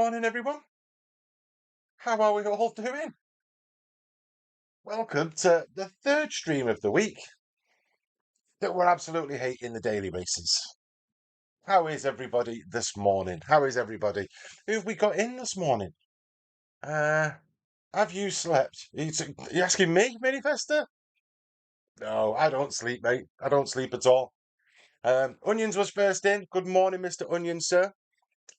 morning, everyone. How are we all doing? Welcome to the third stream of the week that we're absolutely hating the daily races. How is everybody this morning? How is everybody? Who have we got in this morning? Have you slept? Are you asking me, Minifester? No, I don't sleep, mate. I don't sleep at all. Onions was first in. Good morning, Mr. Onion, sir.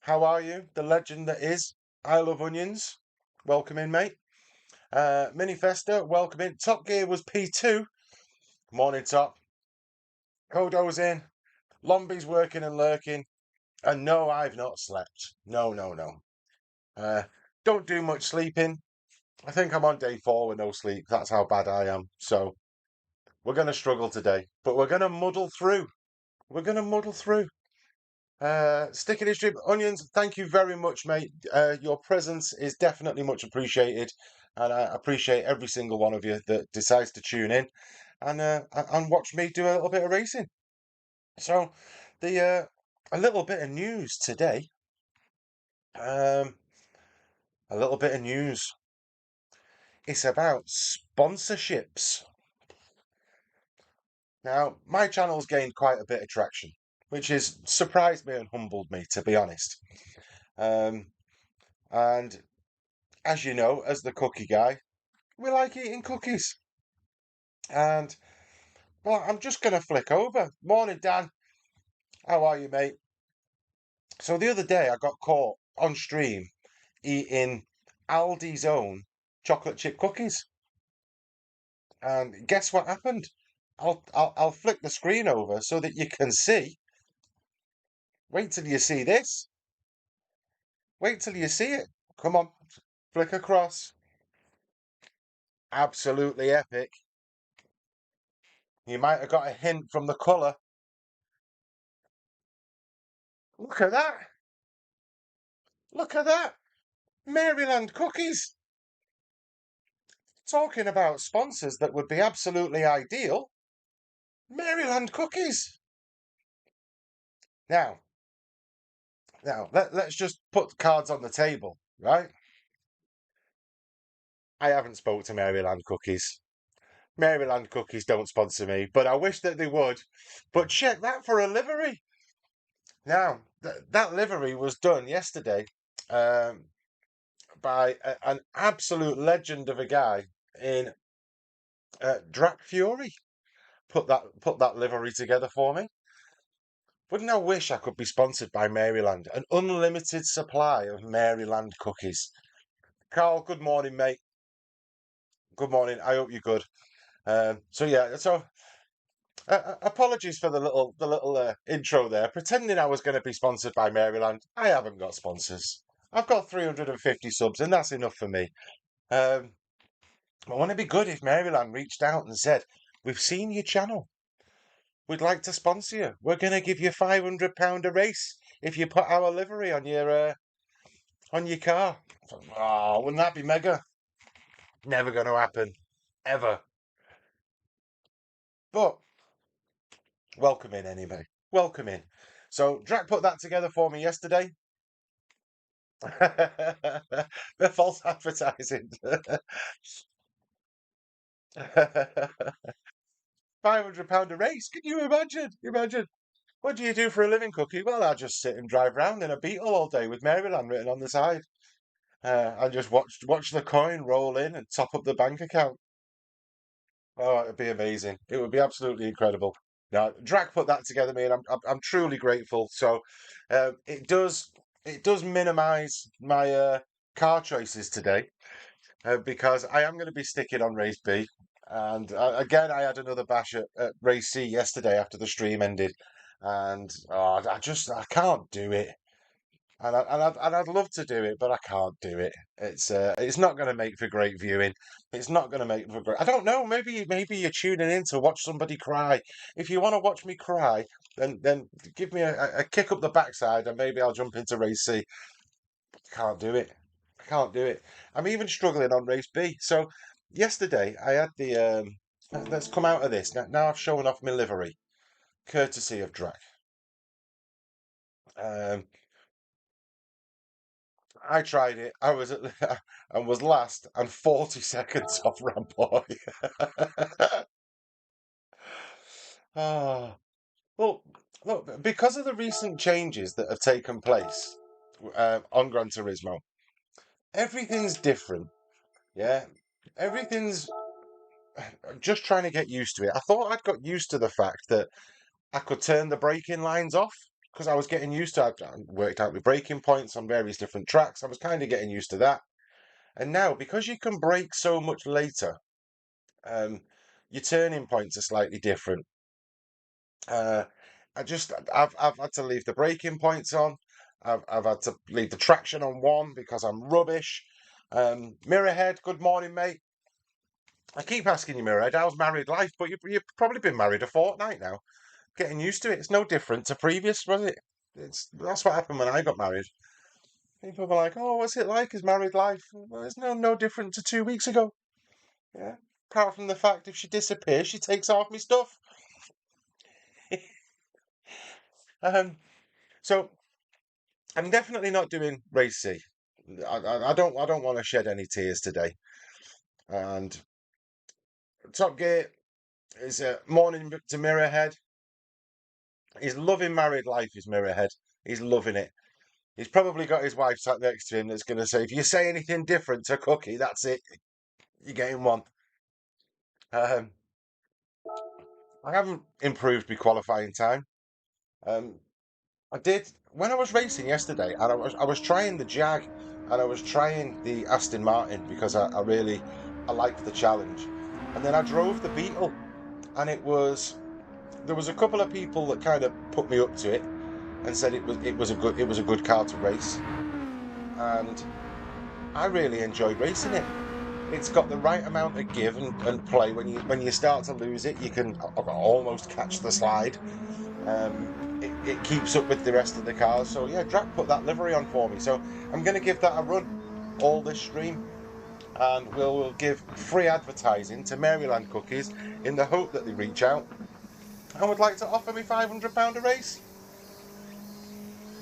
How are you? The legend that is I Love Onions. Welcome in, mate. Minifester, welcome in. Top Gear was P2. Morning, Top. Kodo's in. Lombi's working and lurking. And no, I've not slept. No, no, no. Don't do much sleeping. I think I'm on day 4 with no sleep. That's how bad I am. So we're going to struggle today. But we're going to muddle through. We're going to muddle through. Sticking his drip. Onions, thank you very much, mate. Your presence is definitely much appreciated. And I appreciate every single one of you that decides to tune in and watch me do a little bit of racing. So, a little bit of news today. A little bit of news. It's about sponsorships. Now, my channel's gained quite a bit of traction, which has surprised me and humbled me, to be honest. And as you know, as the cookie guy, we like eating cookies. And, well, I'm just going to flick over. Morning, Dan. How are you, mate? So the other day I got caught on stream eating Aldi's own chocolate chip cookies. And guess what happened? I'll flick the screen over so that you can see. Wait till you see this. Wait till you see it. Come on, flick across. Absolutely epic. You might have got a hint from the colour. Look at that. Look at that. Maryland cookies. Talking about sponsors that would be absolutely ideal. Maryland cookies. Now, let's just put cards on the table, right? I haven't spoke to Maryland Cookies. Maryland Cookies don't sponsor me, but I wish that they would. But check that for a livery. Now, that livery was done yesterday by an absolute legend of a guy in Drac Fury. Put that livery together for me. Wouldn't I wish I could be sponsored by Maryland? An unlimited supply of Maryland cookies. Carl, good morning, mate. Good morning. I hope you're good. Apologies for the little intro there. Pretending I was going to be sponsored by Maryland. I haven't got sponsors. I've got 350 subs, and that's enough for me. I want to be good if Maryland reached out and said, "We've seen your channel. We'd like to sponsor you. We're going to give you £500 a race if you put our livery on your car." Oh, wouldn't that be mega? Never going to happen, ever. But welcome in anyway. Welcome in. So Drac put that together for me yesterday. The false advertising. £500 a race. Can you imagine? Imagine. What do you do for a living, Cookie? Well, I just sit and drive round in a Beetle all day with Maryland written on the side. And just watch the coin roll in and top up the bank account. Oh, it'd be amazing. It would be absolutely incredible. Now, Drac put that together, me, and I'm truly grateful. So, it does minimise my car choices today because I am going to be sticking on race B. And again, I had another bash at race C yesterday after the stream ended, and I can't do it. And I'd love to do it, but I can't do it. It's not going to make for great viewing. It's not going to make for great. I don't know. Maybe you're tuning in to watch somebody cry. If you want to watch me cry, then give me a kick up the backside, and maybe I'll jump into race C. Can't do it. I can't do it. I'm even struggling on race B. So yesterday I had the let's come out of this. Now I've shown off my livery, courtesy of Drac. Um, I tried it. I was and was last and 40 seconds off Ramboy. Ah, well, look, because of the recent changes that have taken place on Gran Turismo, everything's different. Yeah, everything's just trying to get used to it. I thought I'd got used to the fact that I could turn the braking lines off because I was getting used to it. I worked out the braking points on various different tracks. I was kind of getting used to that. And now, because you can brake so much later, um, your turning points are slightly different. Uh, I've had to leave the braking points on. I've had to leave the traction on one because I'm rubbish. Mirrorhead, good morning, mate. I keep asking you, Mirrorhead, how's married life? But you've probably been married a fortnight now. Getting used to it. It's no different to previous, was it? That's what happened when I got married. People were like, "Oh, what's it like? Is married life?" Well, it's no different to 2 weeks ago. Yeah. Apart from the fact if she disappears, she takes half my stuff. um, so I'm definitely not doing race C. I don't want to shed any tears today. And Top Gear is a morning to Mirrorhead. He's loving married life, is Mirrorhead. He's loving it. He's probably got his wife sat next to him that's going to say, if you say anything different to Cookie, that's it. You're getting one. Um, I haven't improved my qualifying time. Um, I did when I was racing yesterday, and I was trying the Jag, and I was trying the Aston Martin because I liked the challenge, and then I drove the Beetle, and there was a couple of people that kind of put me up to it and said it was a good car to race, and I really enjoyed racing it. It's got the right amount of give and play. When you start to lose it, you can almost catch the slide. It keeps up with the rest of the cars. So yeah, Drac put that livery on for me. So I'm going to give that a run all this stream, and we'll give free advertising to Maryland Cookies in the hope that they reach out and would like to offer me £500 a race.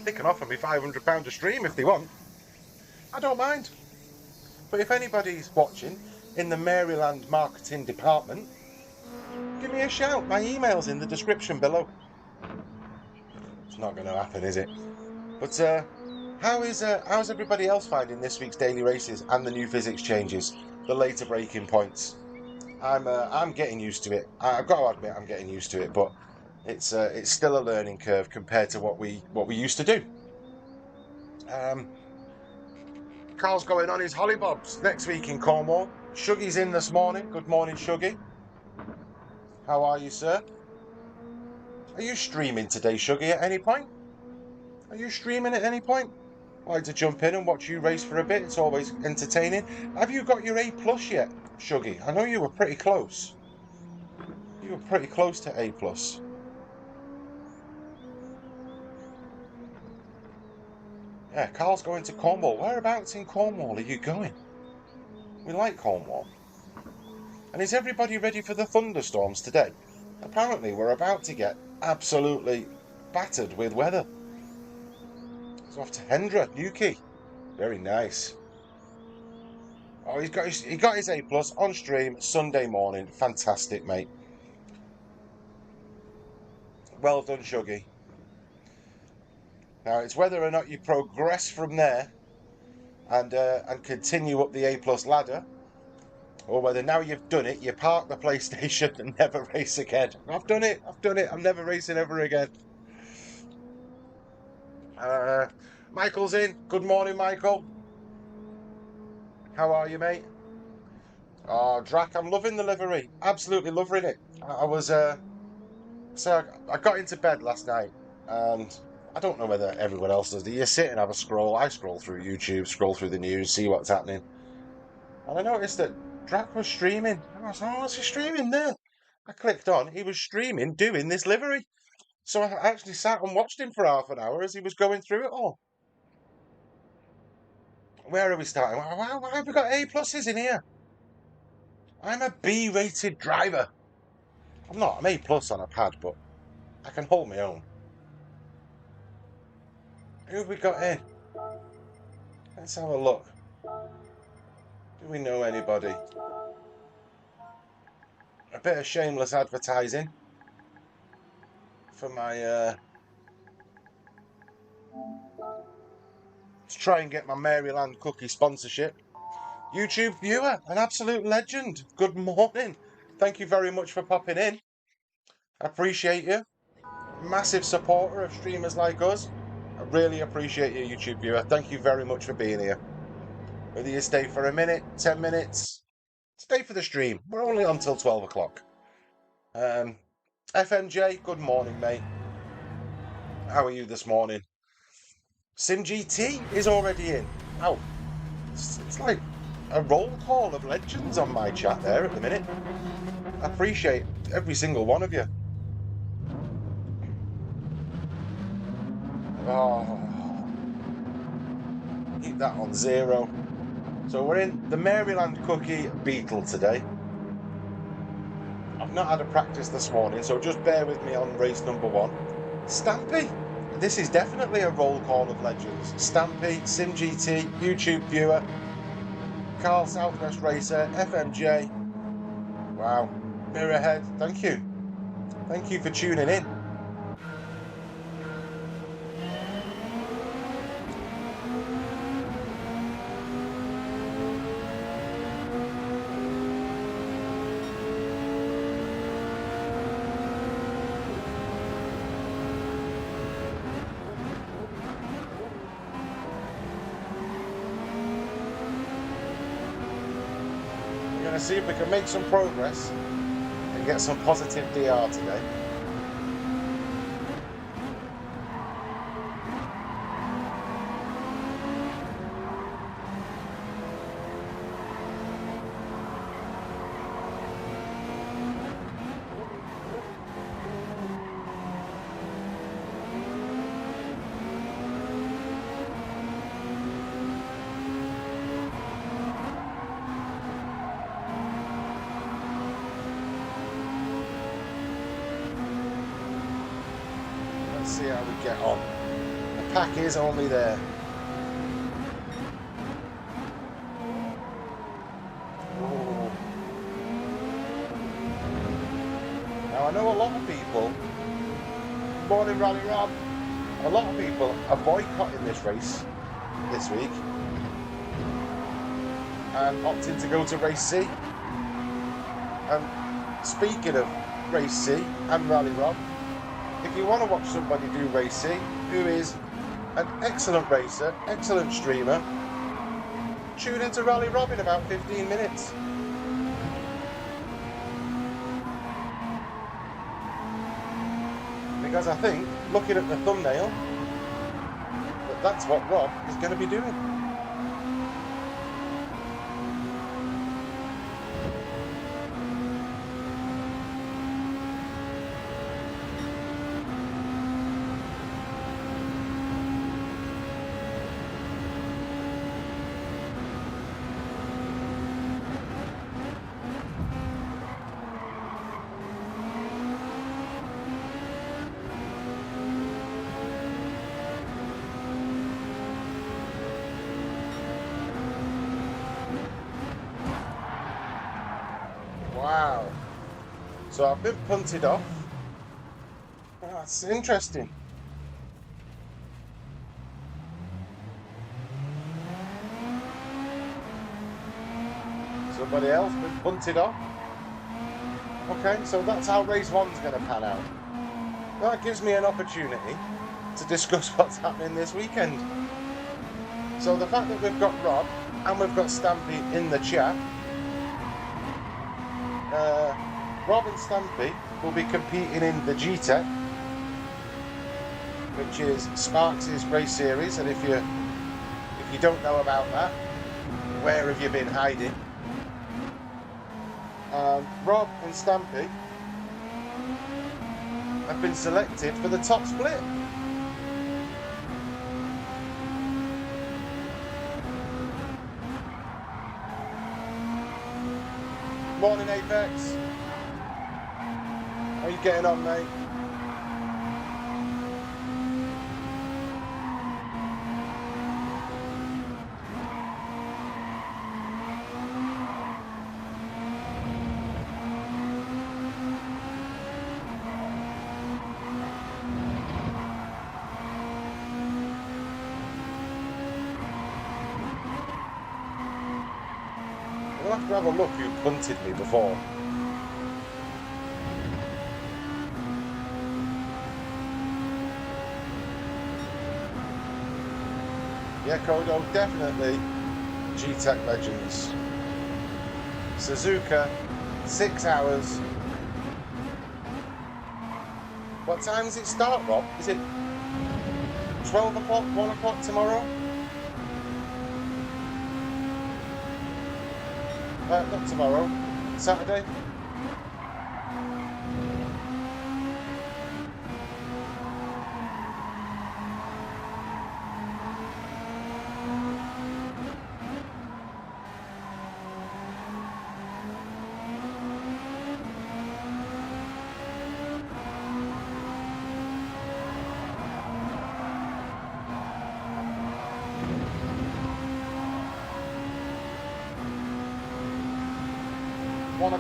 They can offer me £500 a stream if they want. I don't mind. But if anybody's watching in the Maryland marketing department, give me a shout. My email's in the description below. It's not going to happen, is it? But how's everybody else finding this week's daily races and the new physics changes, the later braking points? I'm getting used to it. I've got to admit I'm getting used to it, but it's still a learning curve compared to what we used to do. Carl's going on his hollybobs next week in Cornwall. Shuggy's in this morning. Good morning, Shuggy. How are you, sir? Are you streaming today, Shuggy, at any point? Are you streaming at any point? I like to jump in and watch you race for a bit. It's always entertaining. Have you got your A plus yet, Shuggy? I know you were pretty close. You were pretty close to A plus. Yeah, Carl's going to Cornwall. Whereabouts in Cornwall are you going? We like Cornwall. And is everybody ready for the thunderstorms today? Apparently, we're about to get absolutely battered with weather. It's off to Hendra, Newquay. Very nice. Oh, he got his A plus on stream Sunday morning. Fantastic, mate. Well done, Shuggy. Now it's whether or not you progress from there and continue up the A plus ladder, or whether now you've done it, you park the PlayStation and never race again. I've done it. I'm never racing ever again. Michael's in. Good morning, Michael. How are you, mate? Oh, Drac, I'm loving the livery. Absolutely loving it. I was so I got into bed last night, and I don't know whether everyone else does. Do you sit and have a scroll? I scroll through YouTube, scroll through the news, see what's happening, and I noticed that Drac was streaming. And I was like, "Oh, what's he streaming there?" I clicked on. He was streaming doing this livery. So I actually sat and watched him for half an hour as he was going through it all. Where are we starting? Why have we got A pluses in here? I'm a B-rated driver. I'm not. I'm A plus on a pad, but I can hold my own. Who have we got in? Let's have a look. Do we know anybody? A bit of shameless advertising for my to try and get my Maryland cookie sponsorship. YouTube viewer, an absolute legend. Good morning. Thank you very much for popping in. I appreciate you. Massive supporter of streamers like us. I really appreciate you, YouTube viewer. Thank you very much for being here. Whether you stay for a minute, 10 minutes, stay for the stream. We're only on till 12 o'clock. FMJ, good morning, mate. How are you this morning? SimGT is already in. Oh, it's like a roll call of legends on my chat there at the minute. I appreciate every single one of you. Oh, keep that on 0. So we're in the Maryland Cookie Beetle today. I've not had a practice this morning, so just bear with me on race number 1. Stampy. This is definitely a roll call of legends. Stampy, SimGT, YouTube viewer, Carl Southwest Racer, FMJ. Wow. Mirrorhead, thank you. Thank you for tuning in. See if we can make some progress and get some positive DR today. See how we get on. The pack is only there. Ooh. Now I know a lot of people, morning Rally Rob, a lot of people are boycotting this race this week and opting to go to race C. And speaking of race C and Rally Rob, if you want to watch somebody do race C, who is an excellent racer, excellent streamer, tune into Rally Rob in about 15 minutes. Because I think, looking at the thumbnail, that's what Rob is going to be doing. Wow. So I've been punted off. That's interesting. Somebody else been punted off. Okay, so that's how race 1's going to pan out. That gives me an opportunity to discuss what's happening this weekend. So the fact that we've got Rob and we've got Stampy in the chat, Rob and Stampy will be competing in the GT7, which is Sparks' race series, and if you don't know about that, where have you been hiding? Rob and Stampy have been selected for the top split. Morning, Apex. How are you getting on, mate? We'll have to have a look who punted me before. Yeah, Kodo, definitely G-Tech Legends. Suzuka, 6 hours. What time does it start, Rob? Is it 12 o'clock, 1 o'clock tomorrow? Not tomorrow, Saturday.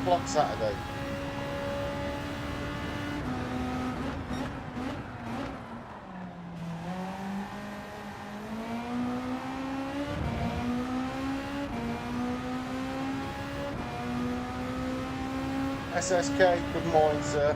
O'clock Saturday. SSK, good morning, sir.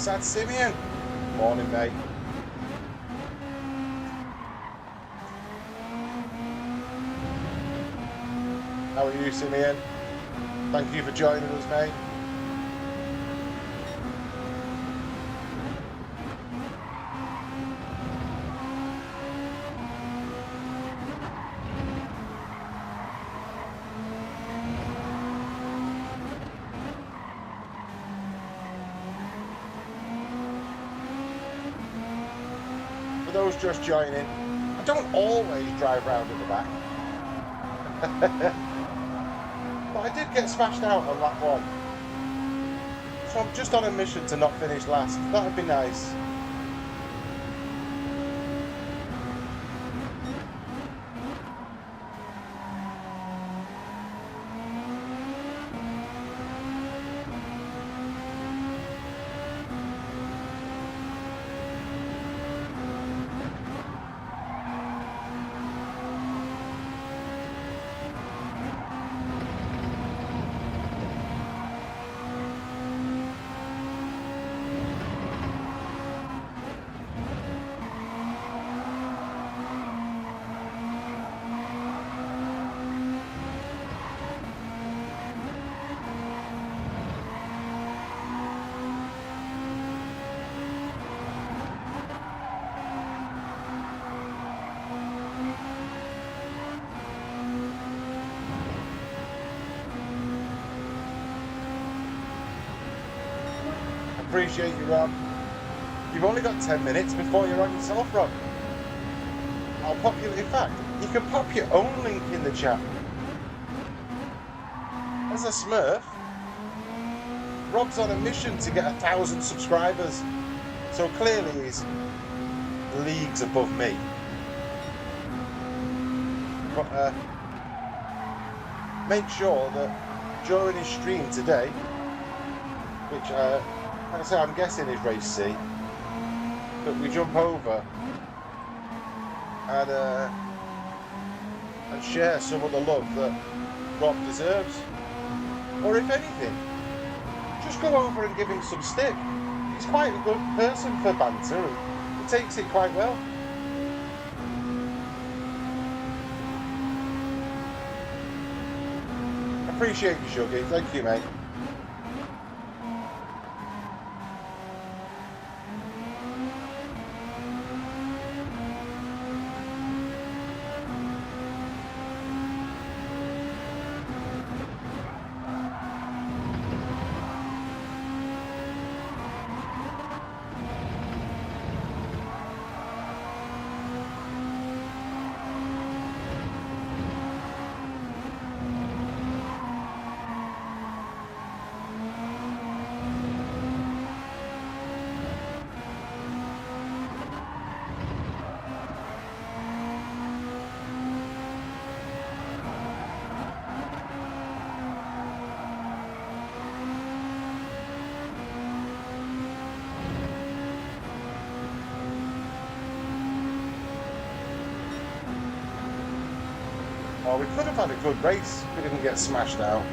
Sad Simeon. Morning, mate. How are you, Simeon? Thank you for joining us, mate. For those just joining, I don't always drive round at the back. But I did get smashed out on lap 1. So I'm just on a mission to not finish last. That would be nice. Appreciate you, Rob. You've only got 10 minutes before you're on yourself, Rob. I'll pop you, in fact, you can pop your own link in the chat. As a Smurf, Rob's on a mission to get 1,000 subscribers. So clearly he's leagues above me. But make sure that during his stream today, which like I say, I'm guessing is race C, that we jump over and share some of the love that Rob deserves. Or if anything, just go over and give him some stick. He's quite a good person for banter and he takes it quite well. Appreciate you, Shuggy. Thank you, mate. Oh, we could have had a good race if we didn't get smashed out.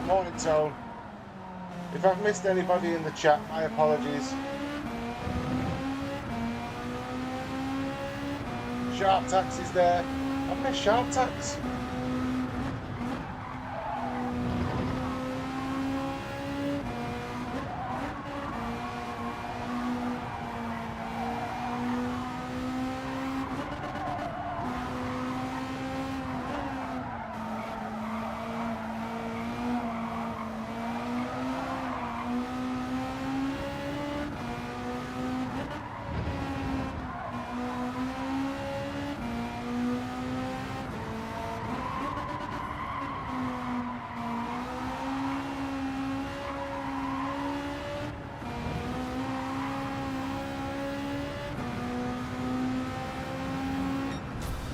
Morning, Tone. If I've missed anybody in the chat, my apologies. Sharp Tax is there. I've missed Sharp Tax.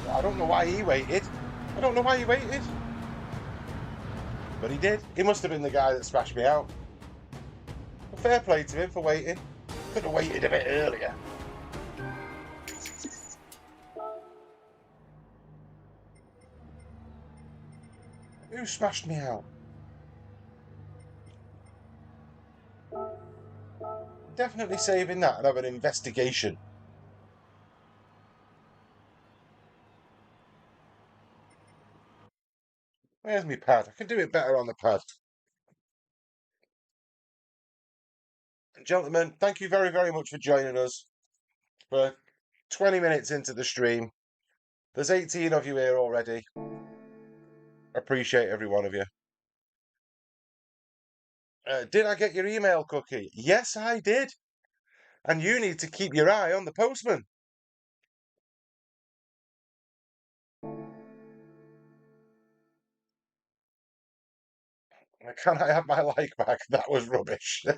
I don't know why he waited. I don't know why he waited. But he did. He must have been the guy that smashed me out. Well, fair play to him for waiting. Could have waited a bit earlier. Who smashed me out? Definitely saving that and have an investigation. Where's my pad? I can do it better on the pad. Gentlemen, thank you very, very much for joining us. We're 20 minutes into the stream. There's 18 of you here already. Appreciate every one of you. Did I get your email, Cookie? Yes, I did. And you need to keep your eye on the postman. Can I have my like back? That was rubbish. You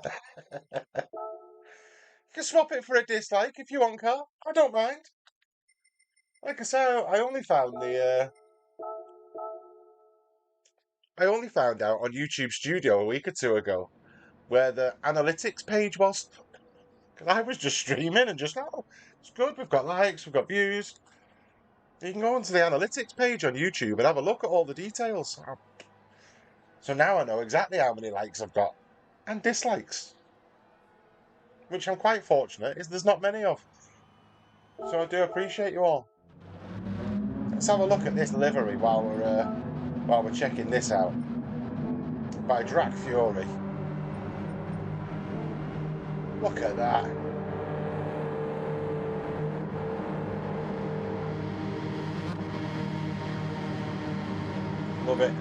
can swap it for a dislike if you want, Carl. I don't mind. Like I say, I only found out on YouTube Studio a week or two ago where the analytics page was. Because I was just streaming and just, oh, it's good. We've got likes, we've got views. You can go onto the analytics page on YouTube and have a look at all the details. So now I know exactly how many likes I've got and dislikes, which I'm quite fortunate is there's not many of. So I do appreciate you all. Let's have a look at this livery while we're checking this out. By Drac Fury. Look at that. Love it.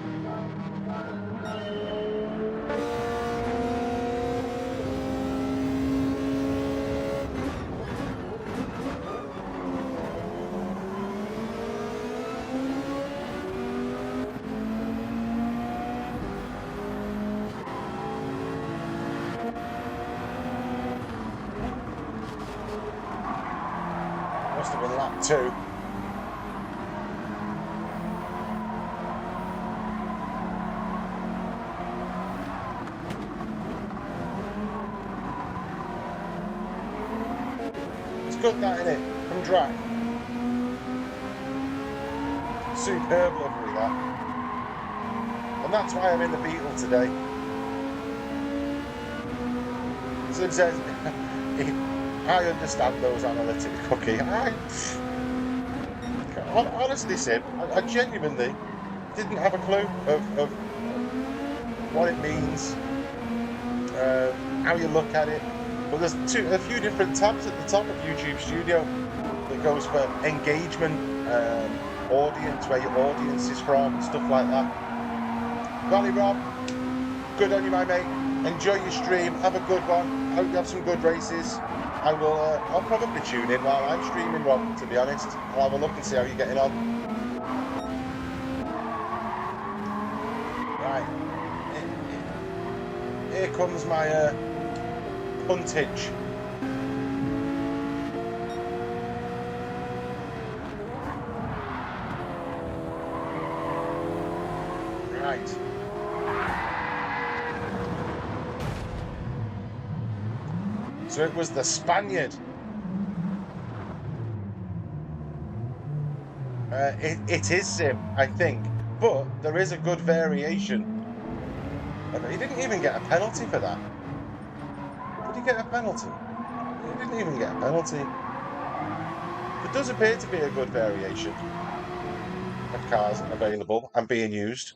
Must have been lap 2. It's good that, isn't it? From Drac. Superb livery that. And that's why I'm in the Beetle today. Sim says, I understand those analytics, Cookie. Honestly, Sim, I genuinely didn't have a clue of what it means, how you look at it. But there's a few different tabs at the top of YouTube Studio that goes for engagement, audience, where your audience is from, and stuff like that. Valley Rob, good on you, my mate. Enjoy your stream. Have a good one. I hope you have some good races. I'll probably tune in while I'm streaming, Rob, to be honest. I'll have a look and see how you're getting on. Right. Here comes my puntage. Right. So it was the Spaniard. It is Sim, I think, but there is a good variation. He didn't even get a penalty for that. Did he get a penalty? He didn't even get a penalty. There does appear to be a good variation of cars available and being used,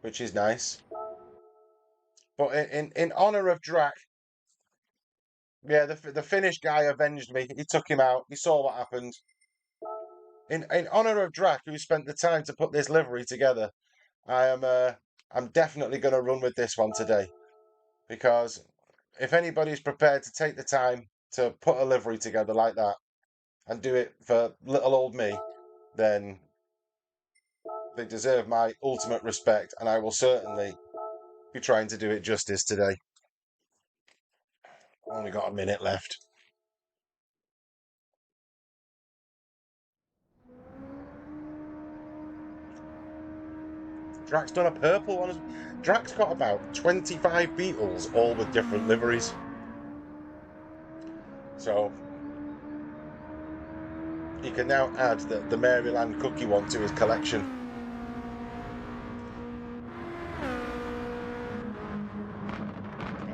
which is nice. But in honour of Drac, yeah, the Finnish guy avenged me. He took him out. He saw what happened. In honour of Drac, who spent the time to put this livery together, I'm definitely going to run with this one today, because if anybody's prepared to take the time to put a livery together like that and do it for little old me, then they deserve my ultimate respect, and I will certainly be trying to do it justice today. Only got a minute left. Drac's done a purple one. Drac's got about 25 Beetles, all with different liveries. So he can now add the Maryland cookie one to his collection.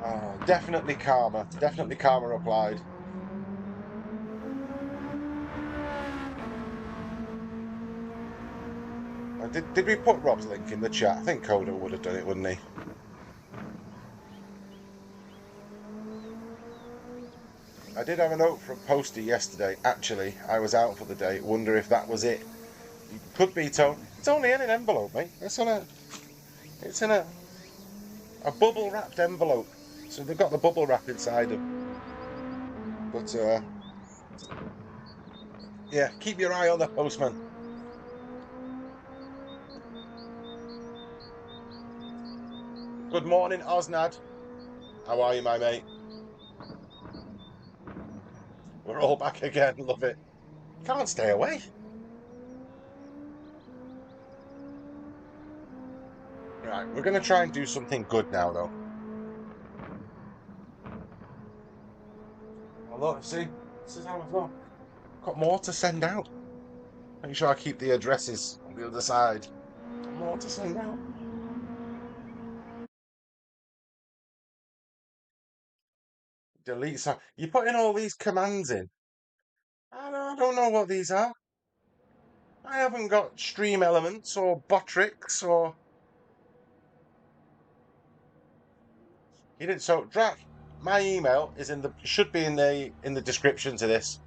Oh, definitely karma applied. Did we put Rob's link in the chat? I think Coda would have done it, wouldn't he? I did have a note from Posty yesterday. Actually, I was out for the day. Wonder if that was it. Could be, Tone. It's only in an envelope, mate. It's in a bubble wrapped envelope. So they've got the bubble wrap inside them. But yeah, keep your eye on the postman. Good morning, Osnad. How are you, my mate? We're all back again. Love it. Can't stay away. Right, we're going to try and do something good now, though. Oh, look, see? This is how I thought. Got more to send out. Make sure I keep the addresses on the other side. Got more to send out. Delete. So you put in all these commands in. I don't know what these are. I haven't got stream elements or Botrix or. You didn't. So Drac, my email is should be in the description to this.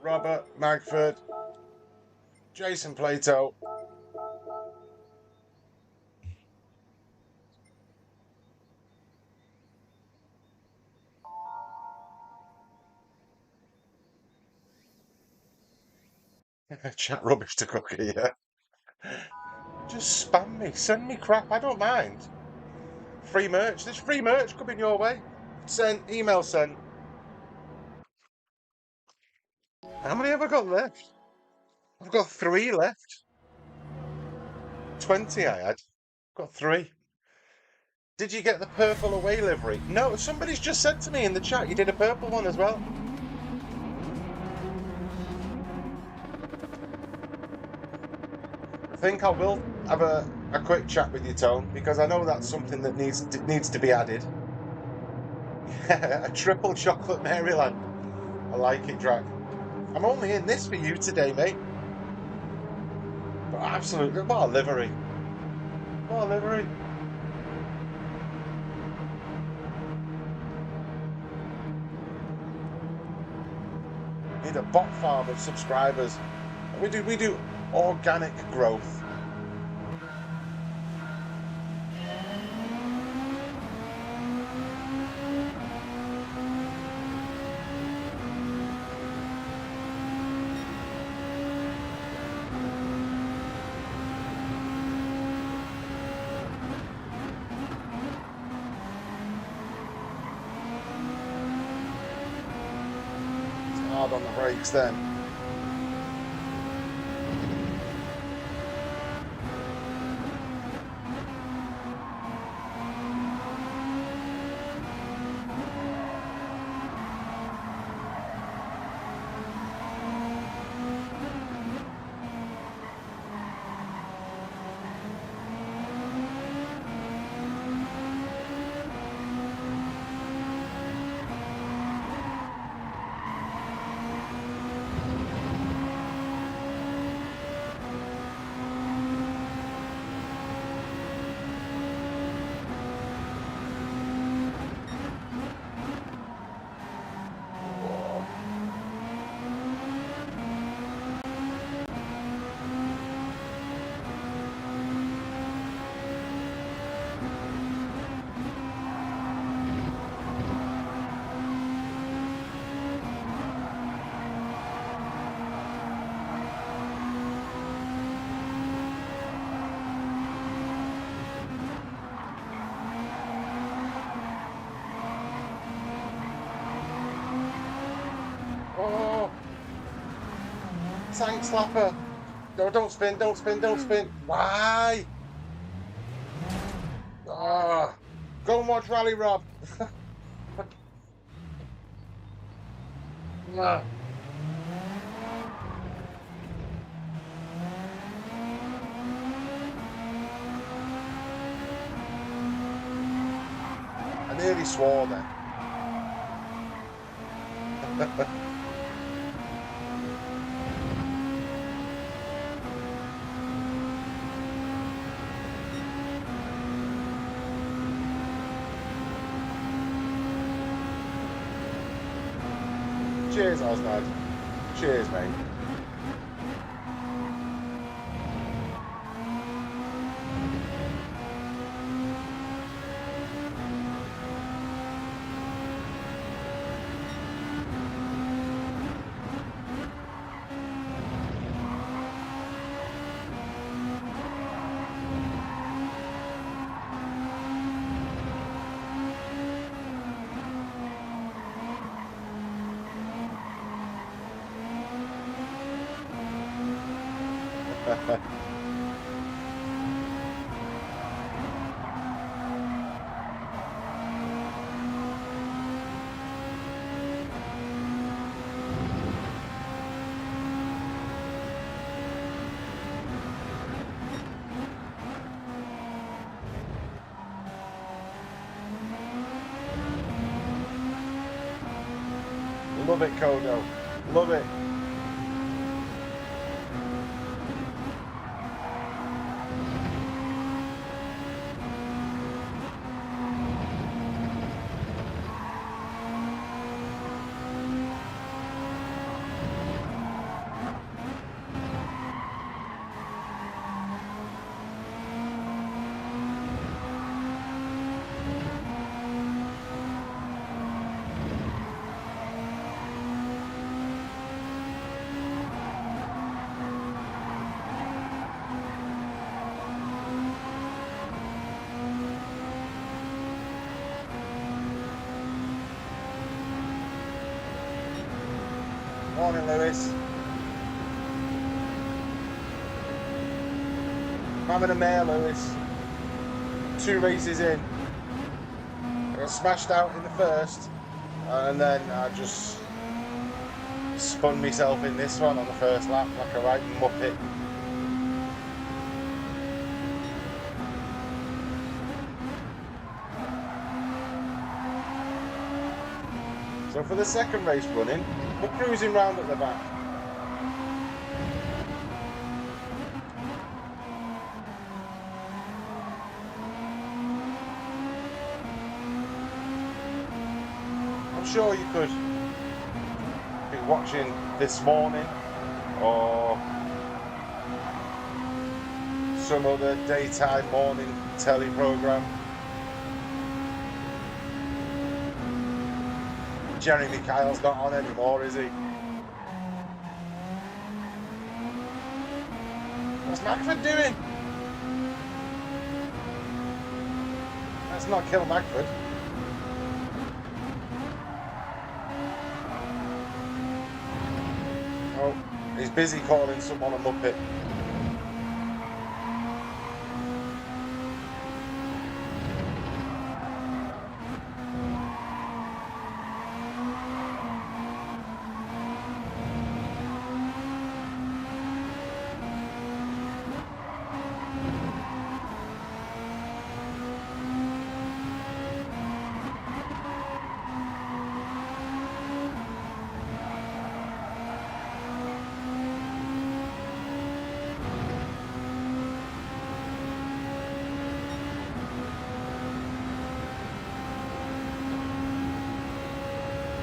Robert Magford, Jason Plato. Chat rubbish to Cookie, yeah. Just spam me, send me crap, I don't mind. Free merch, there's free merch coming your way. Send, email sent. How many have I got left? I've got 3 left. 20 I had. Got 3. Did you get the purple away livery? No, somebody's just said to me in the chat you did a purple one as well. I think I will have a quick chat with you, Tone, because I know that's something that needs to be added. Yeah, a triple chocolate Maryland. I like it, Drac. I'm only in this for you today, mate. But absolutely, what a livery. What a livery. Need a bot farm of subscribers. We do organic growth. Hard on the brakes then. Oh, tank slapper. No, don't spin, don't spin, don't spin. Why? Ah, go and watch Rally Rob. Ah. I nearly swore then. Cheers, Osnard. Cheers, mate. Love it, Kodo. Love it. Morning, Lewis. I'm having a mare, Lewis. 2 races in. I got smashed out in the first, and then I just spun myself in this one on the first lap like a right muppet. So for the second race running. We're cruising round at the back. I'm sure you could be watching This Morning or some other daytime morning telly programme. Jeremy Kyle's not on anymore, is he? What's Magford doing? Let's not kill Magford. Oh, he's busy calling someone a muppet.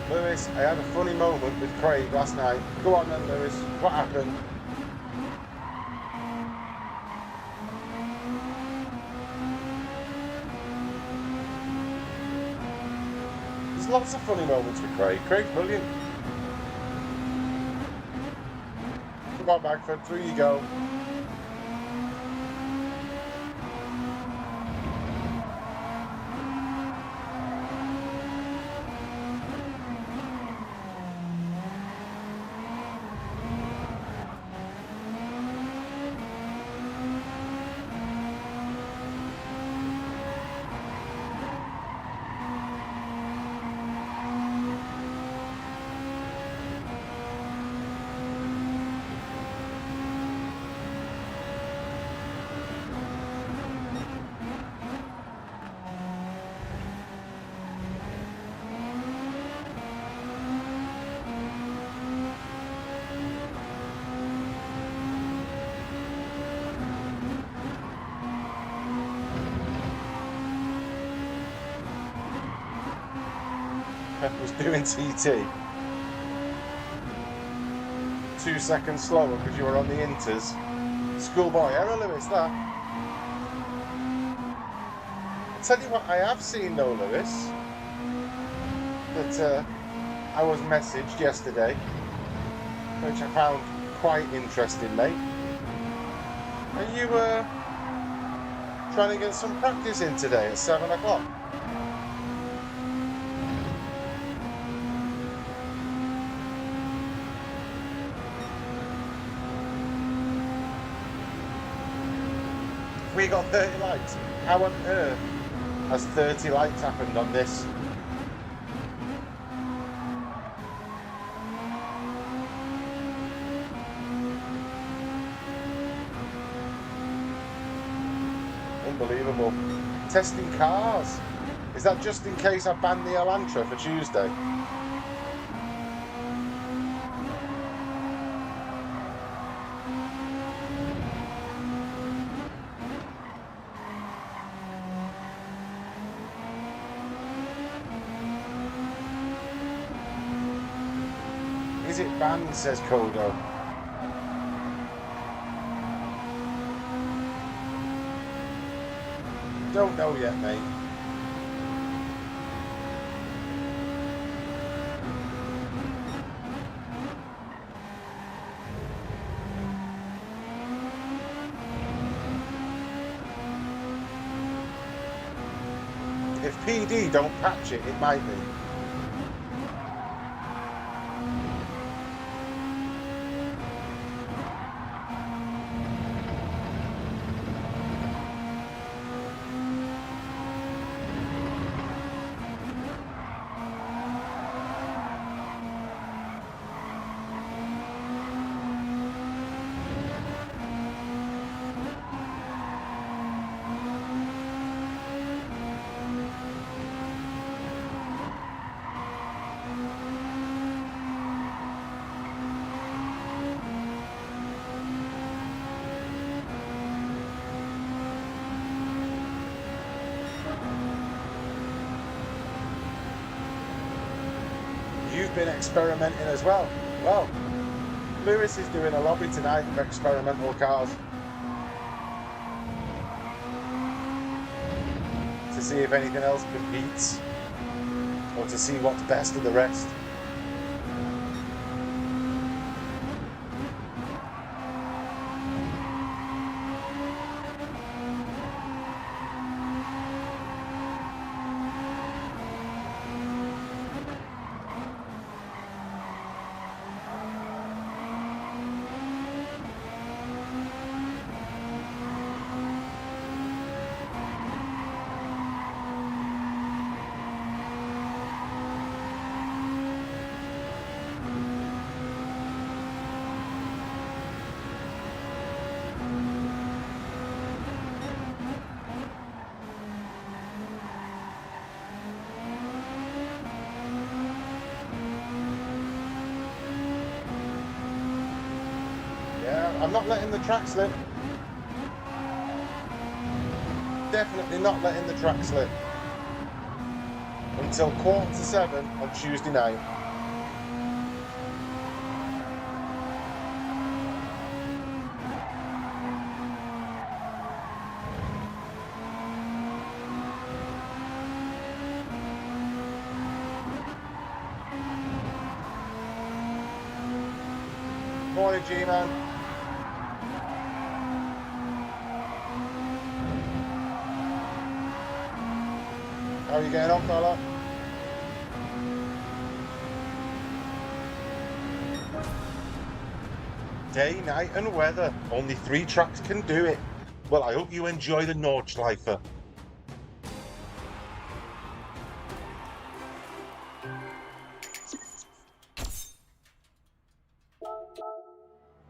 Lewis, I had a funny moment with Craig last night. Go on then, Lewis. What happened? There's lots of funny moments with Craig. Craig's brilliant. Come on, Magford. Through you go. Was doing TT 2 seconds slower because you were on the inters. Schoolboy error, Lewis, that. I'll tell you what I have seen though, Lewis, that I was messaged yesterday, which I found quite interesting, mate. Are you trying to get some practice in today at 7 o'clock? We got 30 likes. How on earth has 30 likes happened on this? Unbelievable. Testing cars. Is that just in case I ban the Elantra for Tuesday? Is it banned, says Kodo. Don't know yet, mate. If PD don't patch it, it might be. been experimenting as well. Well, Lewis is doing a lobby tonight of experimental cars to see if anything else competes or to see what's best of the rest. Yeah, I'm not letting the track slip. Definitely not letting the track slip until 6:45 on Tuesday night. Morning, G-Man. How are you getting on, fella? Day, night and weather. Only 3 tracks can do it. Well, I hope you enjoy the Nordschleife.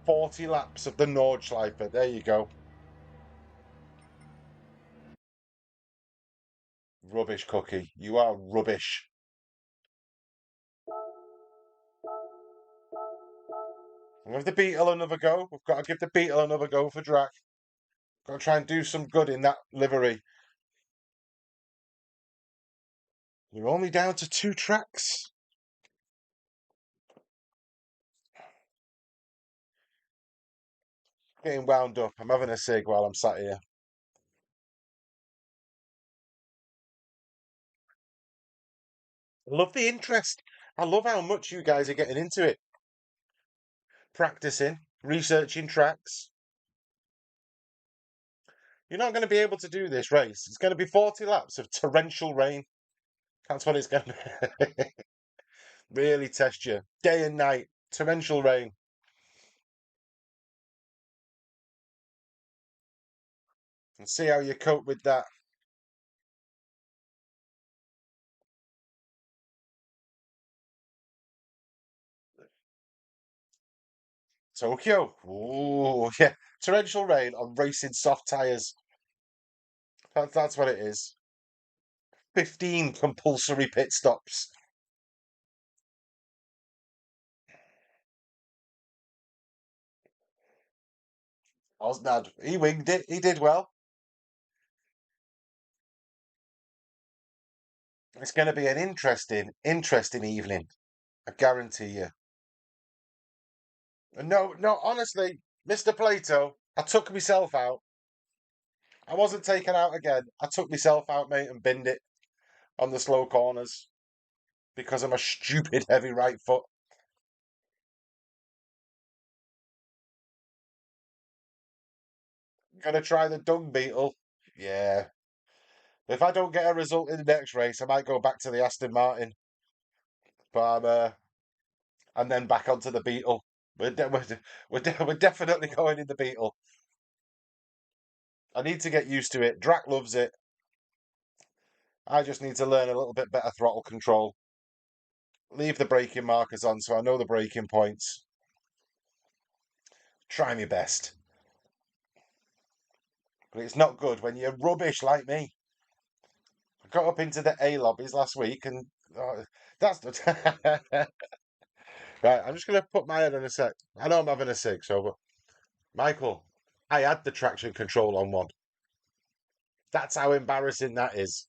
40 laps of the Nordschleife. There you go. Rubbish, Cookie. You are rubbish. I'll give the Beetle another go. We've got to give the Beetle another go for Drac. Got to try and do some good in that livery. We're only down to 2 tracks. Getting wound up. I'm having a cig while I'm sat here. I love the interest. I love how much you guys are getting into it. Practicing, researching tracks. You're not going to be able to do this race. It's going to be 40 laps of torrential rain. That's what it's going to be. Really test you. Day and night. Torrential rain. And see how you cope with that. Tokyo. Oh, yeah. Torrential rain on racing soft tyres. That's what it is. 15 compulsory pit stops. Osnad, he winged it. He did well. It's going to be an interesting evening. I guarantee you. No, no, honestly, Mr. Plato, I took myself out. I wasn't taken out again. I took myself out, mate, and binned it on the slow corners because I'm a stupid heavy right foot. Gonna try the dung beetle. Yeah. If I don't get a result in the next race, I might go back to the Aston Martin. But and then back onto the beetle. We're definitely going in the beetle. I need to get used to it. Drac loves it. I just need to learn a little bit better throttle control. Leave the braking markers on so I know the braking points. Try my best. But it's not good when you're rubbish like me. I got up into the A lobbies last week and that's the right. I'm just going to put my head on a sec. I know I'm having a cig, so but Michael, I had the traction control on one. That's how embarrassing that is.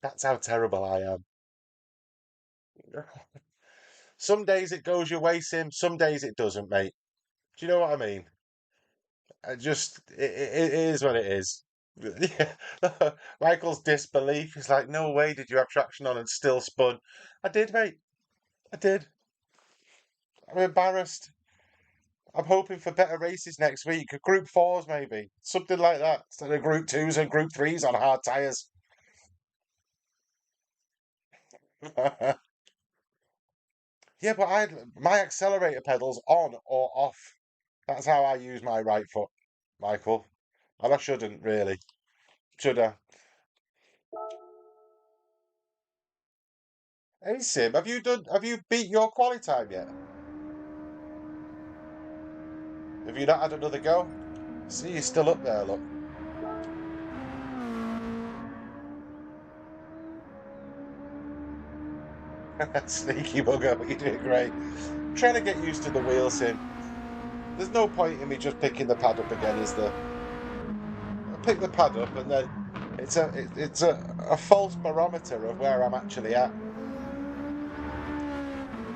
That's how terrible I am. Some days it goes your way, Sim. Some days it doesn't, mate. Do you know what I mean? It is what it is. Yeah. Michael's disbelief is like, no way did you have traction on and still spun. I did, mate. I did. I'm embarrassed. I'm hoping for better races next week. Group fours, maybe. Something like that. Instead of group twos and group threes on hard tyres. Yeah, but my accelerator pedal's on or off. That's how I use my right foot, Michael. And I shouldn't really. Should I? Hey Sim, have you beat your quali time yet? Have you not had another go? See, you're still up there, look. Sneaky bugger, but you're doing great. I'm trying to get used to the wheel, Sim. There's no point in me just picking the pad up again, is there? I pick the pad up and then it's a false barometer of where I'm actually at.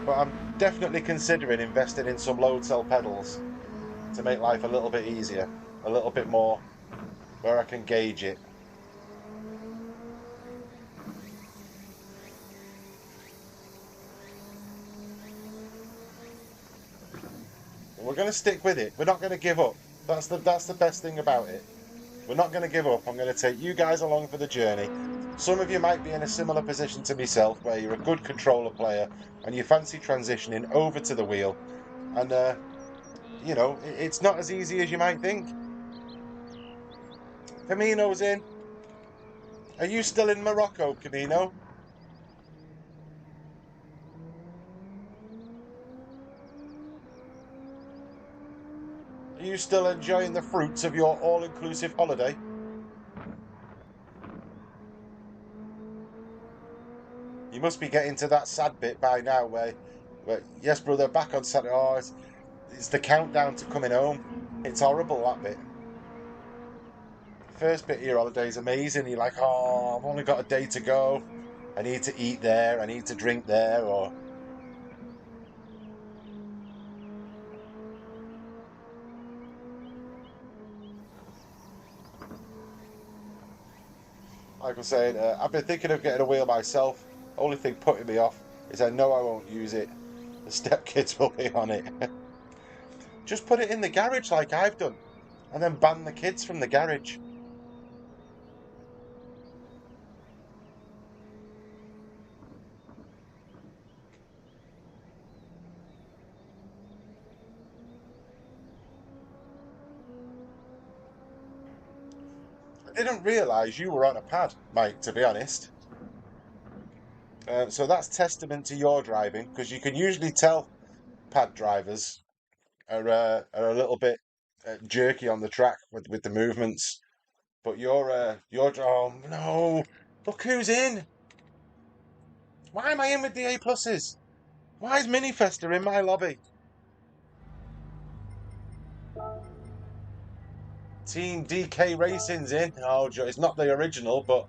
But I'm definitely considering investing in some load cell pedals to make life a little bit easier, a little bit more where I can gauge it. We're going to stick with it. We're not going to give up. That's the best thing about it. We're not going to give up. I'm going to take you guys along for the journey. Some of you might be in a similar position to myself, where you're a good controller player and you fancy transitioning over to the wheel. And, you know, it's not as easy as you might think. Camino's in. Are you still in Morocco, Camino? Are you still enjoying the fruits of your all-inclusive holiday? You must be getting to that sad bit by now where yes, brother, back on Saturday. Oh, it's the countdown to coming home. It's horrible, that bit. First bit of your holiday is amazing. You're like, oh, I've only got a day to go. I need to eat there. I need to drink there. Or like I was saying, I've been thinking of getting a wheel myself. Only thing putting me off is I know I won't use it. The stepkids will be on it. Just put it in the garage like I've done, and then ban the kids from the garage. I didn't realise you were on a pad, Mike, to be honest. So that's testament to your driving, because you can usually tell pad drivers are a little bit jerky on the track with the movements. But oh no, look who's in! Why am I in with the A pluses? Why is Minifester in my lobby? Team DK Racing's in. Oh, it's not the original, but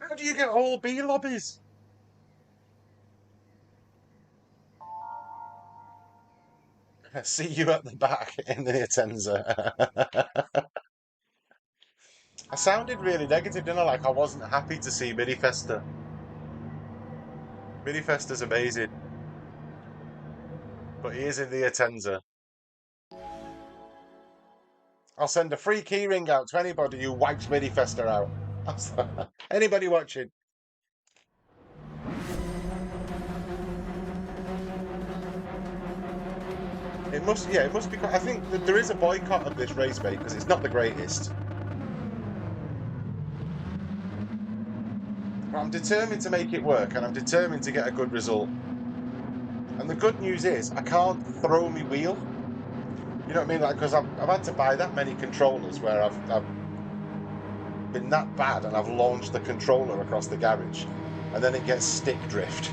how do you get all B lobbies? I see you at the back in the Atenza. I sounded really negative, didn't I? Like I wasn't happy to see Minifester. Minifester's amazing, but he is in the Atenza. I'll send a free keyring out to anybody who wipes Minifester out. Anybody watching? It must be. I think that there is a boycott of this race, mate, because it's not the greatest. But I'm determined to make it work, and I'm determined to get a good result. And the good news is, I can't throw me wheel. You know what I mean? Like, because I've had to buy that many controllers where I've been that bad, and I've launched the controller across the garage, and then it gets stick drift.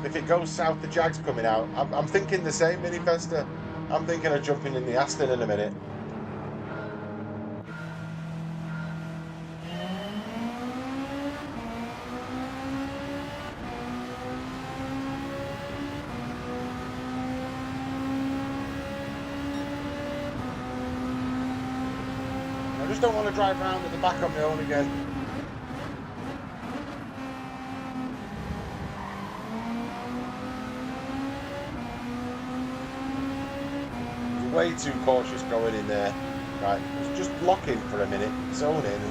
If it goes south, the Jag's coming out. I'm thinking the same, Minifesta. I'm thinking of jumping in the Aston in a minute. I just don't want to drive around at the back on my own again. Way too cautious going in there. Right, just lock in for a minute, zone in.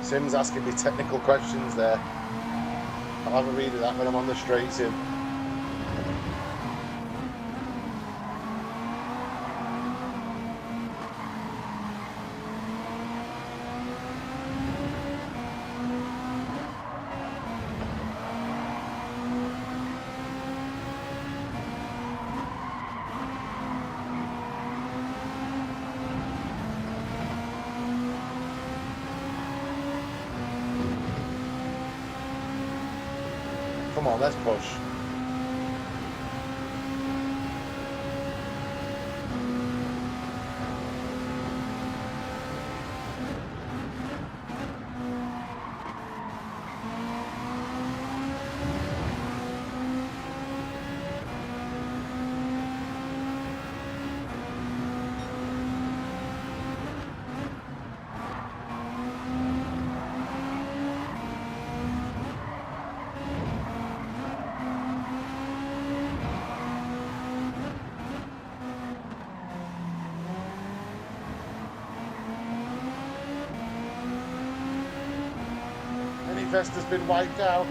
Sim's asking me technical questions there. I'll have a read of that when I'm on the straight, Sim. Come on, let's push. Vesta's been wiped out.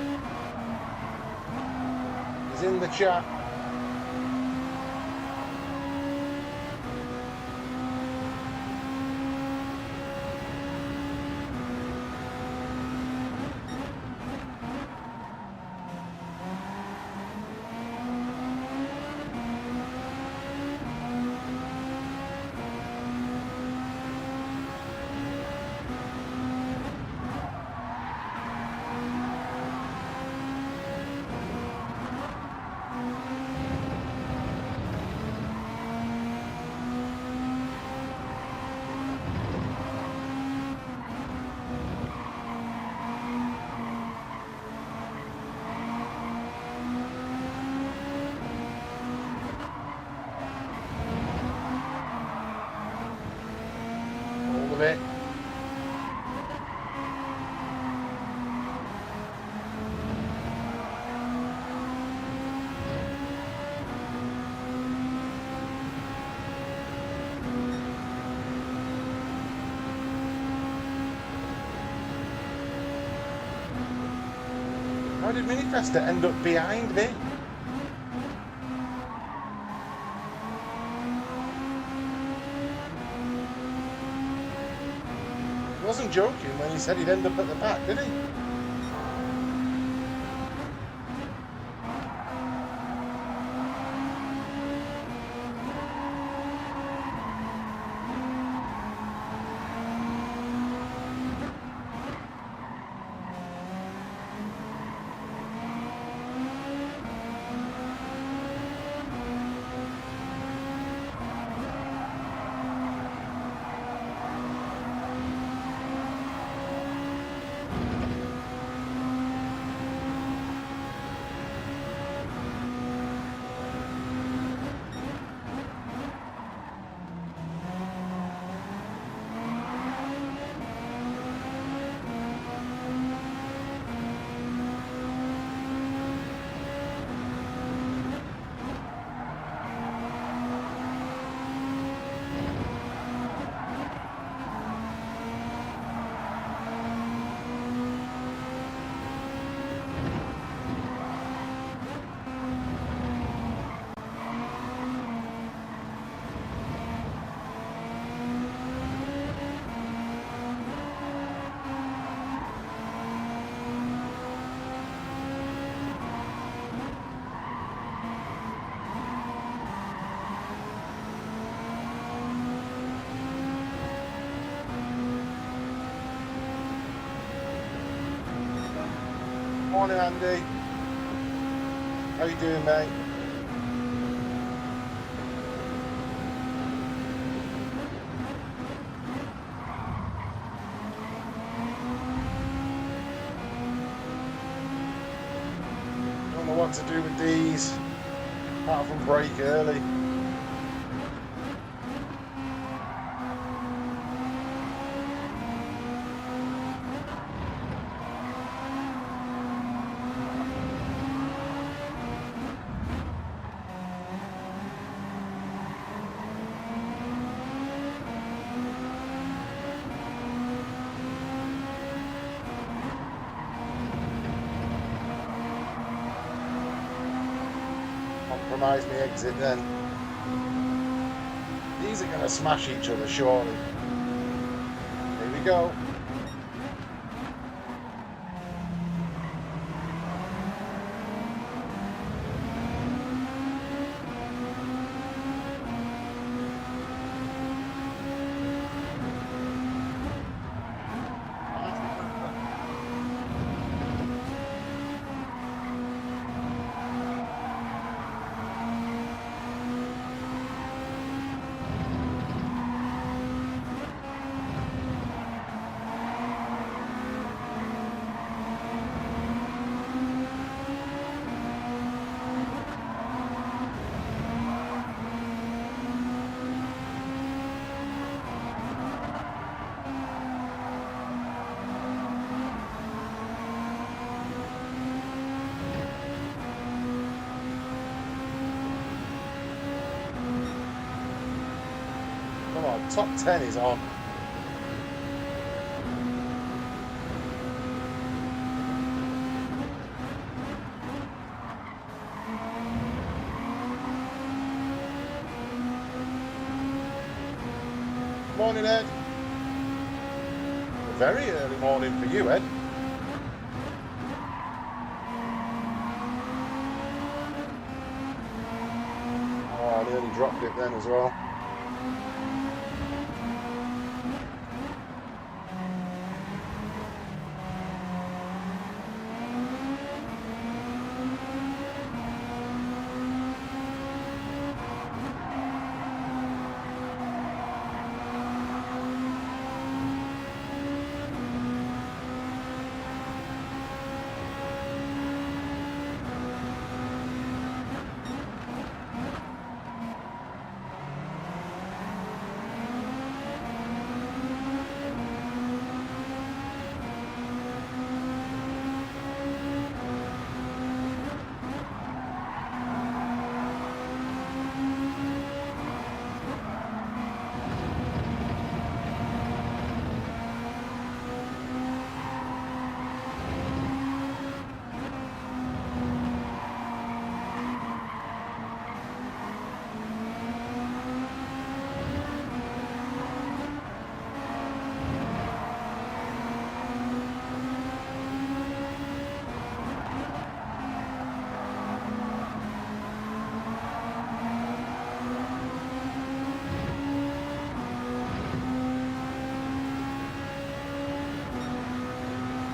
He's in the chat. It. How did Minifesta end up behind me? He wasn't joking when he said he'd end up at the back, did he? Morning, Andy. How you doing, mate? Don't know what to do with these, apart from brake early. Compromise me exit then. These are going to smash each other surely. Here we go. Come on, top 10 is on. Morning, Ed. A very early morning for you, Ed. Oh, I nearly dropped it then as well.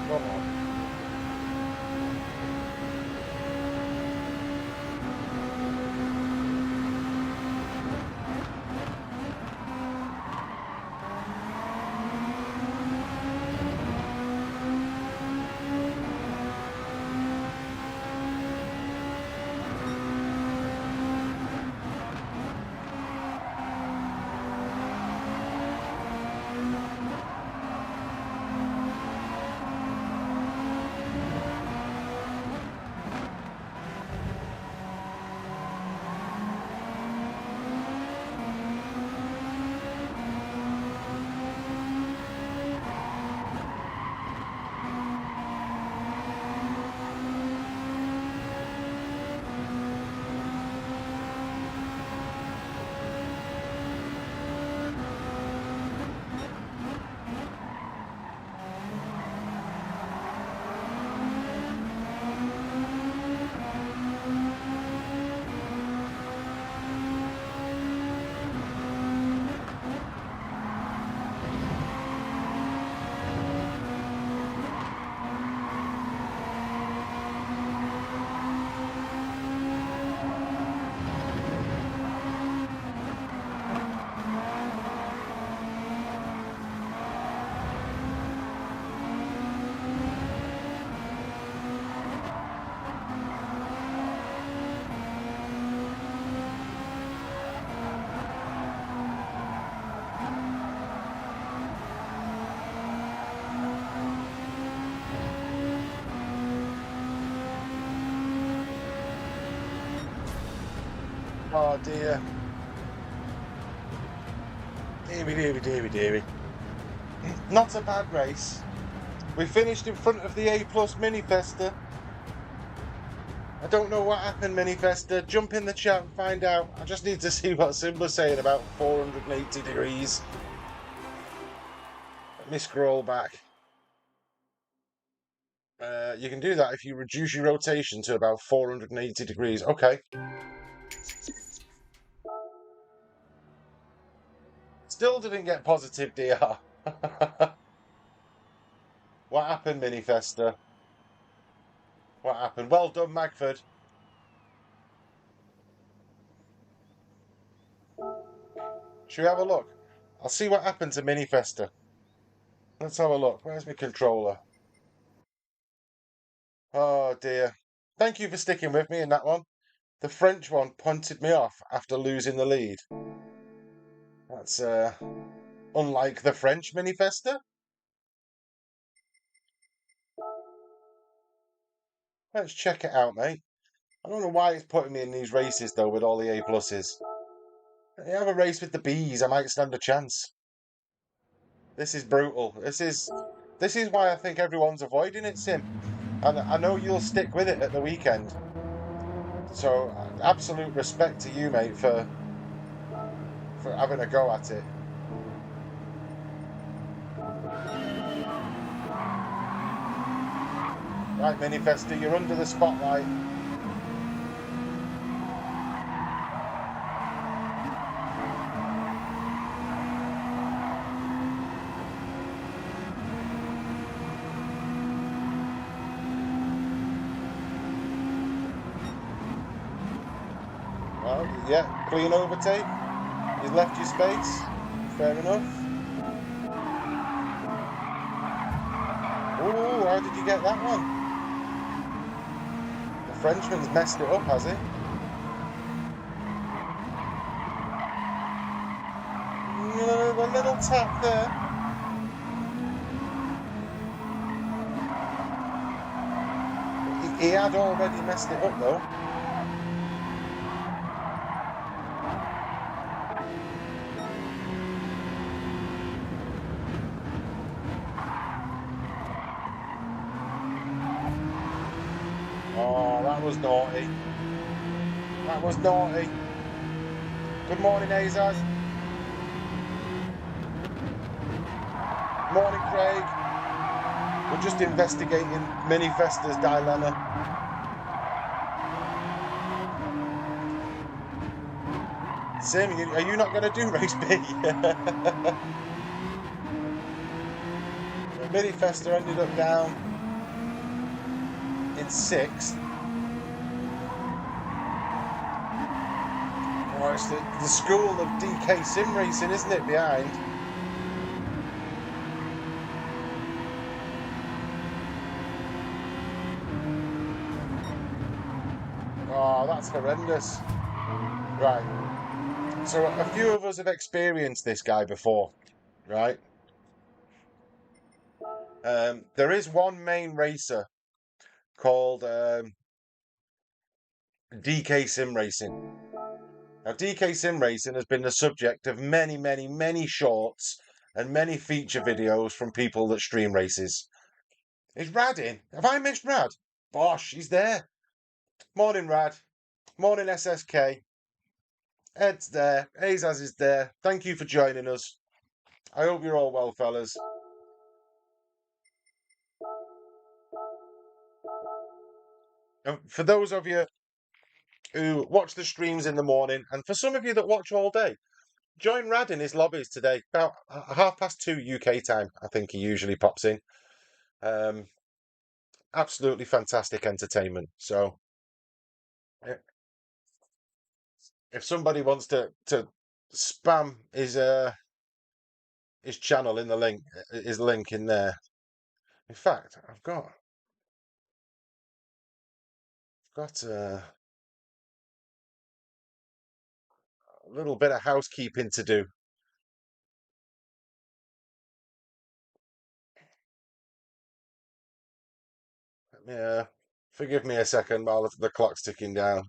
Come on. Oh dear. Deary. Not a bad race. We finished in front of the A+ Minifesta. I don't know what happened, Minifesta. Jump in the chat and find out. I just need to see what Simba's saying about 480 degrees. Let me scroll back. You can do that if you reduce your rotation to about 480 degrees. Okay. Still didn't get positive DR. What happened, Minifesta? What happened? Well done, Magford. Should we have a look? I'll see what happened to Minifesta. Let's have a look. Where's my controller? Oh dear. Thank you for sticking with me in that one. The French one punted me off after losing the lead. That's unlike the French Minifesta. Let's check it out, mate. I don't know why it's putting me in these races though with all the A pluses. Let me have a race with the Bs. I might stand a chance. This is brutal. This is why I think everyone's avoiding it, Sim. And I know you'll stick with it at the weekend. So absolute respect to you, mate, for having a go at it. Right, Minifesta, you're under the spotlight. Well, yeah, clean overtake. He's left you space. Fair enough. Oh, how did you get that one? The Frenchman's messed it up, has he? A little tap there. He had already messed it up, though. Oh, that was naughty. That was naughty. Good morning, ACER. Morning, Craig. We're just investigating Minifesta's dilemma. Sim, are you not going to do race B? Minifesta ended up down in 6th. Oh, it's the school of DK Sim Racing, isn't it, behind? Oh, that's horrendous. Right. So a few of us have experienced this guy before, right? There is one main racer called DK Sim Racing. Now, DK Sim Racing has been the subject of many shorts and many feature videos from people that stream races. Is Rad in? Have I missed Rad? Bosh, he's there. Morning, Rad. Morning, SSK. Ed's there. Azaz is there. Thank you for joining us. I hope you're all well, fellas. And for those of you who watch the streams in the morning, and for some of you that watch all day, join Rad in his lobbies today. About 2:30 UK time, I think he usually pops in. Absolutely fantastic entertainment. So, if somebody wants to spam his channel in the link, his link in there. In fact, I've got a little bit of housekeeping to do. Yeah, forgive me a second while the clock's ticking down.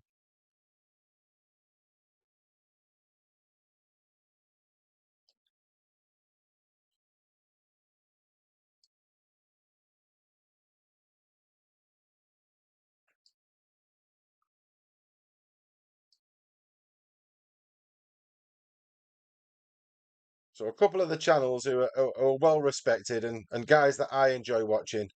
So a couple of the channels who are well respected and guys that I enjoy watching.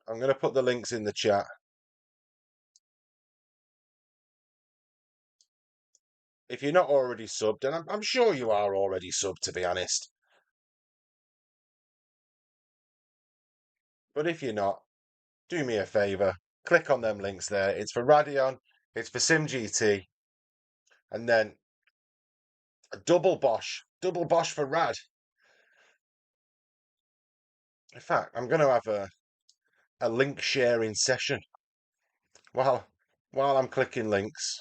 I'm going to put the links in the chat. If you're not already subbed, and I'm sure you are already subbed, to be honest. But if you're not, do me a favour. Click on them links there. It's for Radeon, it's for SimGT, and then a double Bosch for Rad. In fact, I'm going to have a link sharing session while I'm clicking links.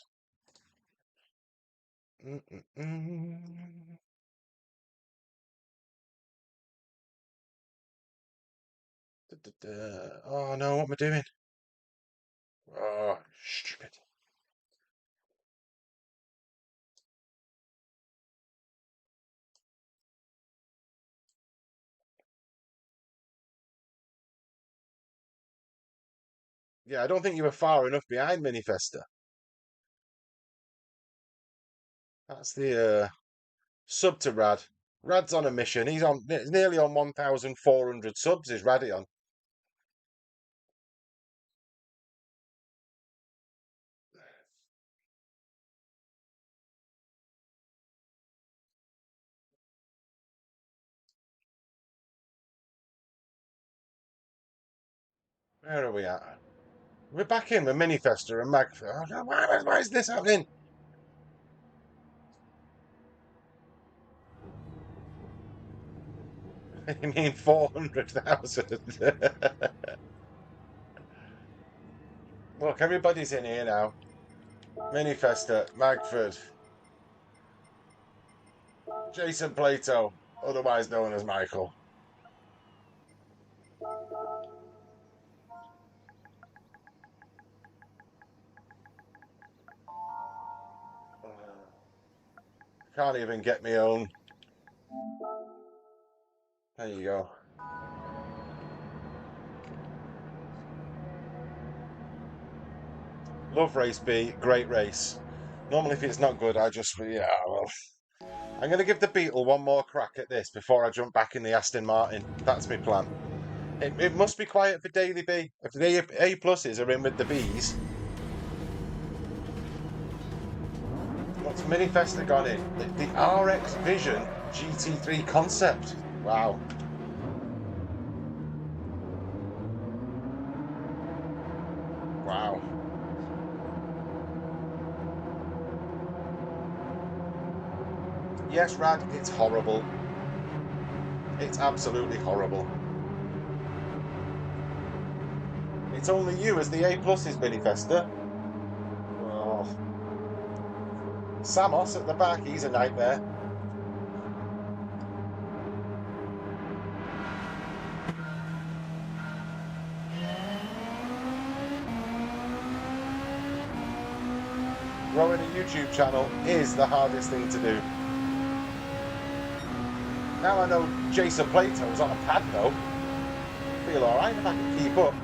Oh no, what am I doing? Oh, stupid. Yeah, I don't think you were far enough behind Minifesta. That's the sub to Rad. Rad's on a mission. He's nearly on 1,400 subs, is Radeon. Where are we at? We're back in with Minifesta and Mag. Oh, why is this happening? You mean 400,000? Look, everybody's in here now. Minifesta, Magford, Jason Plato, otherwise known as Michael. Can't even get my own. There you go. Love race B, great race. Normally if it's not good, I just, yeah, well. I'm going to give the Beetle one more crack at this before I jump back in the Aston Martin. That's my plan. It must be quiet for Daily B. If the A pluses are in with the Bs. What's Minifesta gone in? The RX Vision GT3 concept. Wow. Wow. Yes, Rad, it's horrible. It's absolutely horrible. It's only you as the A pluses, Minifesta. Oh. Samos at the back, he's a nightmare. Growing a YouTube channel is the hardest thing to do. Now I know Jason Plato's on a pad though. Feel alright if I can keep up.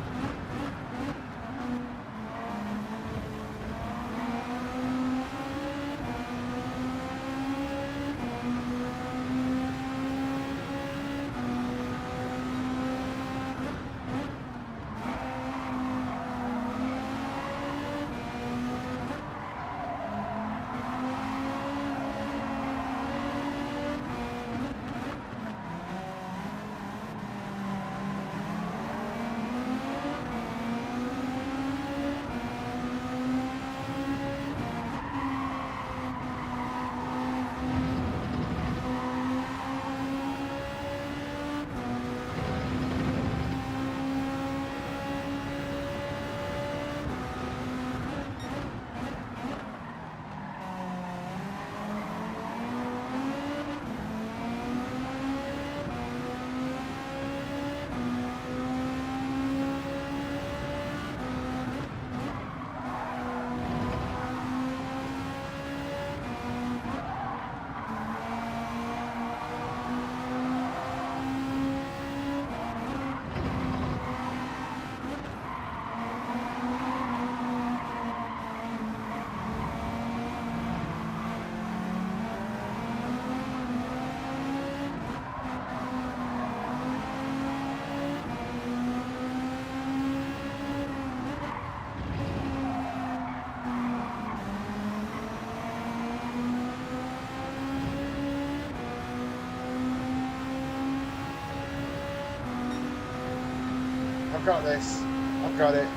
I've got this. I've got it.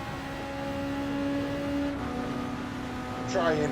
I'm trying.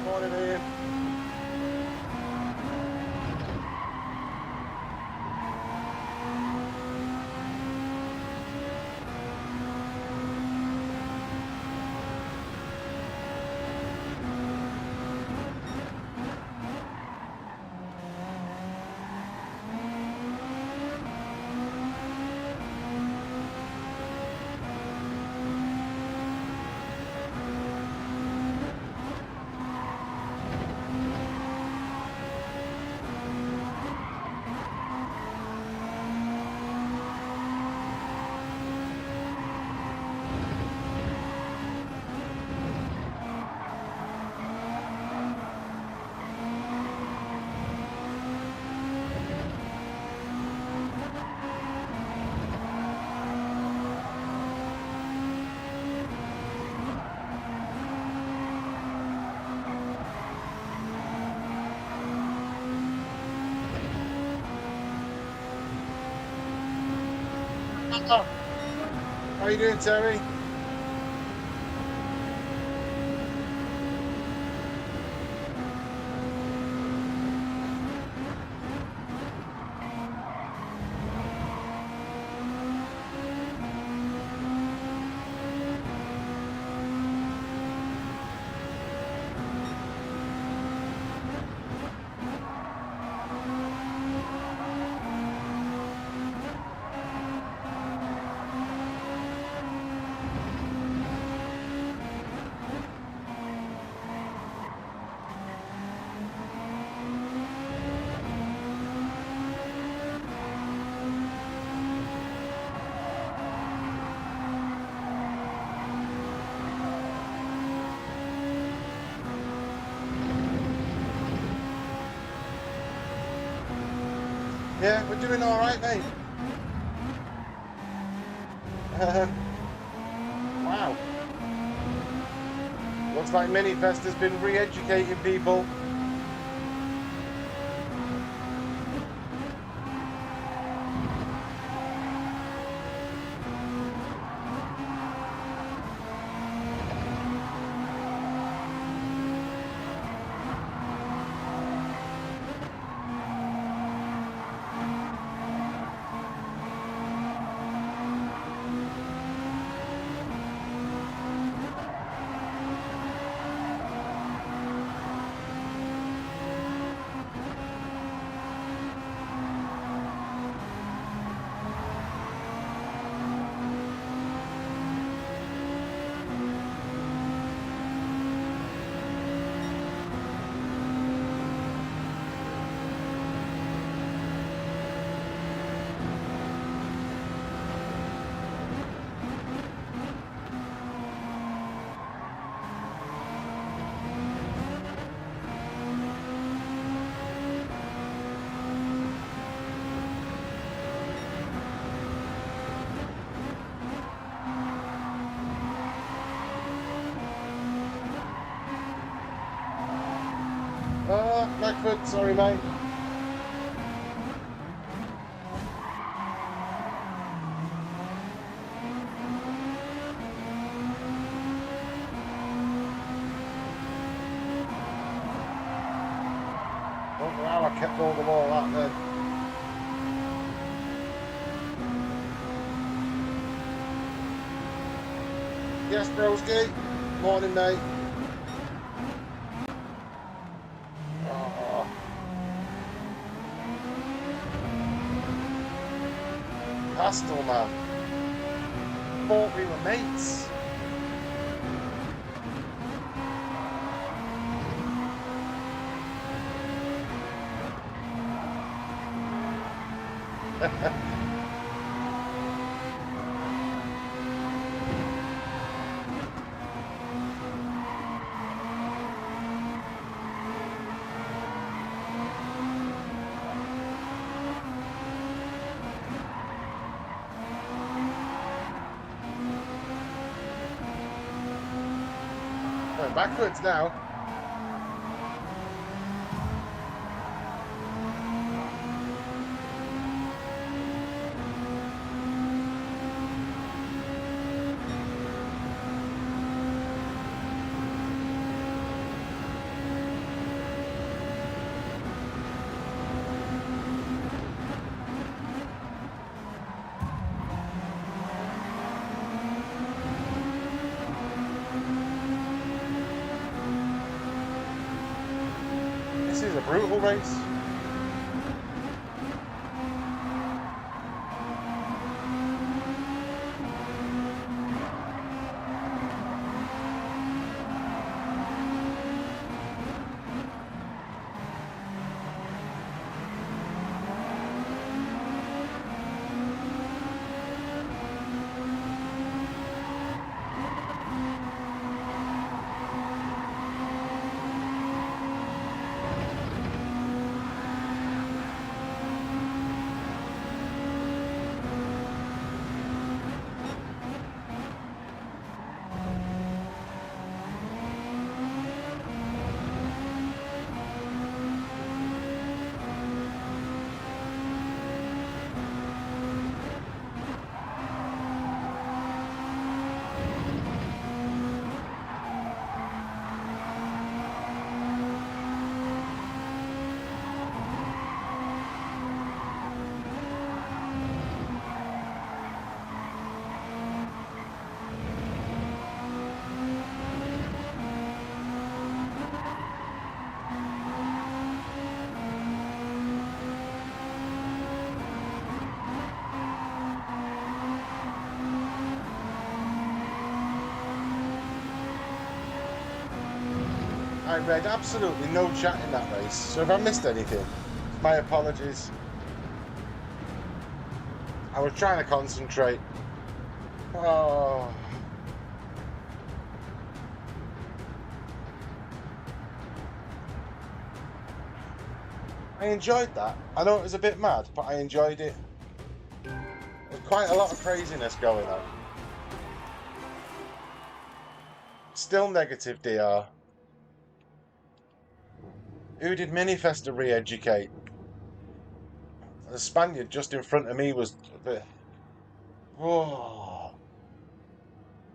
Morning, Ian. How you doing, Terry? Yeah, we're doing all right, mate. Wow. Looks like Minifest has been re-educating people. Magford, sorry mate. Don't know how I kept hold of all that then. Yes, broski. Morning, mate. Oh, Castle, man. Thought we were mates. Going backwards now. This is a brutal race. I read absolutely no chat in that race, so if I missed anything, my apologies. I was trying to concentrate. Oh. I enjoyed that. I know it was a bit mad, but I enjoyed it. There's quite a lot of craziness going on. Still negative, DR. Who did Minifesta re-educate? The Spaniard just in front of me was a bit... Oh.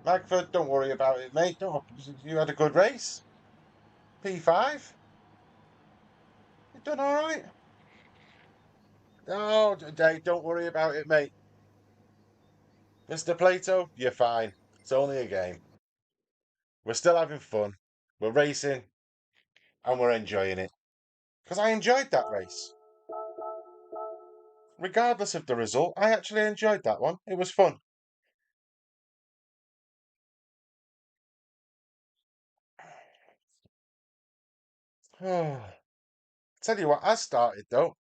Magford, don't worry about it, mate. Don't, you had a good race. P5. You done all right. Oh, Dave, don't worry about it, mate. Mr. Plato, you're fine. It's only a game. We're still having fun. We're racing and we're enjoying it. Because I enjoyed that race. Regardless of the result, I actually enjoyed that one. It was fun. Tell you what, I started though.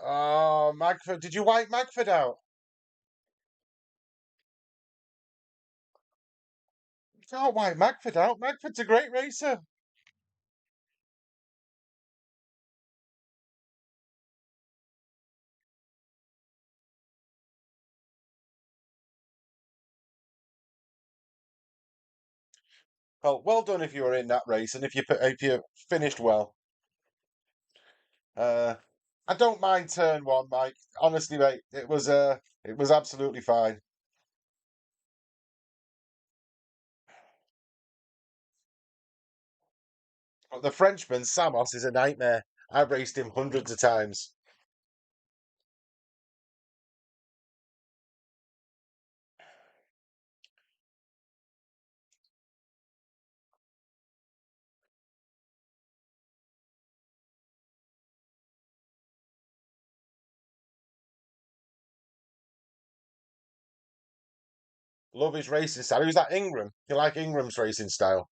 Oh, Magford. Did you wipe Magford out? You can't wipe Magford out. Magford's a great racer. Well done if you were in that race and if you finished well. I don't mind turn one, Mike. Honestly, mate, it was absolutely fine. But the Frenchman, Samos, is a nightmare. I've raced him hundreds of times. Love his racing style. Who's that, Ingram? You like Ingram's racing style?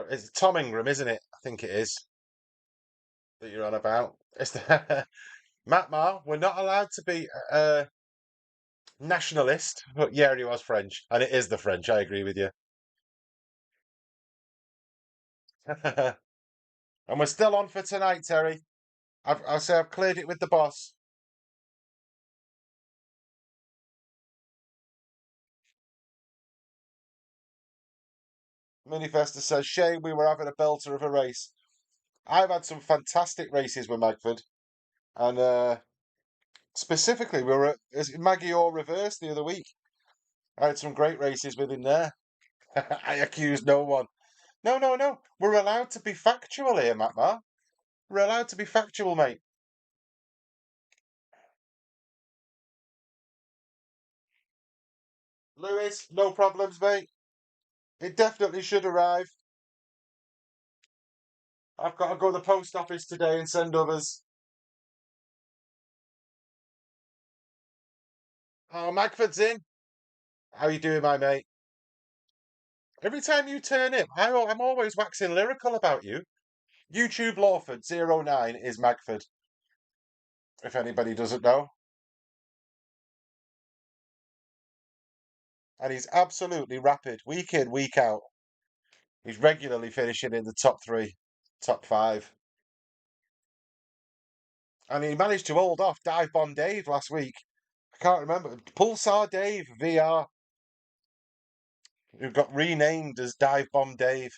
It's Tom Ingram, isn't it? I think it is that you're on about. It's the Matt Ma. We're not allowed to be nationalist, but yeah, he was French, and it is the French. I agree with you. And we're still on for tonight, Terry. I'll say I've cleared it with the boss. Minifesta says, shame we were having a belter of a race. I've had some fantastic races with Magford, and specifically, we were at Maggie or Reverse the other week. I had some great races with him there. I accuse no one. No, no, no. We're allowed to be factual here, Matt Ma. We're allowed to be factual, mate. Lewis, no problems, mate. It definitely should arrive. I've got to go to the post office today and send others. Oh, Magford's in. How you doing, my mate? Every time you turn in, I'm always waxing lyrical about you. YouTube Lawford09 is Magford, if anybody doesn't know. And he's absolutely rapid, week in, week out. He's regularly finishing in the top three, top five. And he managed to hold off Dive Bomb Dave last week. I can't remember. Pulsar Dave VR, who got renamed as Dive Bomb Dave.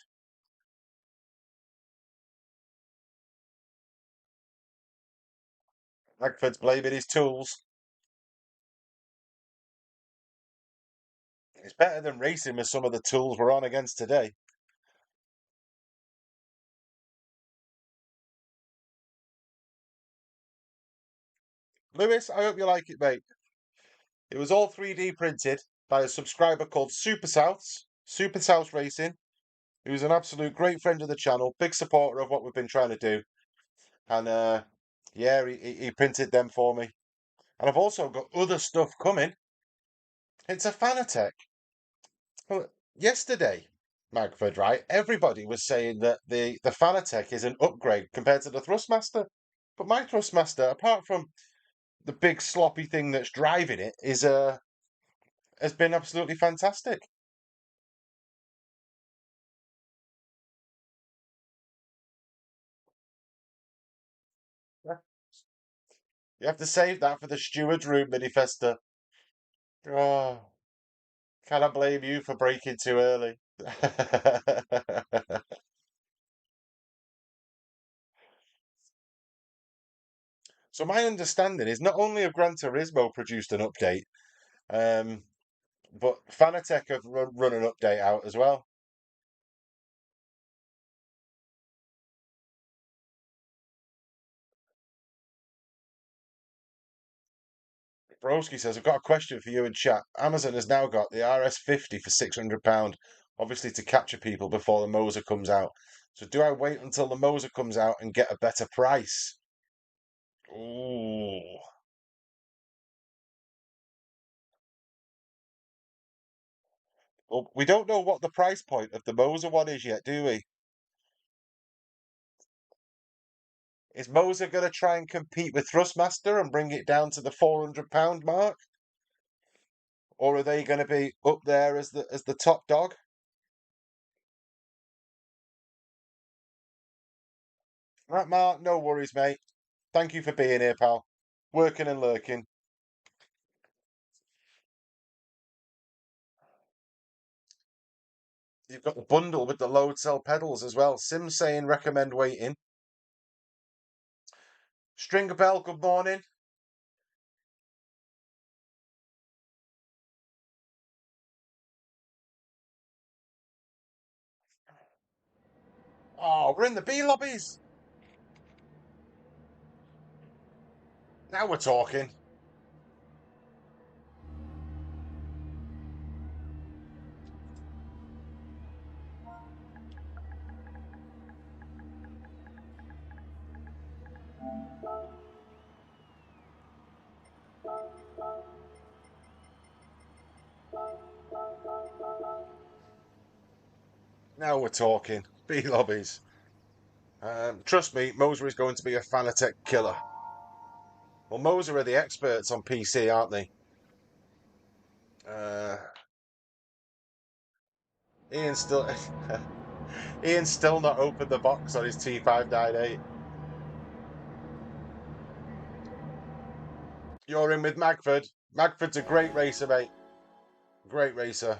Magford's blaming his tools. It's better than racing with some of the tools we're on against today. Lewis, I hope you like it, mate. It was all 3D printed by a subscriber called Super Souths, Super South Racing, who's an absolute great friend of the channel, big supporter of what we've been trying to do. And yeah, he printed them for me. And I've also got other stuff coming. It's a Fanatec. Well, yesterday, Magford, right? Everybody was saying that the Fanatec is an upgrade compared to the Thrustmaster. But my Thrustmaster, apart from the big sloppy thing that's driving it, is has been absolutely fantastic. Yeah. You have to save that for the steward's room, Minifesta. Oh, can I blame you for breaking too early? So my understanding is not only have Gran Turismo produced an update, um, but Fanatec have run an update out as well. Broski says, I've got a question for you in chat. Amazon has now got the RS50 for £600, obviously to capture people before the Moser comes out. So do I wait until the Moser comes out and get a better price? Ooh. Well, we don't know what the price point of the Moser one is yet, do we? Is Moser going to try and compete with Thrustmaster and bring it down to the £400 mark? Or are they going to be up there as the top dog? Right, Mark, no worries, mate. Thank you for being here, pal. Working and lurking. You've got the bundle with the load cell pedals as well. Sim saying recommend waiting. Stringer Bell, good morning. Oh, we're in the B lobbies. Now we're talking. Now we're talking. B lobbies. Trust me, Moser is going to be a Fanatec killer. Well, Moser are the experts on PC, aren't they? Ian's still Ian's still not opened the box on his T598. You're in with Magford. Magford's a great racer, mate. Great racer.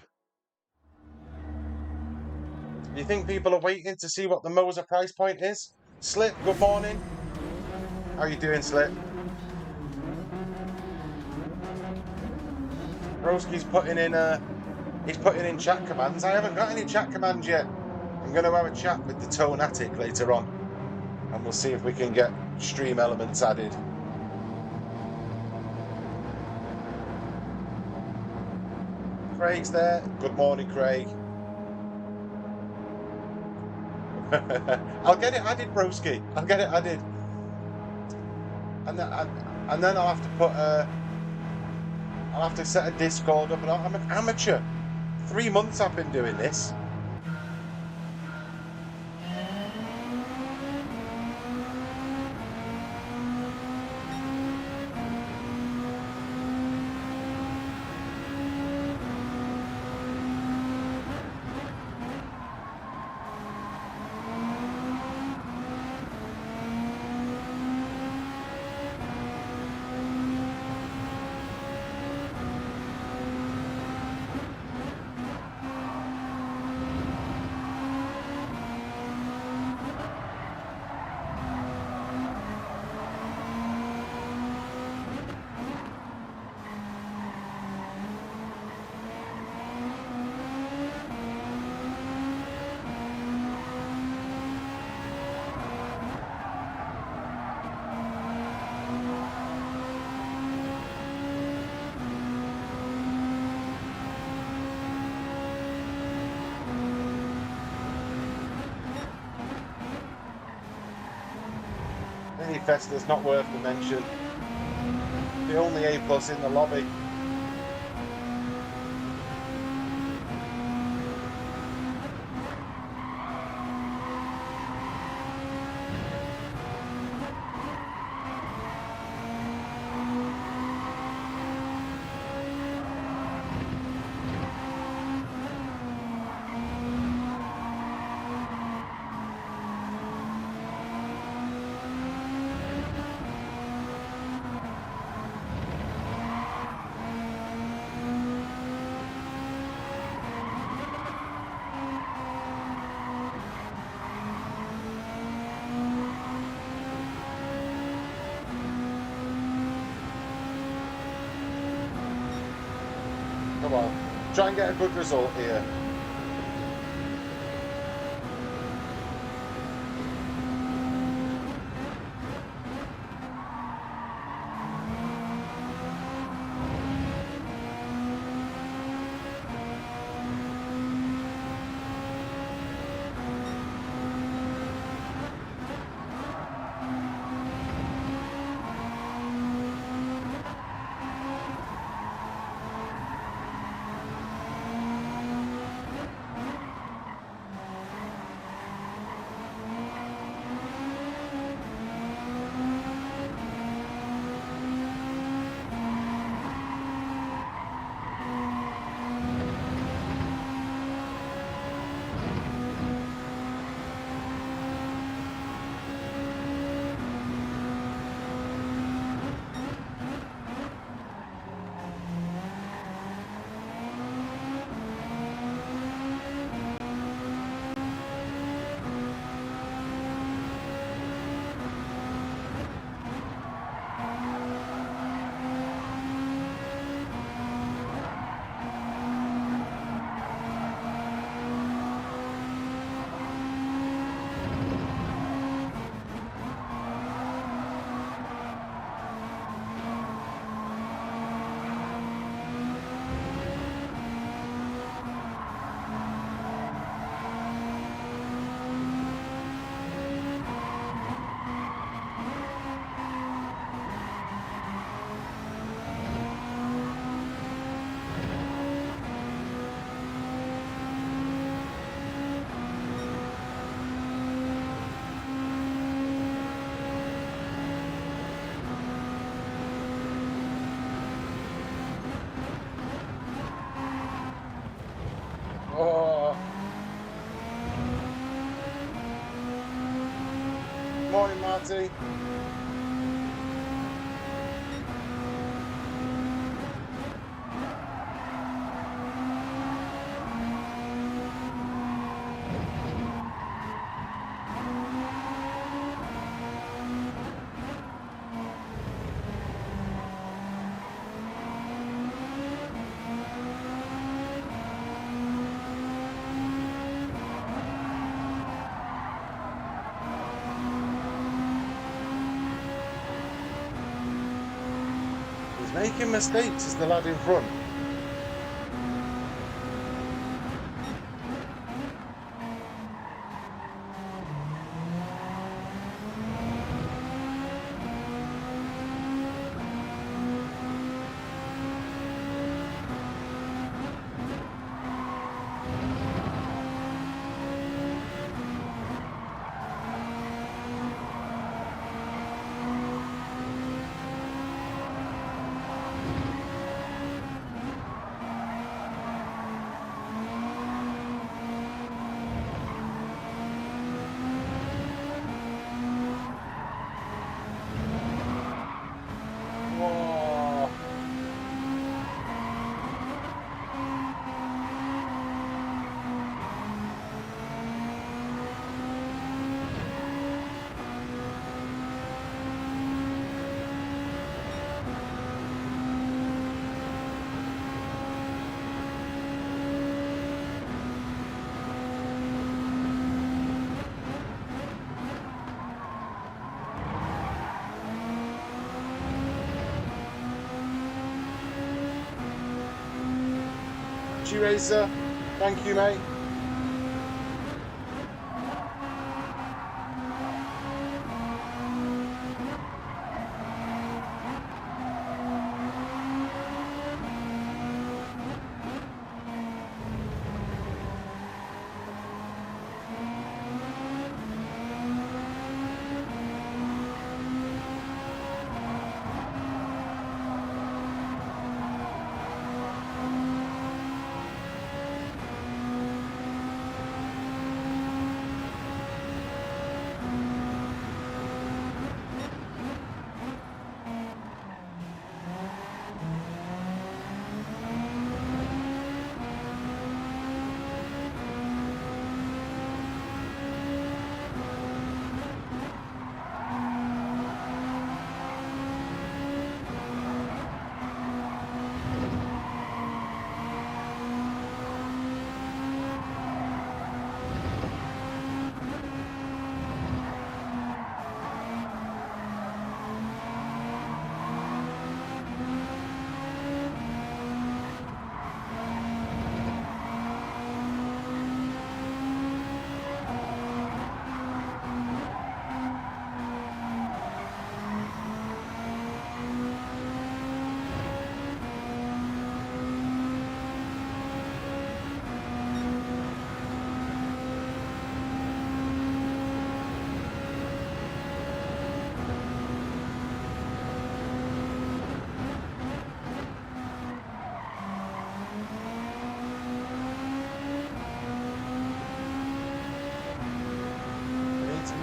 You think people are waiting to see what the Moser price point is? Slip, good morning. How you doing, Slip? Broski's putting in he's putting in chat commands. I haven't got any chat commands yet. I'm going to have a chat with the Tone Attic later on, and we'll see if we can get stream elements added. Craig's there. Good morning, Craig. I'll get it added, broski. I'll get it added, and then I'll have to put I'll have to set a Discord up. And I'm an amateur. 3 months I've been doing this. Festa's not worth the mention. The only A+ in the lobby. Come on, try and get a good result here. Scotty. Making mistakes is the lad in front. Racer, thank you, mate.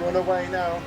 Run away now.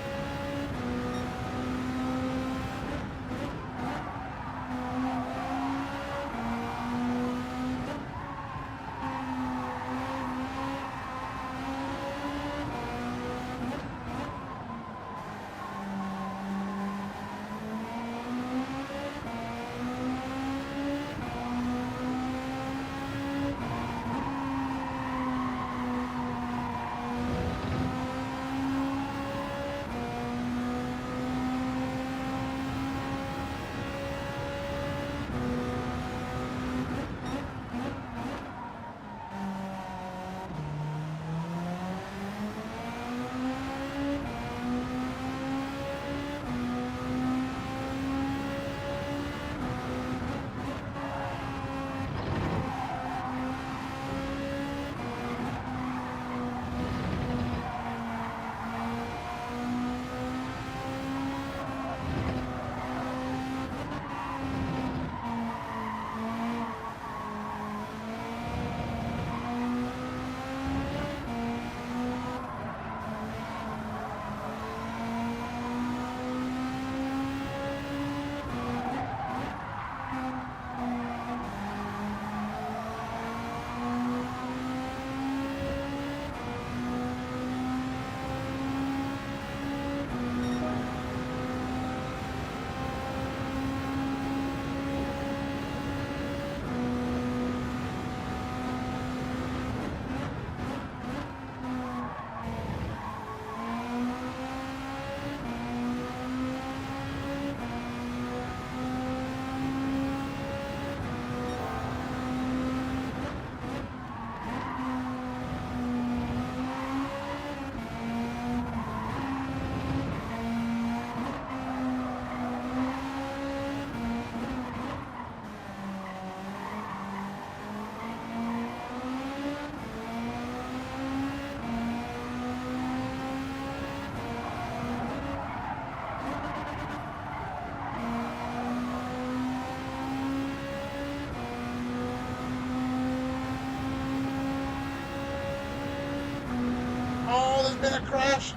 been a crash.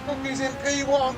Look, he's in P1.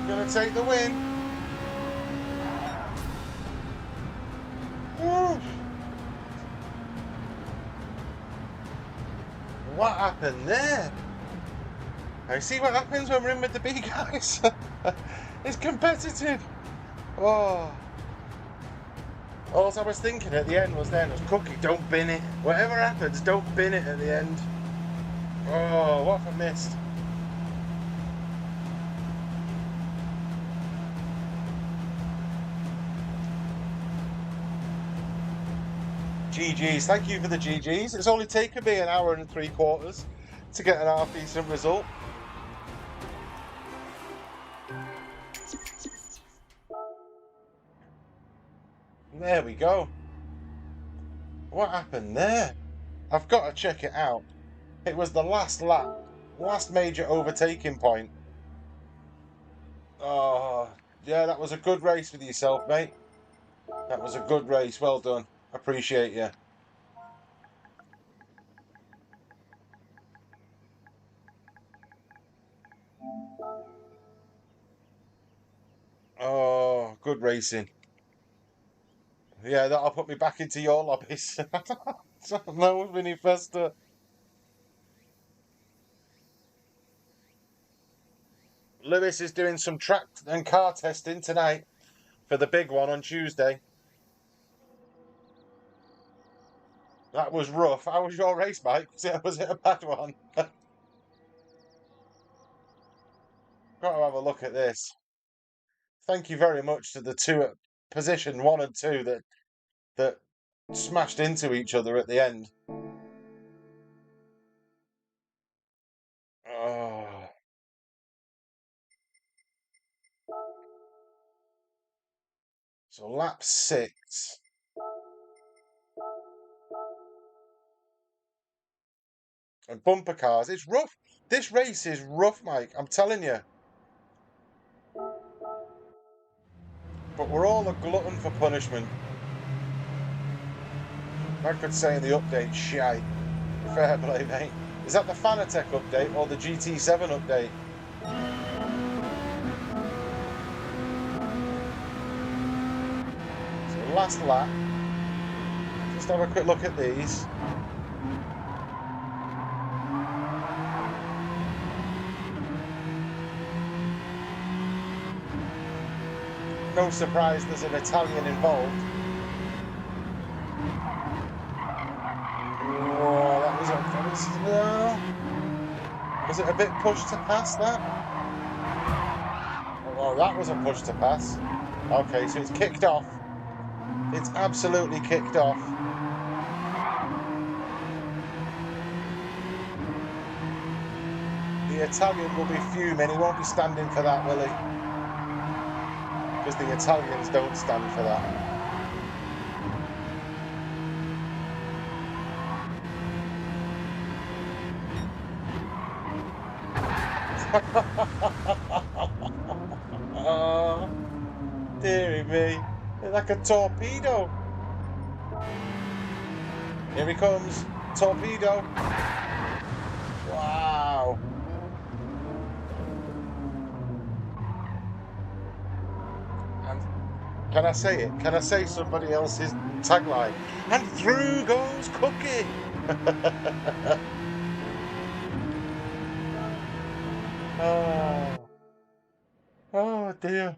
Gonna take the win. Woo. What happened there? I see what happens when we're in with the big guys. It's competitive. Oh. All I was thinking at the end was Cookie, don't bin it. Whatever happens, don't bin it at the end. Oh, what have I missed? GG's, thank you for the GG's. It's only taken me an hour and 3/4 to get an half decent result. There we go. What happened there? I've got to check it out. It was the last lap, last major overtaking point. Oh, yeah, that was a good race with yourself, mate. That was a good race. Well done. Appreciate you. Oh, good racing. Yeah, that'll put me back into your lobbies. No, Vinny Festa. Lewis is doing some track and car testing tonight for the big one on Tuesday. That was rough. How was your race, Mike? Was it a bad one? Got to have a look at this. Thank you very much to the two at position 1 and 2 that smashed into each other at the end. Oh. So lap 6. And bumper cars. It's rough. This race is rough, Mike. I'm telling you. But we're all a glutton for punishment. I could say in the update, shite. Fair play, mate. Is that the Fanatec update or the GT7 update? So last lap. Just have a quick look at these. No surprise there's an Italian involved. Oh, that was it a bit pushed to pass that? Oh, that was a push to pass. Okay, so it's kicked off. It's absolutely kicked off. The Italian will be fuming. He won't be standing for that, will he? Because the Italians don't stand for that. Oh, dearie me. It's like a torpedo. Here he comes. Torpedo. Wow. And can I say it? Can I say somebody else's tagline? And through goes Cookie. Oh. Oh dear.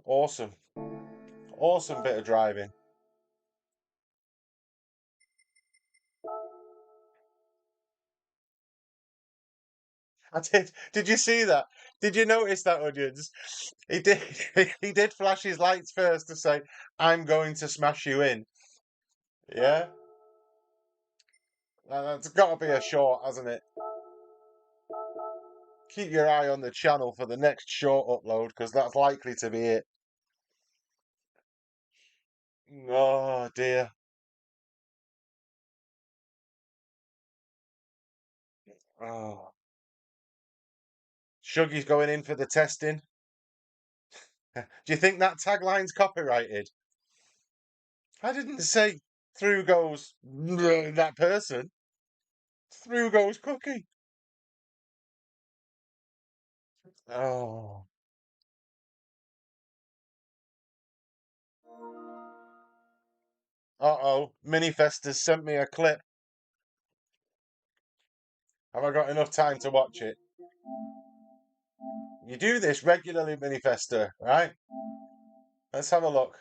Awesome. Awesome bit of driving. I did. Did you see that? Did you notice that, audience? He did. He did flash his lights first to say, "I'm going to smash you in." Yeah, that's got to be a short, hasn't it? Keep your eye on the channel for the next short upload because that's likely to be it. Oh dear. Oh. Shuggy's going in for the testing. Do you think that tagline's copyrighted? I didn't say through goes that person. Through goes Cookie. Oh. Uh-oh. Minifesta's sent me a clip. Have I got enough time to watch it? You do this regularly, Minifesta, right? Let's have a look.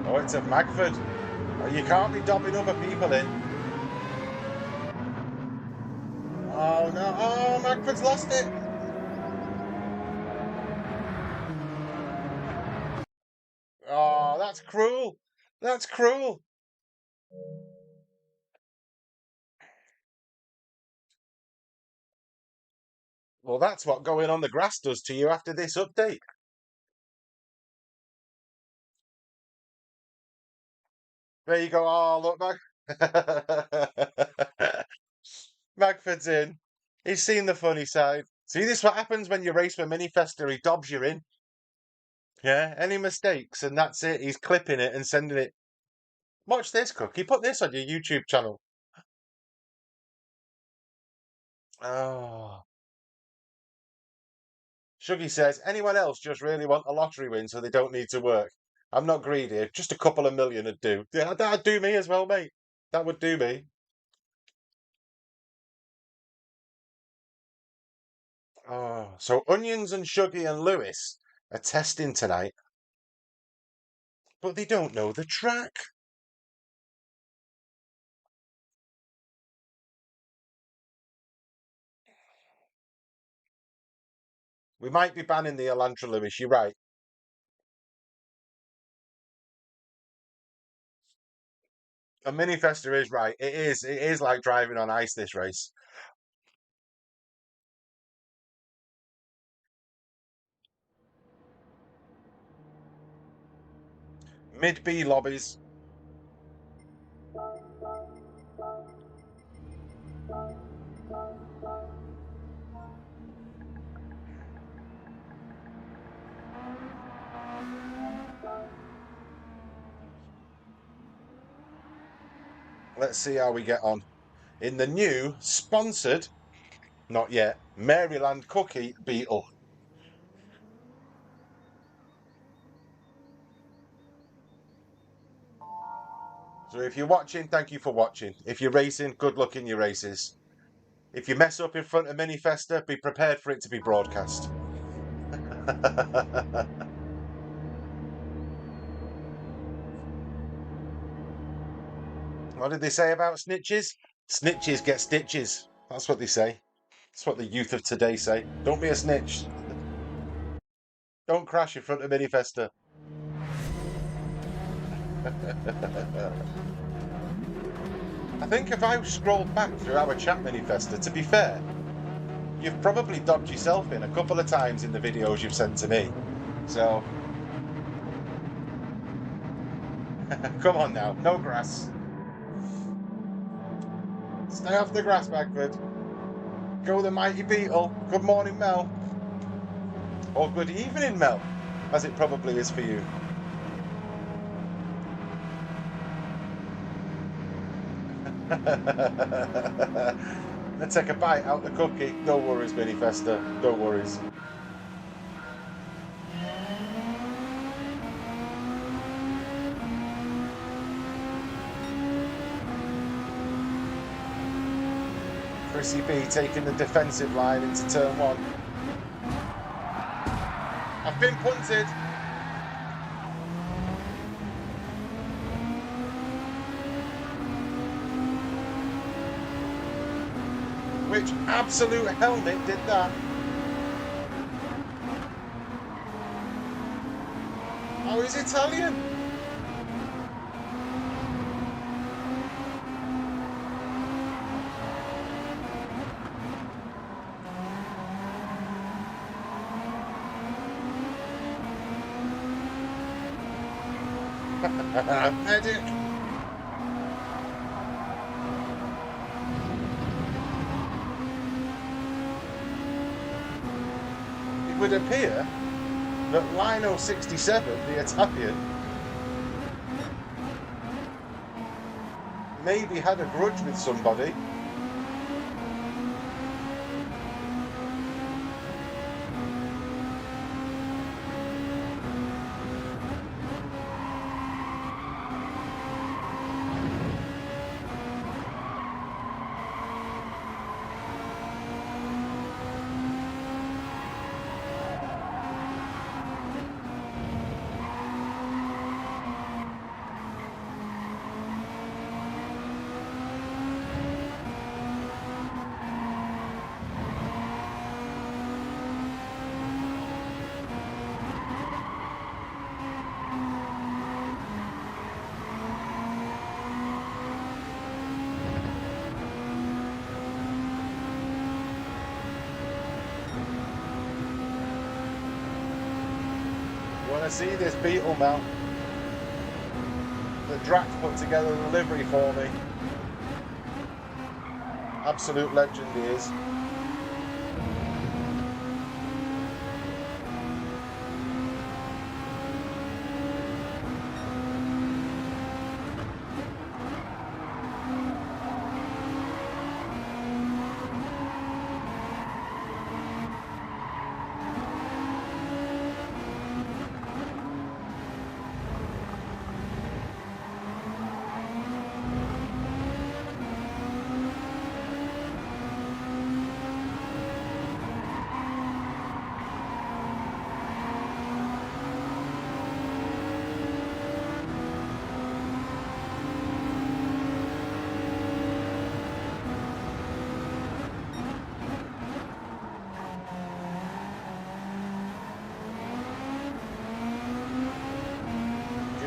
Oh, it's a Magford. Oh, you can't be dobbing other people in. Oh, no. Oh, Magford's lost it. Oh, that's cruel. That's cruel. Well, that's what going on the grass does to you after this update. There you go. Oh, look, Magford's in. He's seen the funny side. See, this is what happens when you race with Minifesta. He dobs you in. Yeah, any mistakes, and that's it. He's clipping it and sending it. Watch this, Cookie. Put this on your YouTube channel. Oh. Shuggy says, anyone else just really want a lottery win so they don't need to work? I'm not greedy. Just a couple of million would do. Yeah, that'd do me as well, mate. That would do me. Oh, so Onions and Shuggy and Lewis are testing tonight, but they don't know the track. We might be banning the Elantra, Lewis. You're right. A Minifesta is right. It is. It is like driving on ice, this race. Mid-B lobbies. Let's see how we get on. In the new, sponsored, not yet, Maryland Cookie Beetle. So if you're watching, thank you for watching. If you're racing, good luck in your races. If you mess up in front of Minifesta, be prepared for it to be broadcast. What did they say about snitches? Snitches get stitches. That's what they say. That's what the youth of today say. Don't be a snitch. Don't crash in front of Minifesta. I think if I scrolled back through our chat, Minifesta, to be fair, you've probably dobbed yourself in a couple of times in the videos you've sent to me. So, come on now, no grass. Stay off the grass, Bagford. Go the mighty Beetle. Good morning, Mel. Or good evening, Mel, as it probably is for you. Let's take a bite out the cookie. No worries, Minifesta. No worries. Chrissy B taking the defensive line into turn one. I've been punted. Which absolute helmet did that? Oh, he's Italian. Medic. It would appear that Lino 67, the Italian, maybe had a grudge with somebody. You want to see this Beetle now? The Drax put together the livery for me. Absolute legend he is.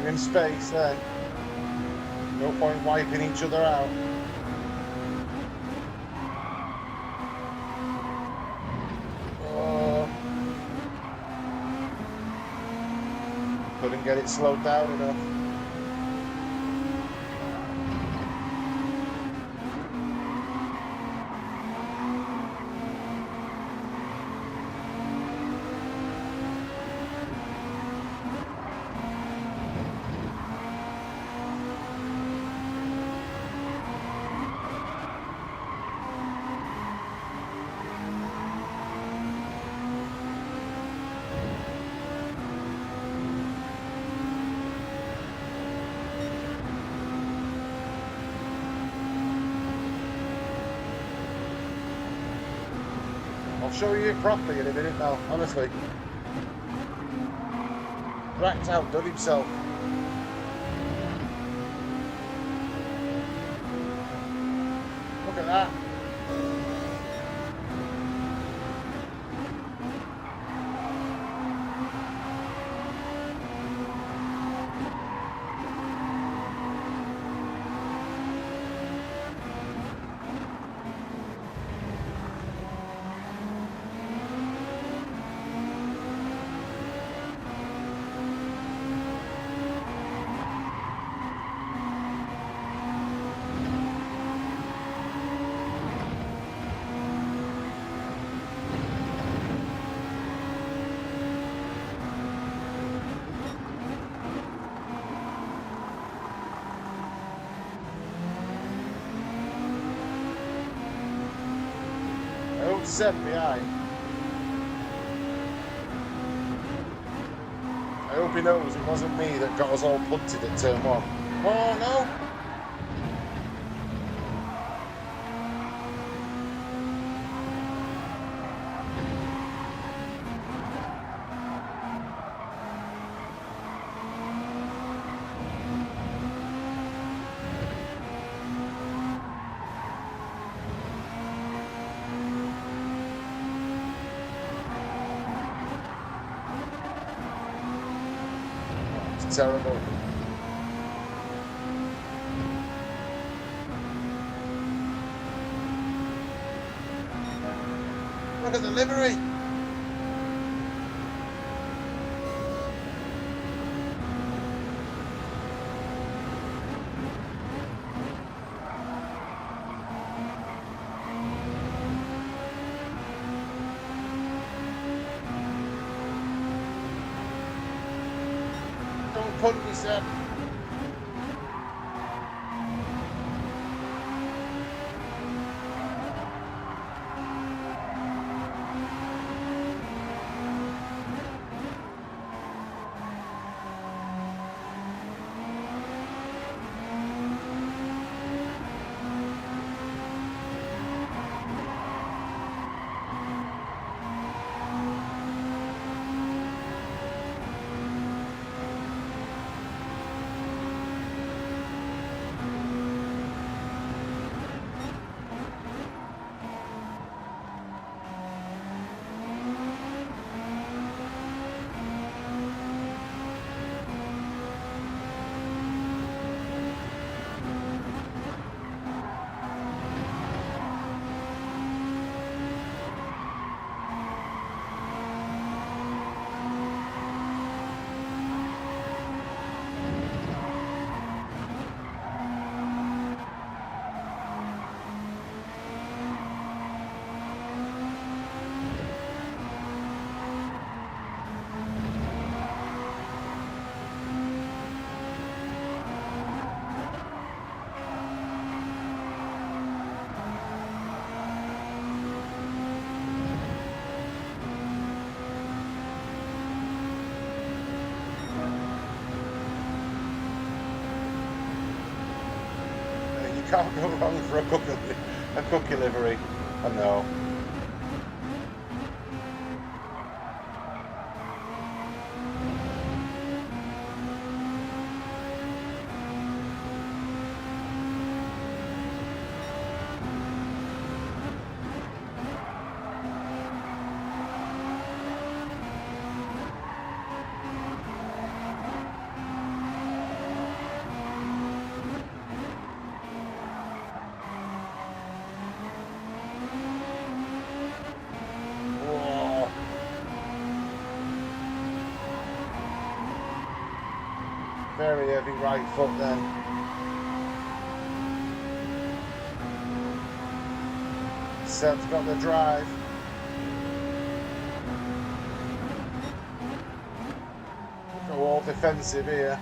In space then. No point wiping each other out. Oh. Couldn't get it slowed down enough. I'll show you it properly in a minute now, honestly. Racked out, done himself. Look at that. Set behind. I hope he knows it wasn't me that got us all punted at turn 1. Oh no! Terrible. Look at the livery. Don't punt me, sir. Can't go wrong for a cookie livery. I know. Very heavy right foot then. Seb's got the drive. Go all defensive here.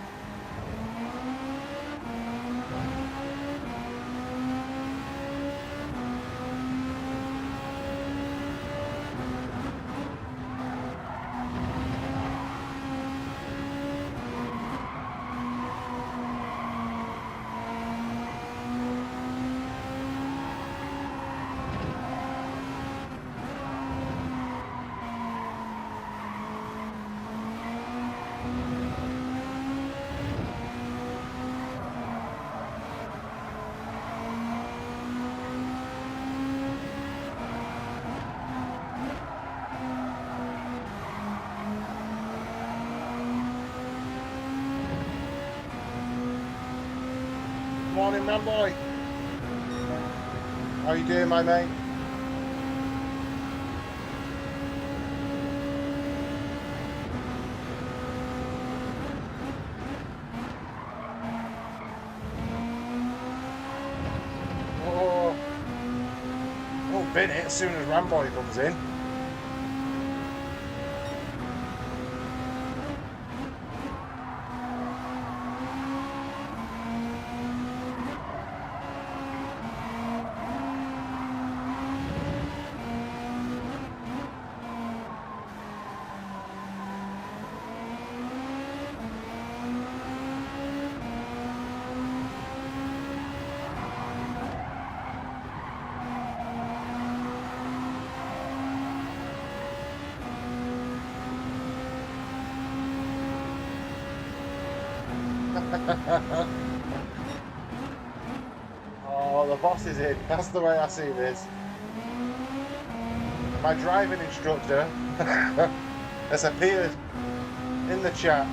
Morning, man boy. How you doing, my mate? Oh, bin it as soon as Ramboy comes in. Oh, the boss is in. That's the way I see this. My driving instructor has appeared in the chat.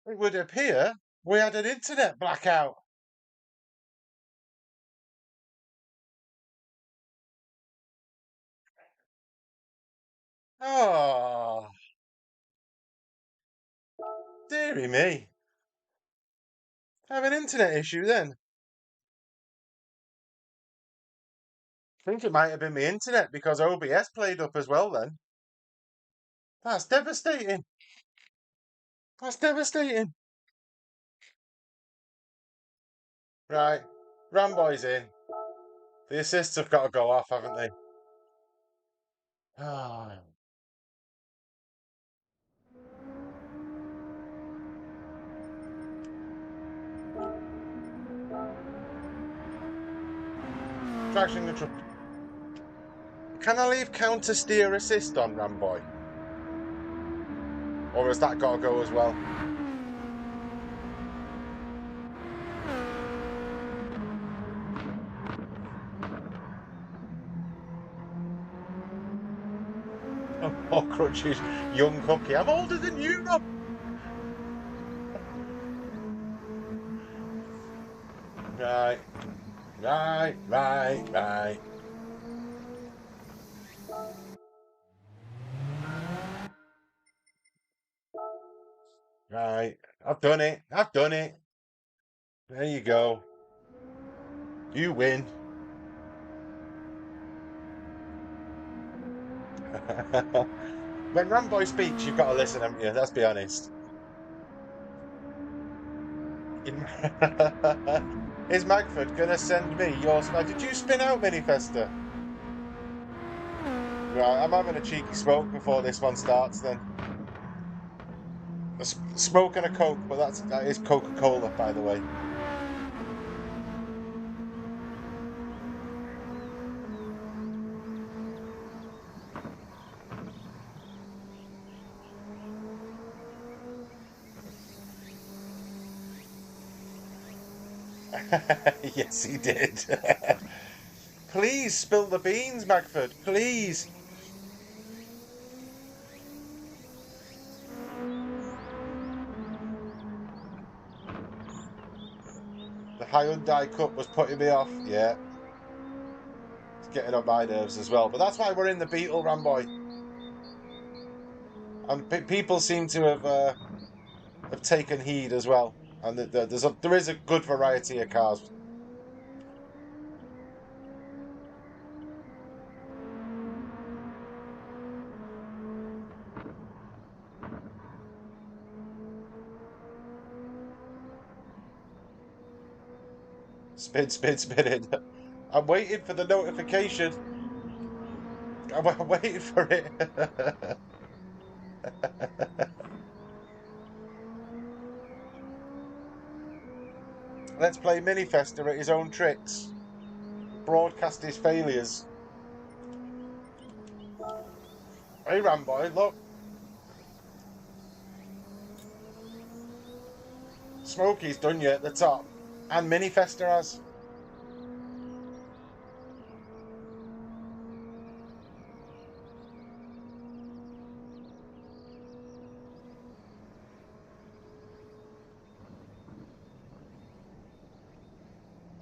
It would appear we had an internet blackout. Oh, dearie me. I have an internet issue then. I think it might have been my internet because OBS played up as well then. That's devastating. That's devastating. Right, Ramboy's in. The assists have got to go off, haven't they? Ah. Traction control. Can I leave counter steer assist on Ramboy? Or has that got to go as well? Oh, crutches, young cookie. I'm older than you, Rob. Right, right. Right, I've done it. I've done it. There you go. You win. When Ramboy speaks, you've got to listen, haven't you? Let's be honest. Is Magford gonna send me your? Did you spin out Minifester? Right, I'm having a cheeky smoke before this one starts. Then a smoke and a Coke, but that is Coca-Cola, by the way. Yes, he did. Please spill the beans, Magford. Please. The Hyundai Cup was putting me off. Yeah, it's getting on my nerves as well. But that's why we're in the Beetle, Ramboy. And people seem to have taken heed as well. And there is a good variety of cars. Spinning. I'm waiting for the notification. I'm waiting for it. Let's play Minifester at his own tricks. Broadcast his failures. Hey, Ramboy, look. Smokey's done you at the top. And Minifester has.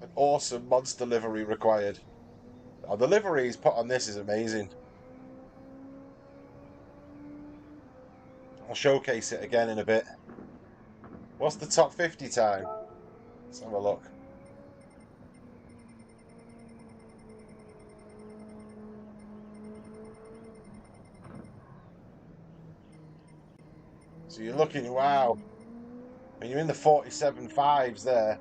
An awesome monster livery required. Oh, the livery he's put on this is amazing. I'll showcase it again in a bit. What's the top 50 time? Let's have a look. So you're looking, wow. And you're in the 47.5s there.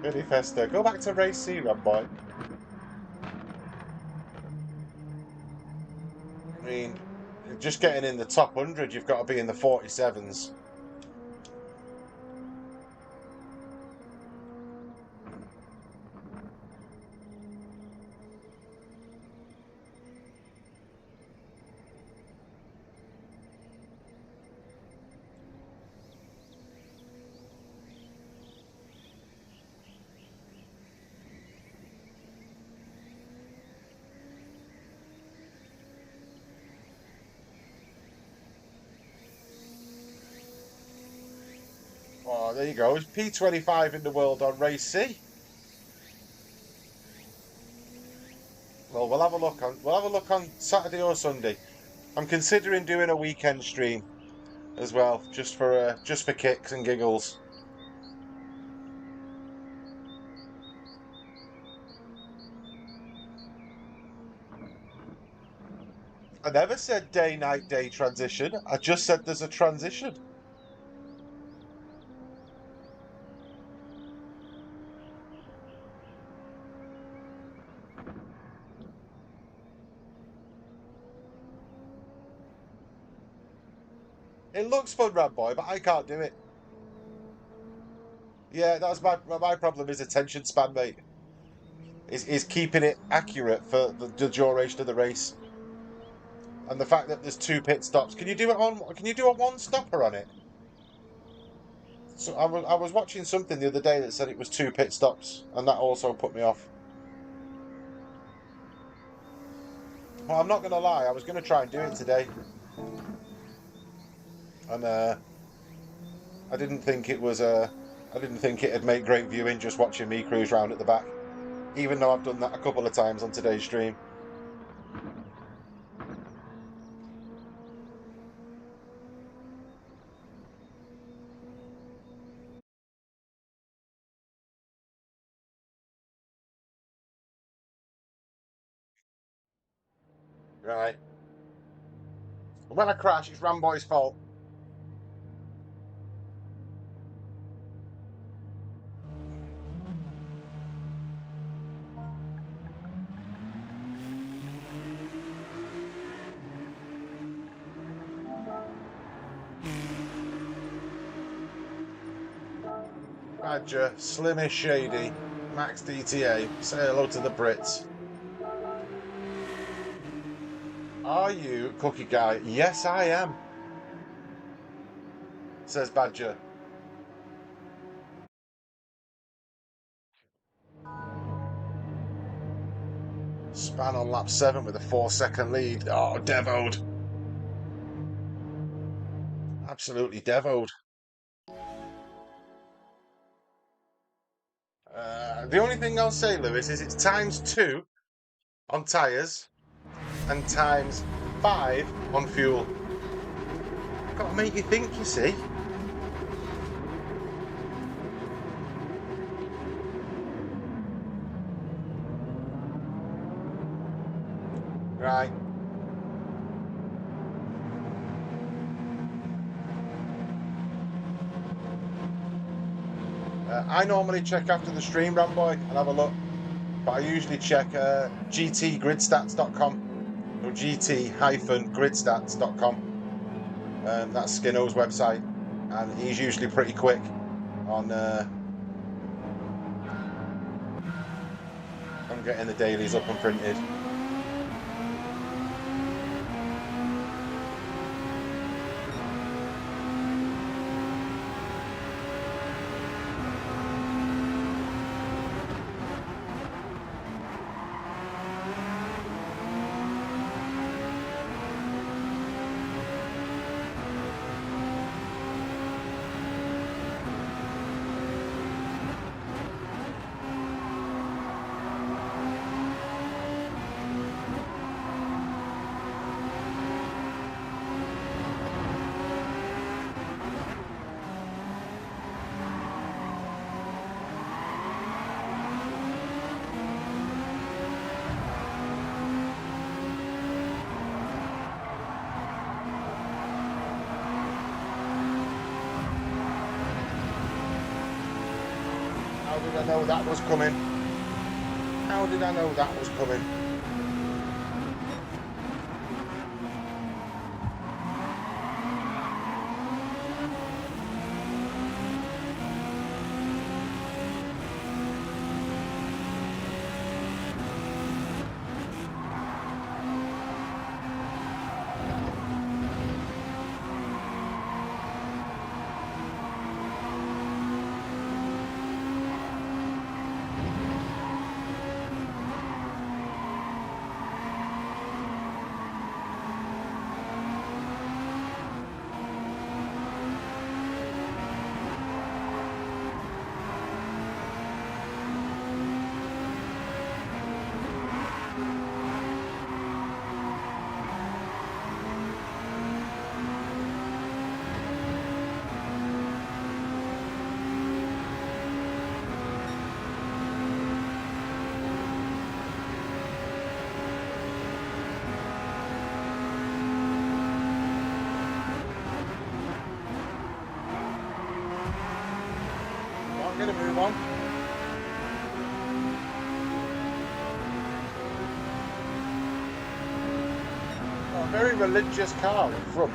Minifester. Go back to race C, Ramboy. I mean, just getting in the top 100, you've got to be in the 47s. Oh, there you go. It's P25 in the world on Race C. Well, we'll have a look on Saturday or Sunday. I'm considering doing a weekend stream as well, just for kicks and giggles. I never said day, night, day transition. I just said there's a transition. It looks fun, Ramboy, but I can't do it. Yeah, that's my problem is attention span, mate. Is keeping it accurate for the duration of the race. And the fact that there's 2 pit stops. Can you do a one stopper on it? So I was watching something the other day that said it was 2 pit stops, and that also put me off. Well, I'm not gonna lie, I was gonna try and do it today. And I didn't think it'd make great viewing just watching me cruise round at the back. Even though I've done that a couple of times on today's stream. Right. When I crash, it's Ramboy's fault. Badger, Slimish Shady, Max DTA, say hello to the Brits. Are you Cookie Guy? Yes, I am, says Badger. Span on lap 7 with a 4-second lead. Oh, devoed. Absolutely devoed. The only thing I'll say, Lewis, is it's ×2 on tyres and ×5 on fuel. Got to make you think, you see. Right. I normally check after the stream, Ramboy, and have a look. But I usually check gtgridstats.com or gt-gridstats.com. That's Skinno's website, and he's usually pretty quick on getting the dailies up and printed. How did I know that was coming? How did I know that was coming? one. Oh, a very religious car in front.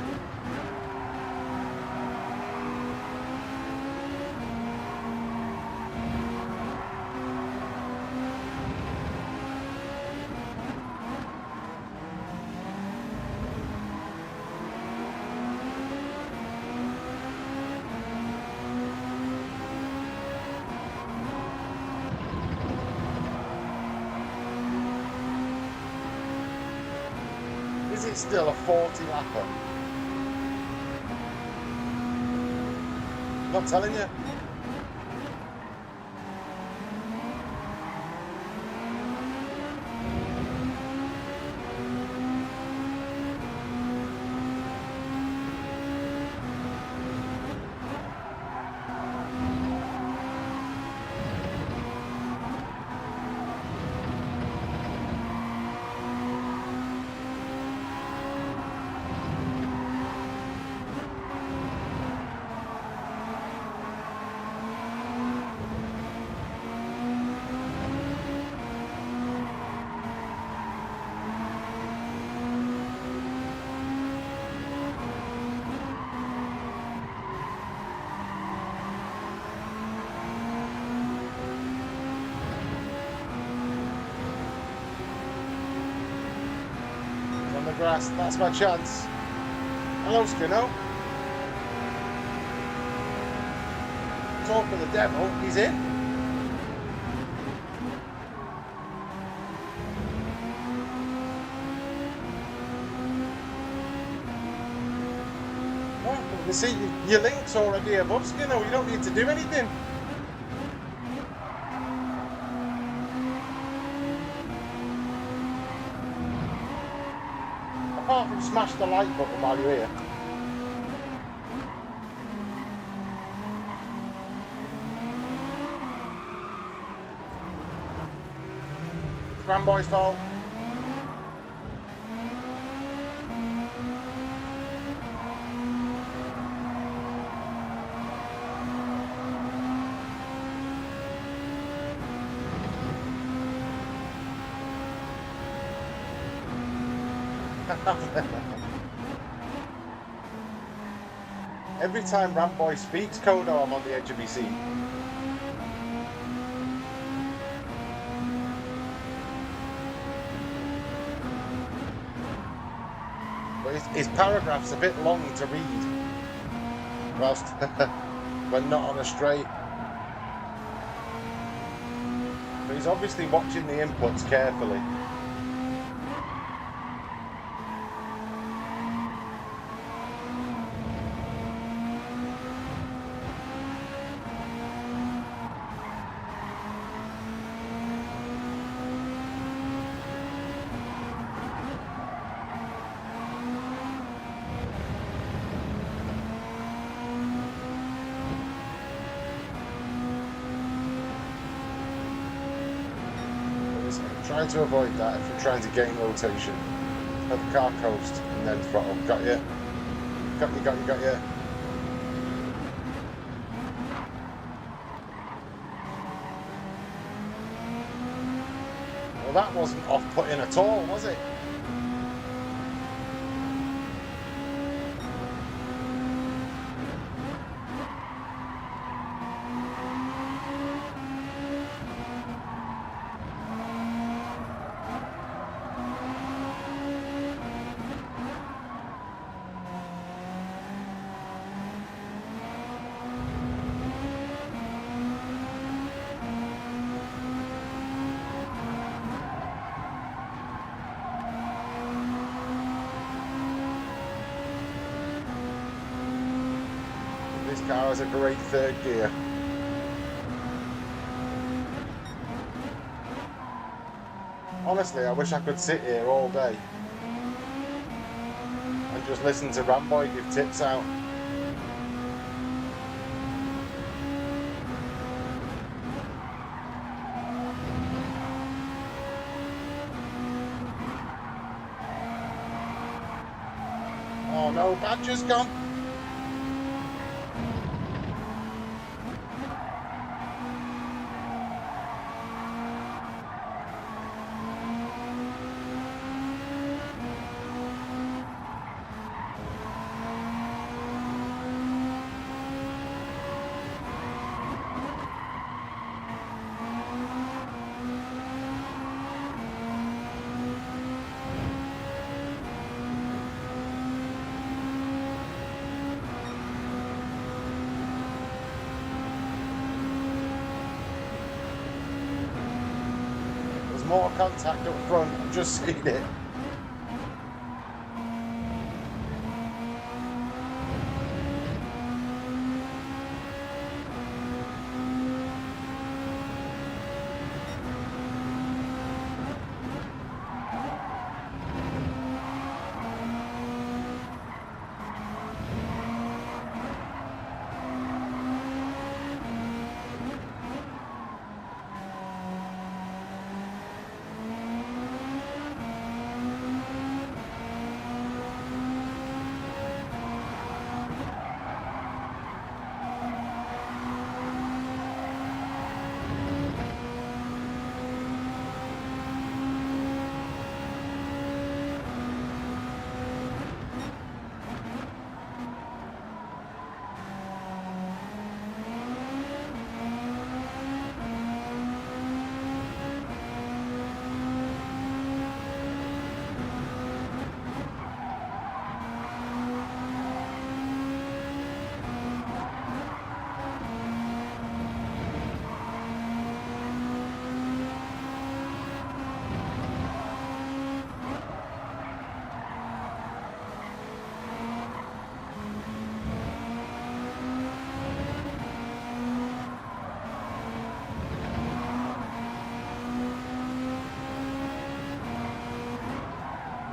Is it still a 40 lapper? I'm not telling you. On the grass, that's my chance. Hello, Skinno. Talk of the devil, he's in. Oh, you see, your link's already above, Skinno. You don't need to do anything. Apart from smash the like button while you're here. Grandboy's fault. Every time Ramboy speaks, Kodo, I'm on the edge of my seat. But his paragraph's a bit long to read whilst we're not on a straight. But he's obviously watching the inputs carefully. Trying to avoid that if you're trying to gain rotation. Let the car coast and then throttle. Got you. Got you, got you, got you. Well, that wasn't off-putting at all, was it? This car has a great third gear. Honestly, I wish I could sit here all day and just listen to Ramboy give tips out. Oh no, Badger's gone. more contact up front. I've just seen it.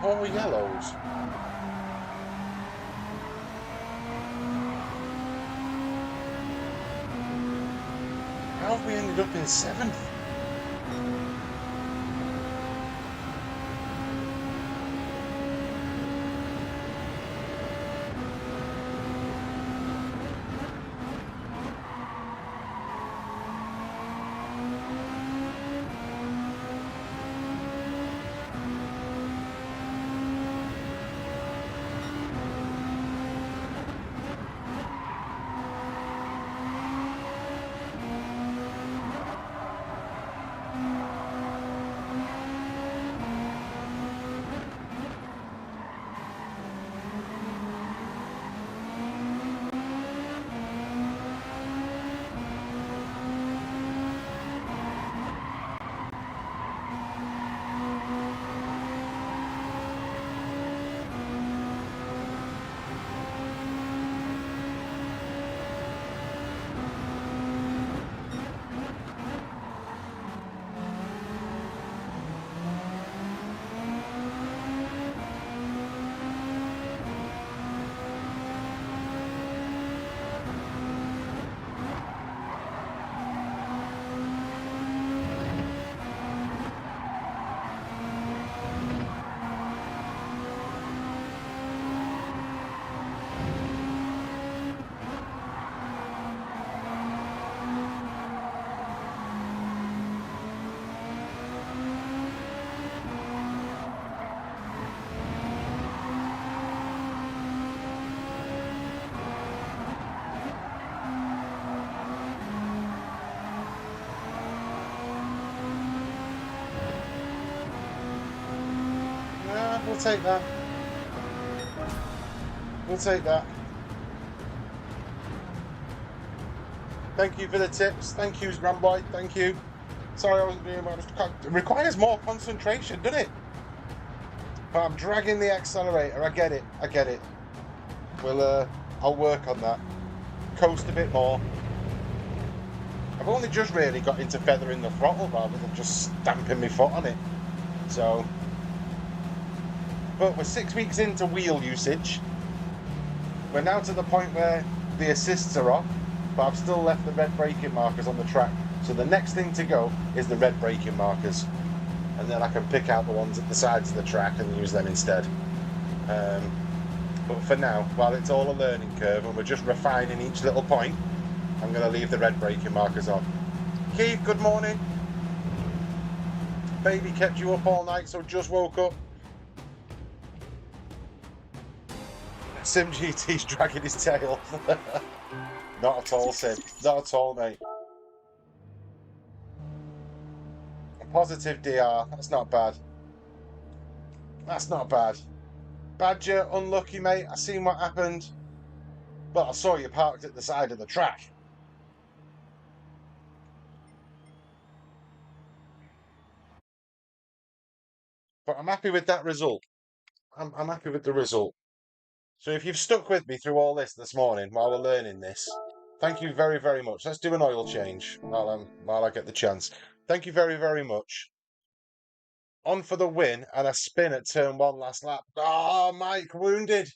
All yellows. How have we ended up in 7th? We'll take that. We'll take that. Thank you for the tips. Thank you, Ramboy. Thank you. Sorry I wasn't doing well. It requires more concentration, doesn't it? But I'm dragging the accelerator. I get it. I get it. I'll work on that. Coast a bit more. I've only just really got into feathering the throttle rather than just stamping my foot on it. So, but we're 6 weeks into wheel usage. We're now to the point where the assists are off, but I've still left the red braking markers on the track. So the next thing to go is the red braking markers. And then I can pick out the ones at the sides of the track and use them instead. But for now, while it's all a learning curve and we're just refining each little point, I'm going to leave the red braking markers on. Keith, good morning. Baby kept you up all night, so just woke up. Sim GT's dragging his tail. Not at all, Sim. Not at all, mate. A positive DR. That's not bad. That's not bad. Badger, unlucky, mate. I seen what happened. But I saw you parked at the side of the track. But I'm happy with that result. I'm happy with the result. So if you've stuck with me through all this morning while we're learning this, thank you very, very much. Let's do an oil change while I get the chance. Thank you very, very much. On for the win and a spin at turn 1 last lap. Oh, Mike, wounded.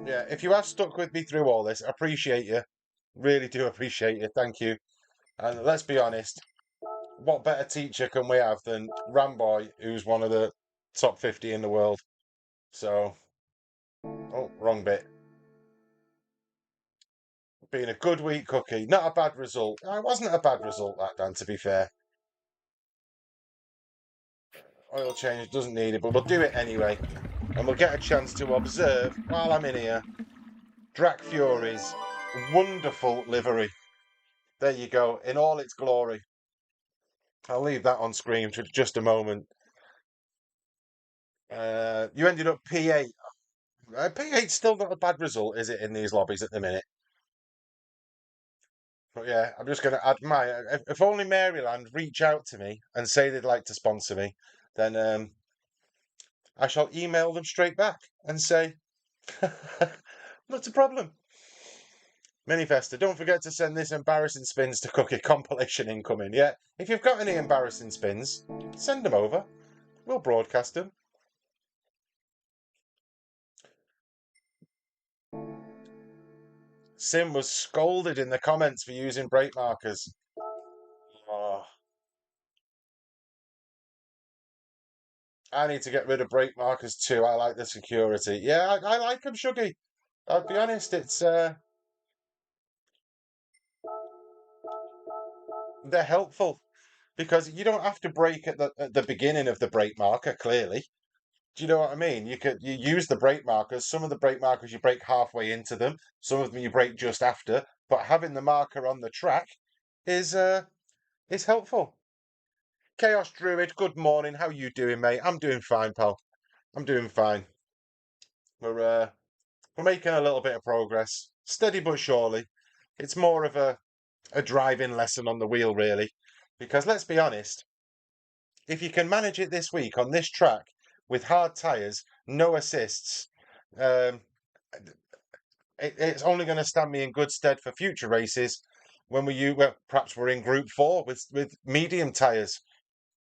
Yeah, if you have stuck with me through all this, I appreciate you. Really do appreciate you. Thank you. And let's be honest, what better teacher can we have than Ramboy, who's one of the top 50 in the world? So, oh, wrong bit. Been a good week, Cookie. Not a bad result. It wasn't a bad result, that, Dan, to be fair. Oil change doesn't need it, but we'll do it anyway. And we'll get a chance to observe, while I'm in here, Drac Fury's wonderful livery. There you go, in all its glory. I'll leave that on screen for just a moment. You ended up P8. P8's still not a bad result, is it, in these lobbies at the minute? But yeah, I'm just going to admire. If only Maryland reach out to me and say they'd like to sponsor me, then I shall email them straight back and say, not a problem. Minifester, don't forget to send this embarrassing spins to Cookie compilation incoming. Yeah, if you've got any embarrassing spins, send them over. We'll broadcast them. Sim was scolded in the comments for using brake markers. Oh, I need to get rid of brake markers too. I like the security. Yeah, I like them, Shuggy. I'll be honest, they're helpful because you don't have to brake at the beginning of the brake marker, clearly. Do you know what I mean? You use the brake markers. Some of the brake markers you brake halfway into them. Some of them you brake just after. But having the marker on the track is helpful. Chaos Druid, good morning. How you doing, mate? I'm doing fine, pal. I'm doing fine. We're making a little bit of progress, steady but surely. It's more of a driving lesson on the wheel, really, because let's be honest, if you can manage it this week on this track with hard tyres, no assists, um, it's only going to stand me in good stead for future races when well, perhaps we're in Group 4 with medium tyres.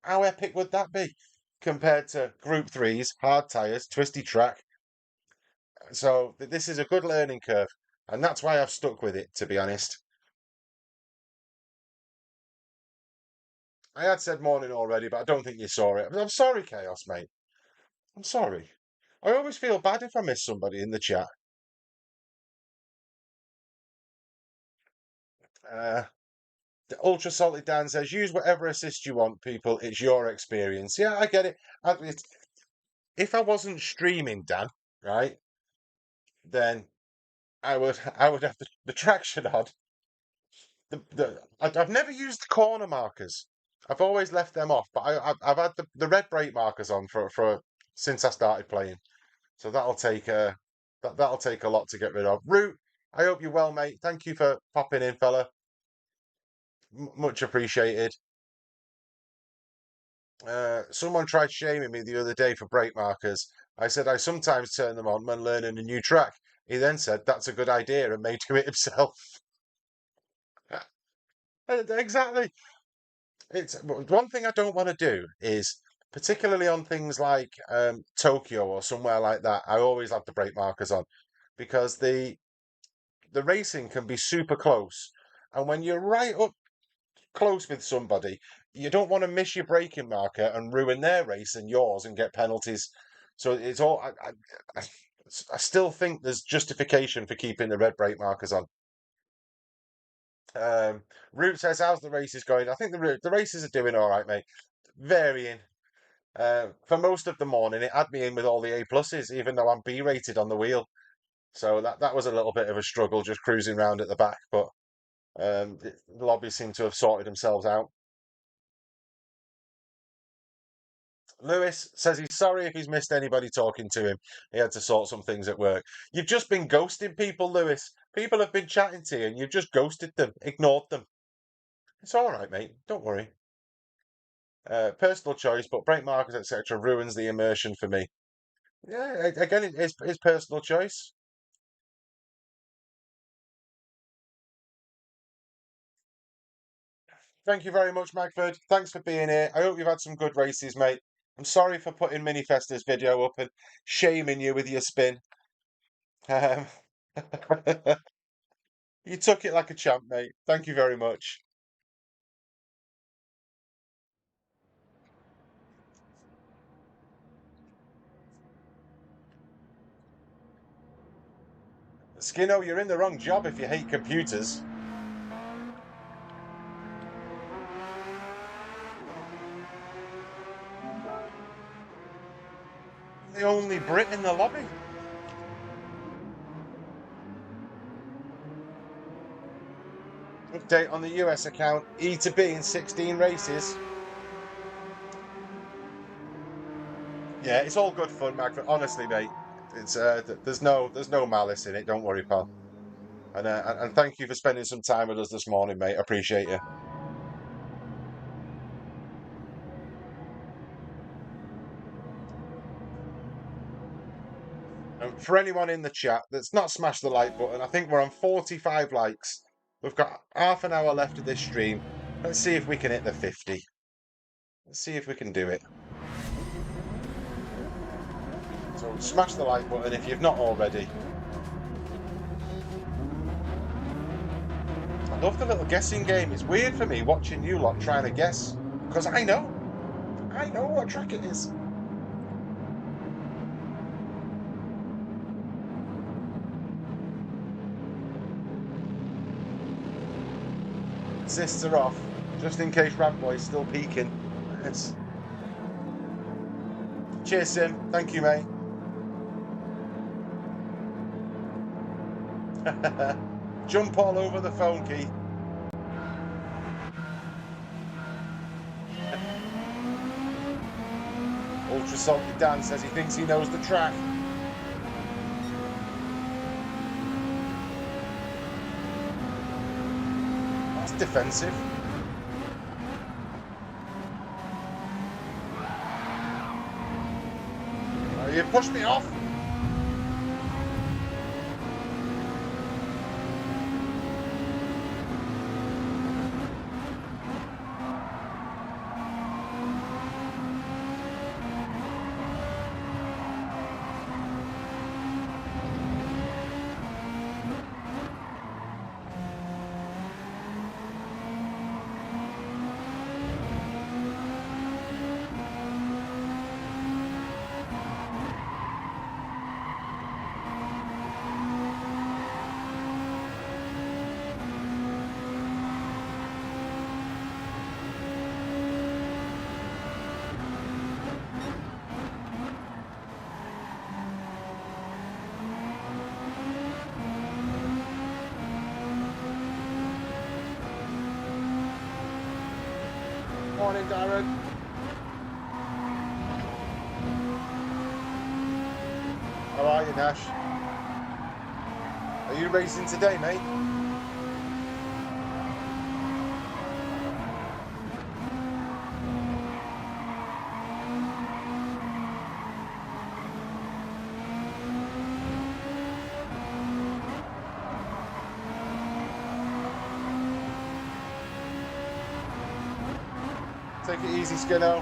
How epic would that be compared to Group 3's hard tyres, twisty track? So this is a good learning curve, and that's why I've stuck with it, to be honest. I had said morning already, but I don't think you saw it. I'm sorry, Chaos, mate. I'm sorry. I always feel bad if I miss somebody in the chat. Uh, the Ultra Salty Dan says, use whatever assist you want, people. It's your experience. Yeah, I get it. If I wasn't streaming, Dan, right, then I would have the traction on. I've never used corner markers. I've always left them off, but I've had the red brake markers on for since I started playing. So that'll take a lot to get rid of. Root, I hope you're well, mate. Thank you for popping in, fella. Much appreciated. Someone tried shaming me the other day for brake markers. I said I sometimes turn them on when learning a new track. He then said that's a good idea and may do it himself. Exactly. It's one thing I don't want to do is, particularly on things like Tokyo or somewhere like that, I always have the brake markers on because the racing can be super close. And when you're right up close with somebody, you don't want to miss your braking marker and ruin their race and yours and get penalties. So it's all. I still think there's justification for keeping the red brake markers on. Root says, "How's the races going?" I think the races are doing all right, mate. Varying. For most of the morning, it had me in with all the A pluses, even though I'm B rated on the wheel. So that was a little bit of a struggle, just cruising around at the back. But the lobbies seem to have sorted themselves out. Lewis says he's sorry if he's missed anybody talking to him. He had to sort some things at work. You've just been ghosting people, Lewis. People have been chatting to you and you've just ghosted them, ignored them. It's all right, mate. Don't worry. Personal choice, but brake markers, etc., ruins the immersion for me. Yeah, again, it's personal choice. Thank you very much, Magford. Thanks for being here. I hope you've had some good races, mate. I'm sorry for putting Minifesta's video up and shaming you with your spin. Um, you took it like a champ, mate. Thank you very much. Skinno, you're in the wrong job if you hate computers. The only Brit in the lobby. Update on the US account. E to B in 16 races. Yeah, it's all good fun, Magford. Honestly, mate. It's there's no malice in it. Don't worry, pal. And thank you for spending some time with us this morning, mate. I appreciate you. And for anyone in the chat that's not smashed the like button, I think we're on 45 likes. We've got half an hour left of this stream. Let's see if we can hit the 50. Let's see if we can do it. So smash the like button if you've not already. I love the little guessing game. It's weird for me watching you lot trying to guess, because I know what track it is. Assists are off, just in case Ramboy's still peaking. It's... Cheers, Sim. Thank you, mate. Jump all over the phone, Keith. Ultra Salty Dan says he thinks he knows the track. That's defensive. Oh, you pushed me off. Morning, Darren. How are you, Nash? Are you racing today, mate? Take it easy, Skinno.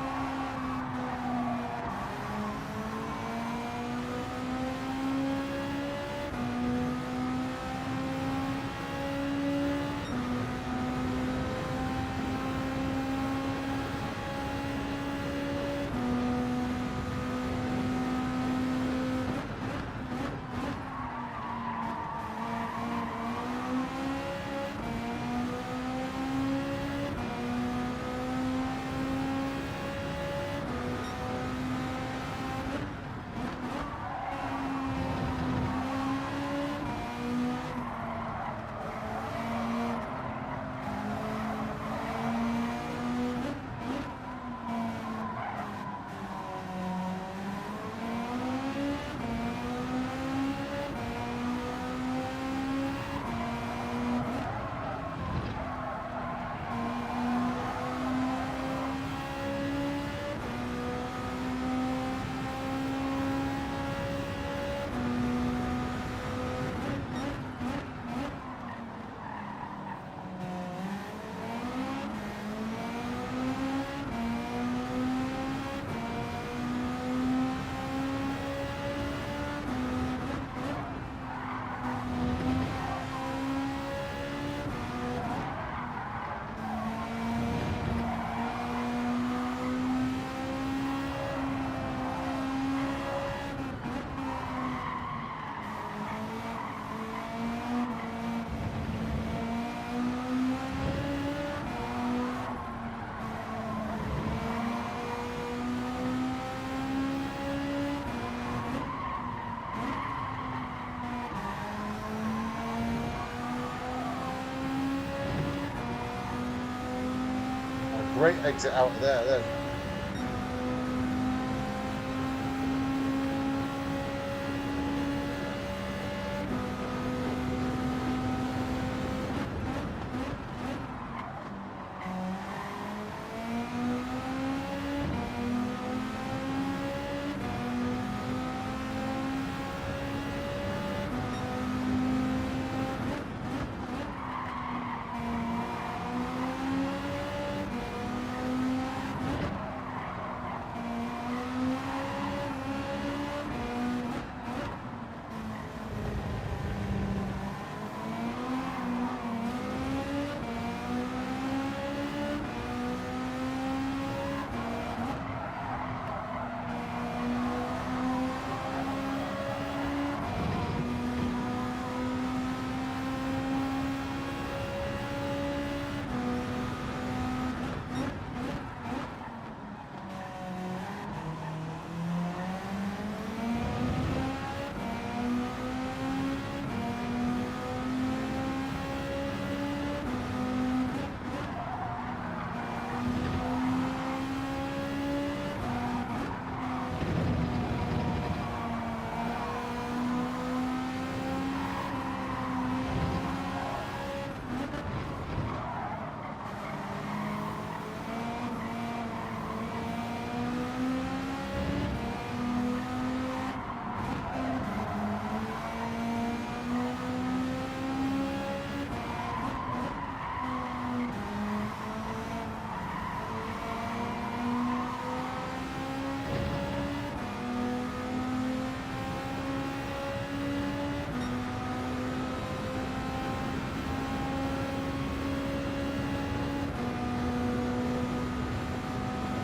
great exit out of there then.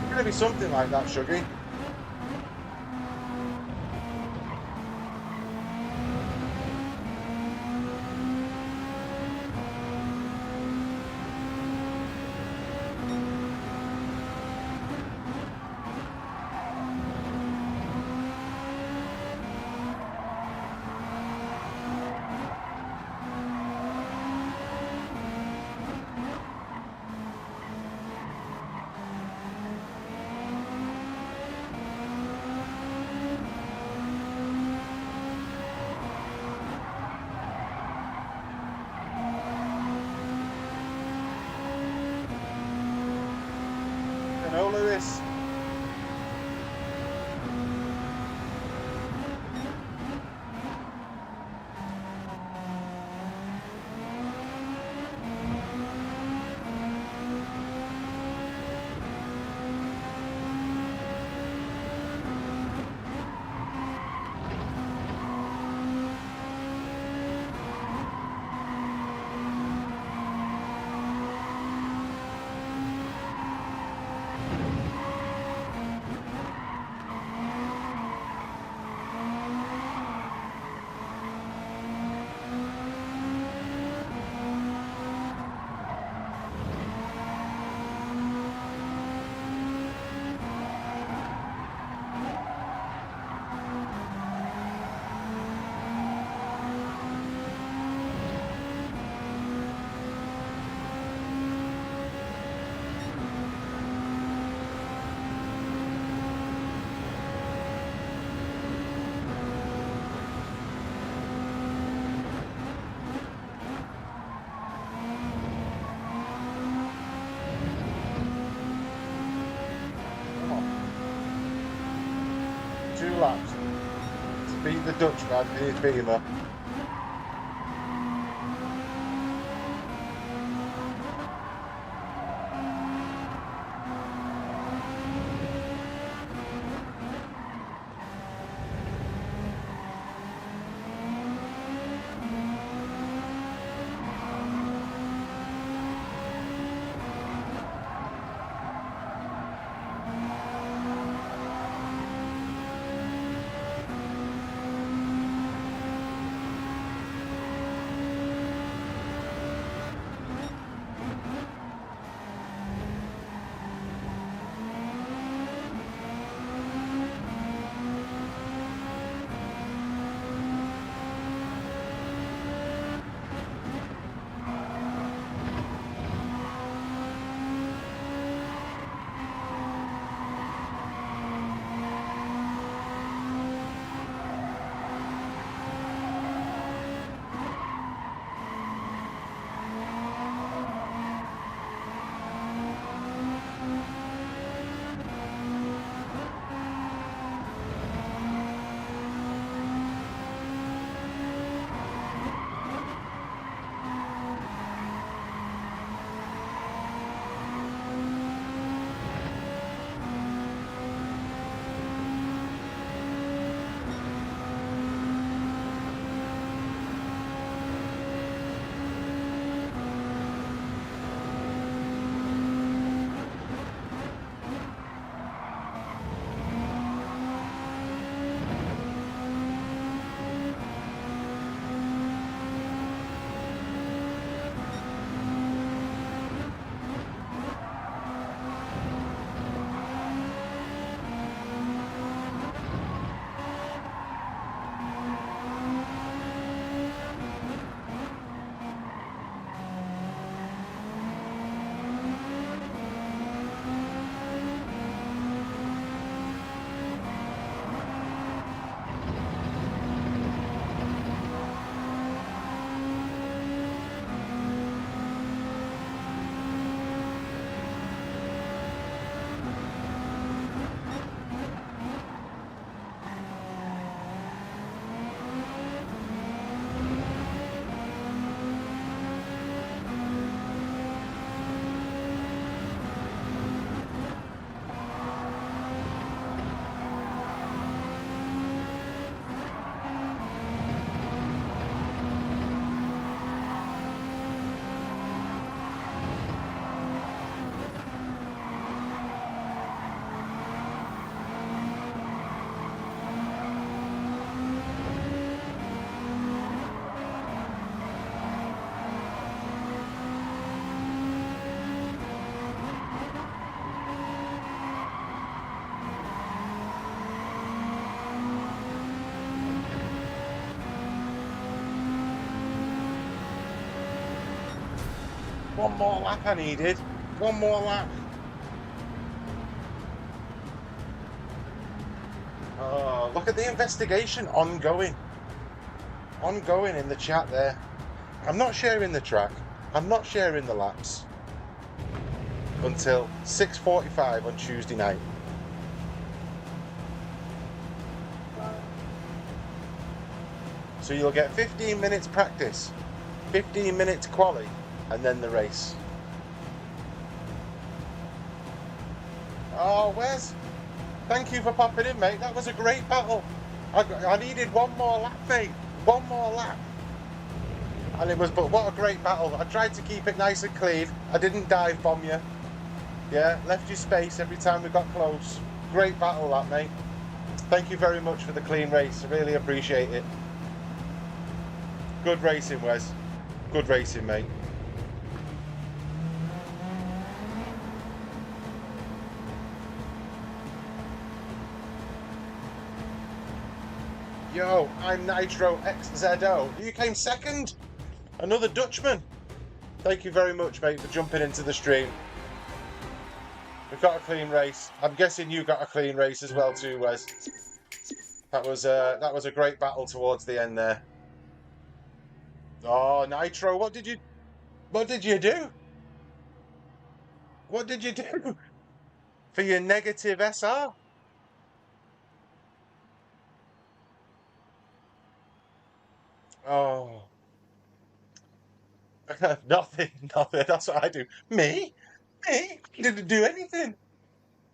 It's gonna be something like that, Shuggy. All of this. Laps to beat the Dutchman in his Beamer. One more lap I needed. One more lap. Oh, look at the investigation ongoing. Ongoing in the chat there. I'm not sharing the track. I'm not sharing the laps until 6:45 on Tuesday night. So you'll get 15 minutes practice, 15 minutes quali, and then the race. Oh, Wes, thank you for popping in, mate. That was a great battle. I needed one more lap, mate. One more lap. And it was, but what a great battle. I tried to keep it nice and clean. I didn't dive bomb you. Yeah, left you space every time we got close. Great battle that, mate. Thank you very much for the clean race. I really appreciate it. Good racing, Wes. Good racing, mate. Yo, I'm Nitro XZO. You came second. Another Dutchman. Thank you very much, mate, for jumping into the stream. We've got a clean race. I'm guessing you got a clean race as well too, Wes. That was a great battle towards the end there. Oh, Nitro, what did you do? What did you do for your negative SR? Oh, nothing. That's what I do. Me? Didn't do anything.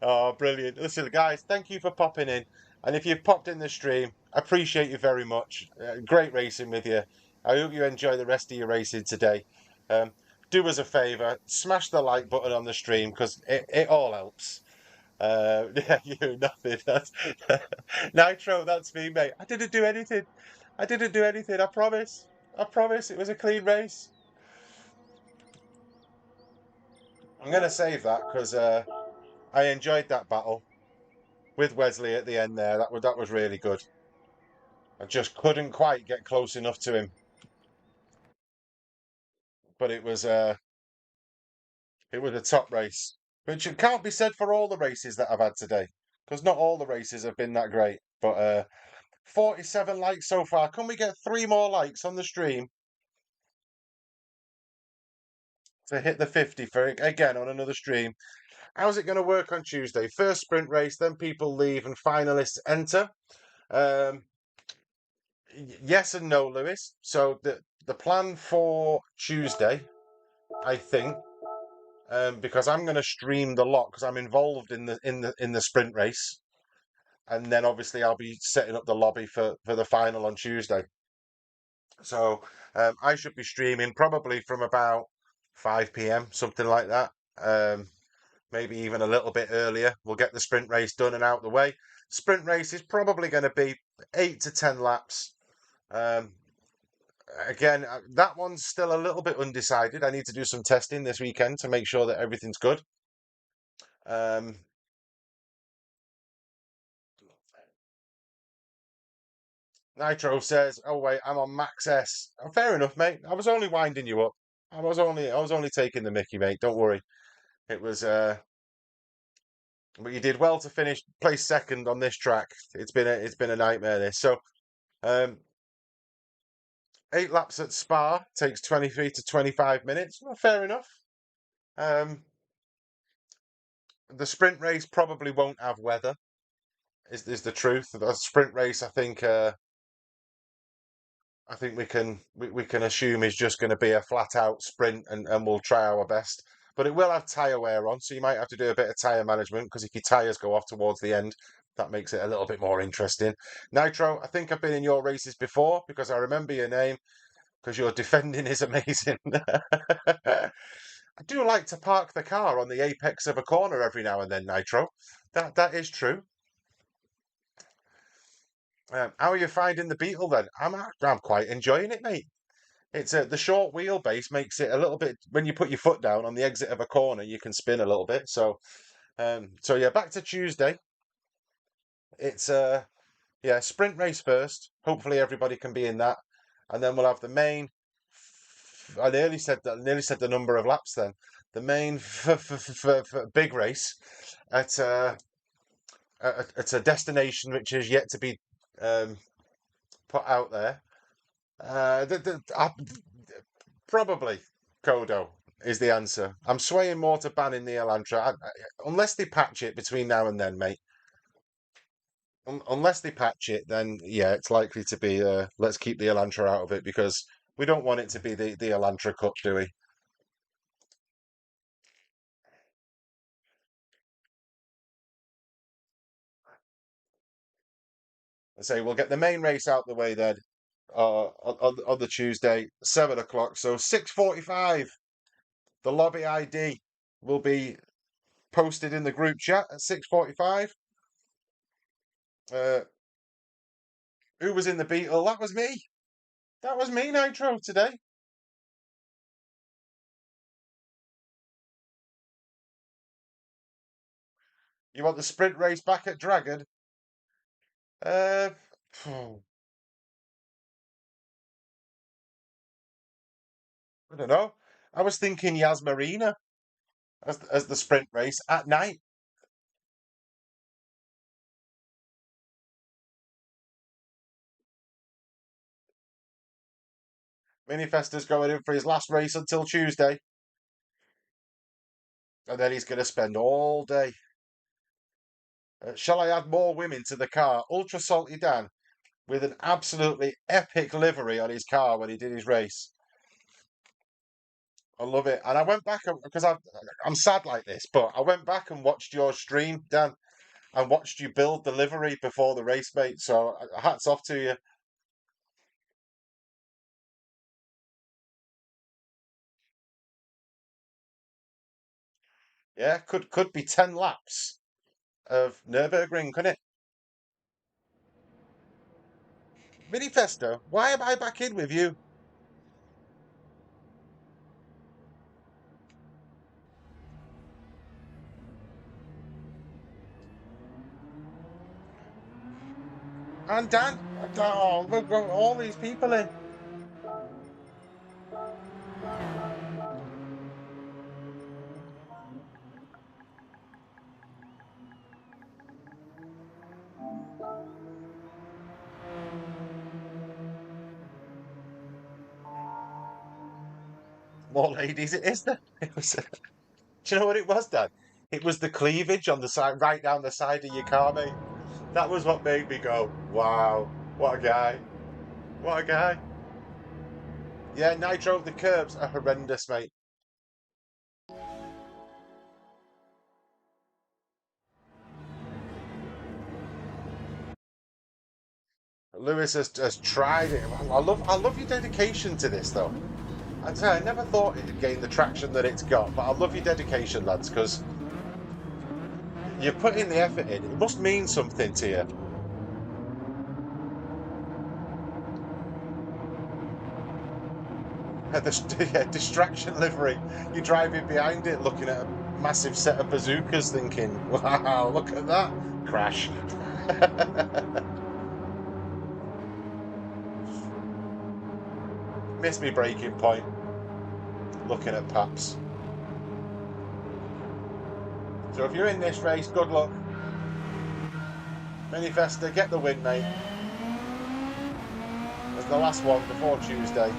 Oh, brilliant. Listen, guys, thank you for popping in. And if you've popped in the stream, I appreciate you very much. Great racing with you. I hope you enjoy the rest of your racing today. Um, do us a favour, smash the like button on the stream because it all helps. Yeah, you, nothing. That's Nitro, that's me, mate. I didn't do anything. I didn't do anything, I promise. I promise it was a clean race. I'm going to save that because I enjoyed that battle with Wesley at the end there. That was really good. I just couldn't quite get close enough to him. But it was a top race. Which it can't be said for all the races that I've had today. Because not all the races have been that great. But 47 likes so far. Can we get 3 more likes on the stream to hit the 50 for again on another stream? How's it going to work on Tuesday? First sprint race, then people leave and finalists enter. Yes and no, Lewis. So the plan for Tuesday, I think, because I'm going to stream the lot because I'm involved in the sprint race, and then obviously I'll be setting up the lobby for the final on Tuesday. So I should be streaming probably from about 5 p.m. something like that. Maybe even a little bit earlier. We'll get the sprint race done and out the way. Sprint race is probably going to be 8 to 10 laps. Again, that one's still a little bit undecided. I need to do some testing this weekend to make sure that everything's good. Nitro says, "Oh wait, I'm on Max S." Oh, fair enough, mate. I was only winding you up. I was only taking the mickey, mate. Don't worry. It was but you did well to place second on this track. It's been a nightmare this. So, um 8 laps at Spa takes 23 to 25 minutes. Well, fair enough. The sprint race probably won't have weather. Is the truth. The sprint race, I think we can assume is just going to be a flat out sprint, and we'll try our best. But it will have tyre wear on, so you might have to do a bit of tyre management because if your tyres go off towards the end, that makes it a little bit more interesting. Nitro, I think I've been in your races before because I remember your name because your defending is amazing. I do like to park the car on the apex of a corner every now and then, Nitro. That is true. How are you finding the Beetle then? I'm quite enjoying it, mate. It's the short wheelbase makes it a little bit when you put your foot down on the exit of a corner, you can spin a little bit. So yeah, back to Tuesday. It's yeah, sprint race first. Hopefully everybody can be in that, and then we'll have the main I nearly said that. Nearly said the number of laps. Then the main big race at it's a destination which is yet to be put out there. Probably Kodo is the answer. I'm swaying more to banning the Elantra, unless they patch it between now and then, mate. Unless they patch it, then yeah, it's likely to be. Let's keep the Elantra out of it because we don't want it to be the Elantra Cup, do we? I say we'll get the main race out the way then. On the Tuesday, 7 o'clock. So 6:45. The lobby ID will be posted in the group chat at 6:45. Who was in the Beetle? That was me. That was me, Nitro, today. You want the sprint race back at Dragon? I don't know. I was thinking Yas Marina as the sprint race at night. Minifesta's going in for his last race until Tuesday. And then he's going to spend all day. Shall I add more women to the car? Ultra Salty Dan with an absolutely epic livery on his car when he did his race. I love it. And I went back because I'm sad like this, but I went back and watched your stream, Dan, and watched you build the livery before the race, mate. So hats off to you. Yeah, could be 10 laps of Nürburgring, couldn't it? Minifesto, why am I back in with you? And Dan, oh, we've got all these people in. More ladies, it is then. It was, do you know what it was, Dan? It was the cleavage on the side, right down the side of your car, mate. That was what made me go, wow, what a guy. What a guy. Yeah, Nitro, the curbs are horrendous, mate. Lewis has tried it. I love your dedication to this, though. I'd say I never thought it'd gain the traction that it's got, but I love your dedication, lads, because you're putting the effort in. It must mean something to you. The distraction livery. You're driving behind it, looking at a massive set of bazookas, thinking, "Wow, look at that crash!" Missed me braking point. Looking at Paps. So if you're in this race, good luck. Minifesta, get the win, mate. As the last one before Tuesday.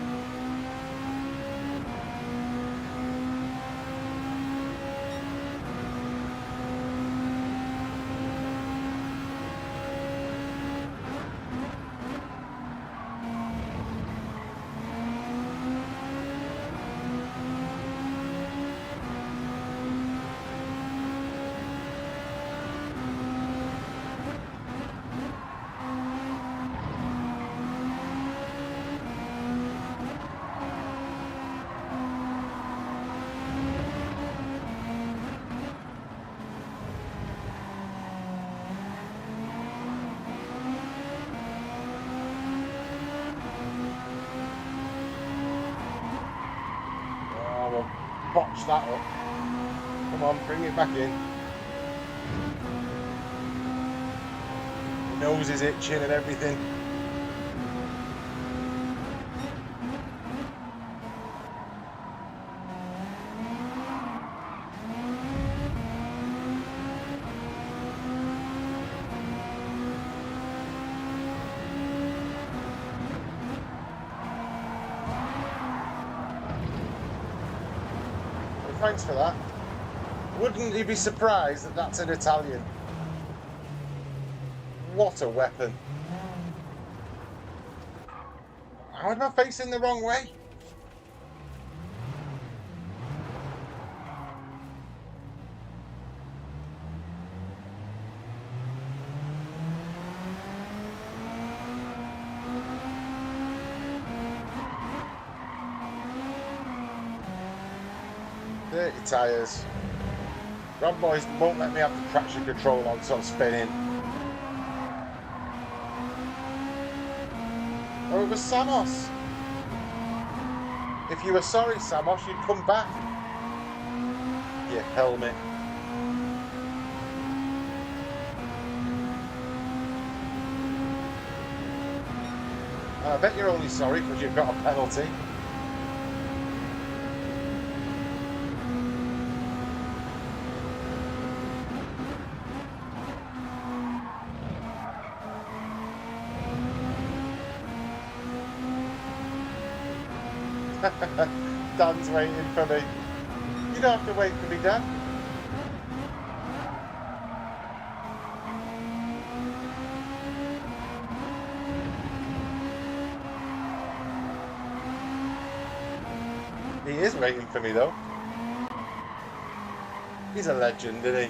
Botch that up. Come on, bring it back in. Nose is itching and everything. thanks for that. Wouldn't you be surprised that that's an Italian? What a weapon. How am I facing the wrong way? Dirty tyres. Ron boys won't let me have the traction control on, so I'm spinning. Oh, it was Samos. If you were sorry, Samos, you'd come back. You helmet. And I bet you're only sorry because you've got a penalty. Dan's waiting for me. You don't have to wait for me, Dan. He is waiting for me, though. He's a legend, isn't he?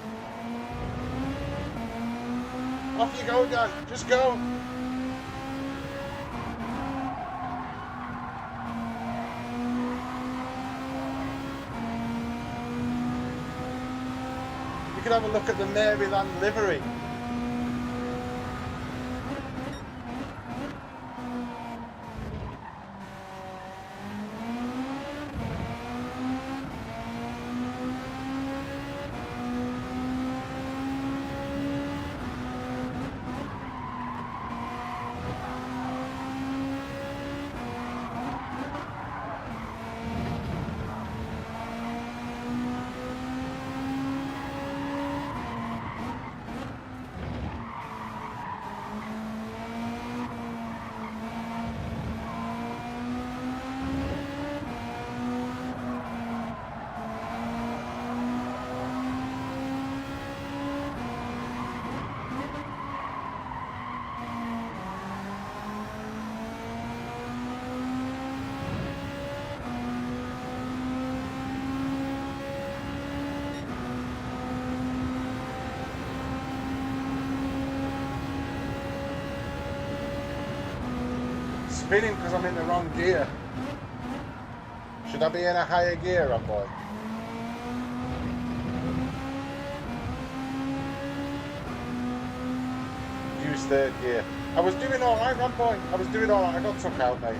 Off you go, Dan. Just go. You can have a look at the Maryland livery. Spinning because I'm in the wrong gear. Should I be in a higher gear, Ron boy? Use third gear. I was doing alright, Ron boy. I was doing alright. I got took out, mate.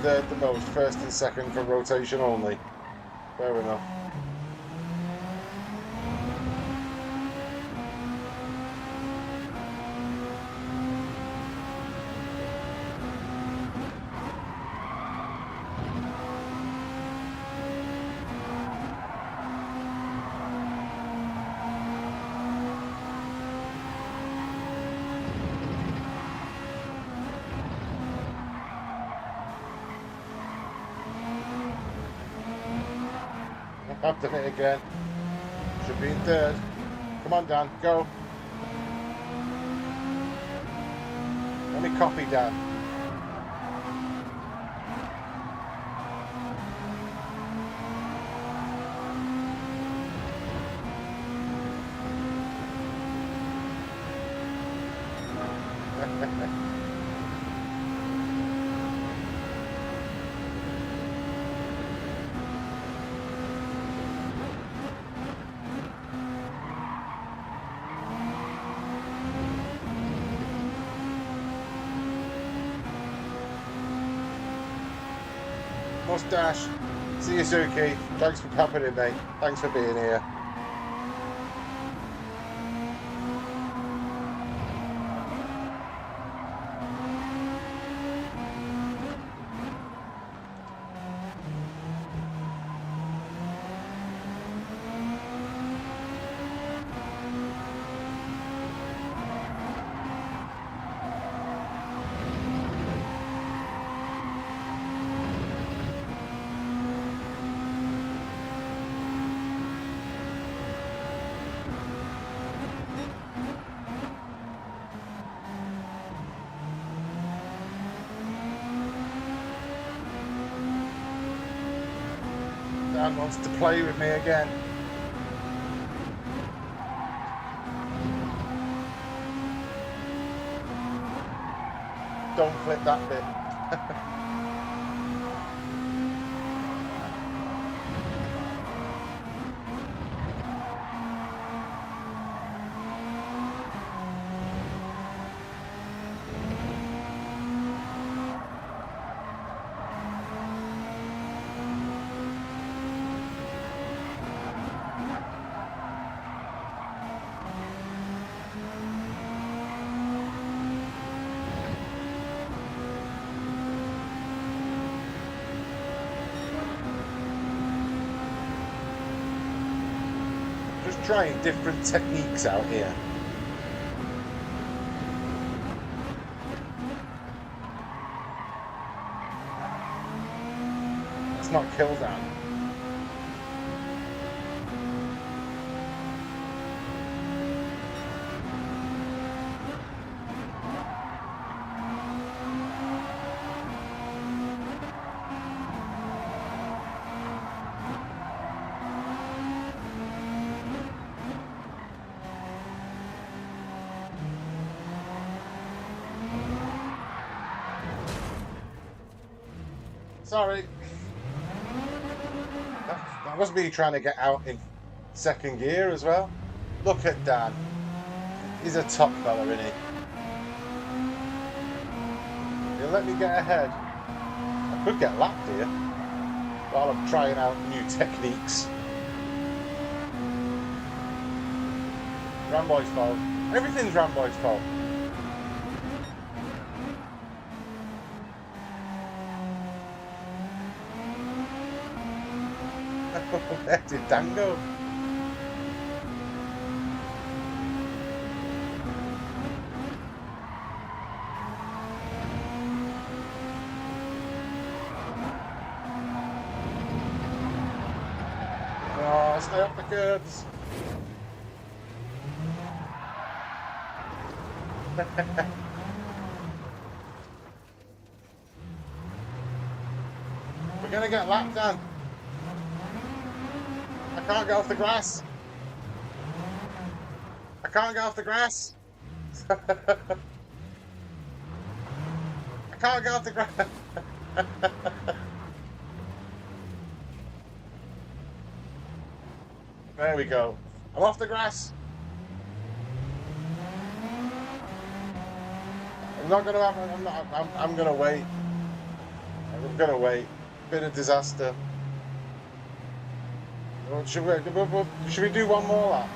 Third the most, first and second for rotation only. Fair enough. I've done it again. Should be in third. Come on, Dan, go. Let me copy Dan. Mustache. See you, Suki. Thanks for popping in, mate. Thanks for being here. Dan wants to play with me again. Don't flip that bit. Trying different techniques out here. Let's not kill Dan. Sorry. That was me trying to get out in second gear as well. Look at Dan. He's a top fella, isn't he? He'll let me get ahead. I could get lapped here while I'm trying out new techniques. Ramboy's fault. Everything's Ramboy's fault. Where did Dan go? Oh, stay off the curbs. We're gonna get lapped, Dan. I can't get off the grass. I can't get off the grass. I can't get off the grass. There we go. I'm off the grass. I'm not gonna have. I'm gonna wait. I'm gonna wait. Been a disaster. Should we do one more lap?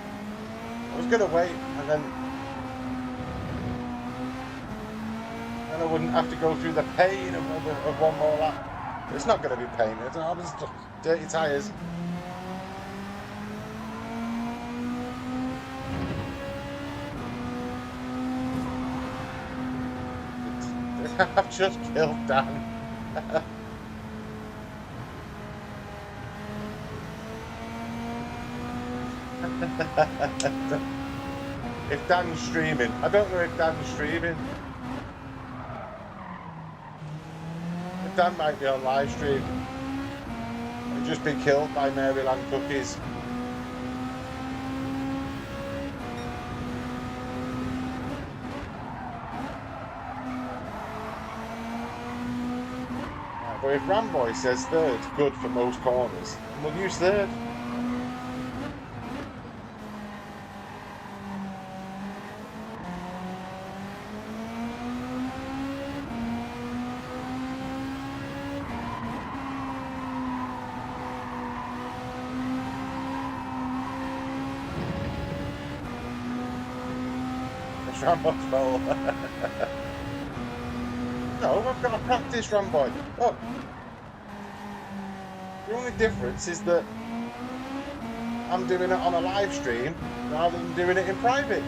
I was going to wait and then I wouldn't have to go through the pain of one more lap. It's not going to be pain. It's just dirty tyres. I've just killed Dan. If Dan's streaming, I don't know if Dan's streaming. Dan might be on live stream and just be killed by Maryland cookies. But if Ramboy says third's good for most corners, we'll use third. It's Rambo's fault. No, I've got to practice, Ramboy. Look, the only difference is that I'm doing it on a live stream rather than doing it in private.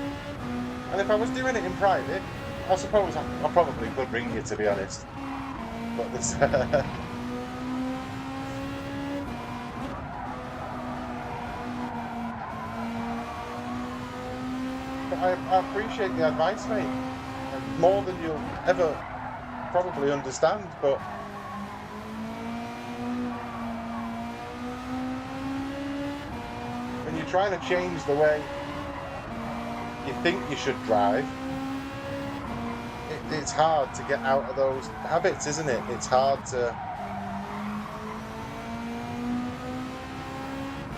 And if I was doing it in private, I suppose I probably would ring you, to be honest. But this, but I appreciate the advice, mate. More than you'll ever probably understand. But when you're trying to change the way you think you should drive, it's hard to get out of those habits, isn't it? It's hard to.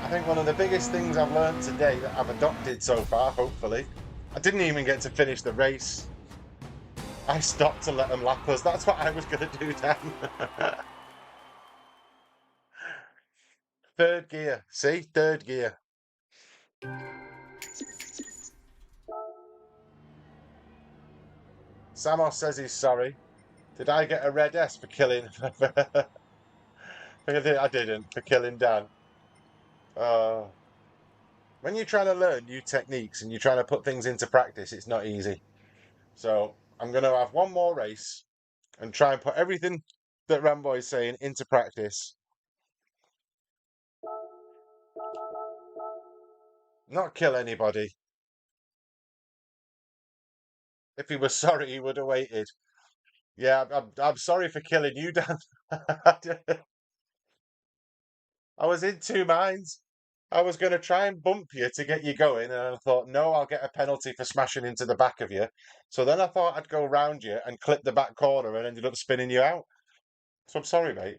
I think one of the biggest things I've learned today that I've adopted so far, hopefully, I didn't even get to finish the race. I stopped to let them lap us. That's what I was going to do, Dan. Third gear. See? Third gear. Samos says he's sorry. Did I get a red S for killing? I didn't, for killing Dan. Uh, when you're trying to learn new techniques and you're trying to put things into practice, it's not easy. So I'm going to have one more race and try and put everything that Rambo is saying into practice. Not kill anybody. If he was sorry, he would have waited. Yeah, I'm sorry for killing you, Dan. I was in two minds. I was going to try and bump you to get you going, and I thought, no, I'll get a penalty for smashing into the back of you. So then I thought I'd go round you and clip the back corner and ended up spinning you out. So I'm sorry, mate.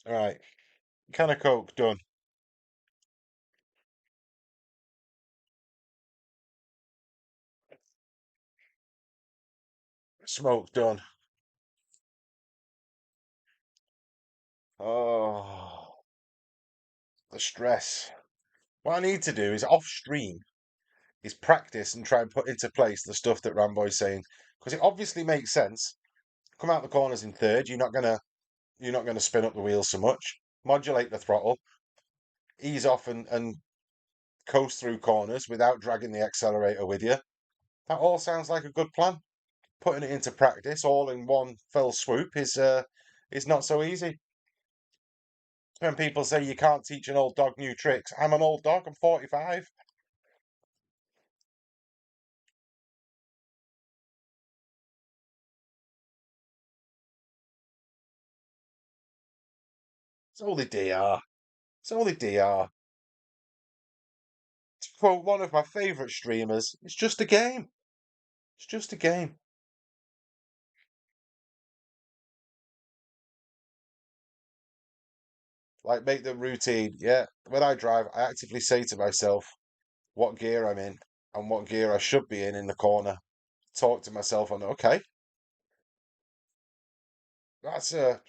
All right, can of Coke done. Smoke done. Oh, the stress. What I need to do is off stream is practice and try and put into place the stuff that Ramboy's saying because it obviously makes sense. Come out the corners in third. You're not gonna spin up the wheels so much. Modulate the throttle, ease off and coast through corners without dragging the accelerator with you. That all sounds like a good plan. Putting it into practice all in one fell swoop is not so easy. When people say you can't teach an old dog new tricks, I'm an old dog. I'm 45. It's only DR. It's only DR. To quote one of my favourite streamers, it's just a game. It's just a game. Like make the routine. Yeah. When I drive, I actively say to myself what gear I'm in and what gear I should be in the corner. Talk to myself on, okay, that's a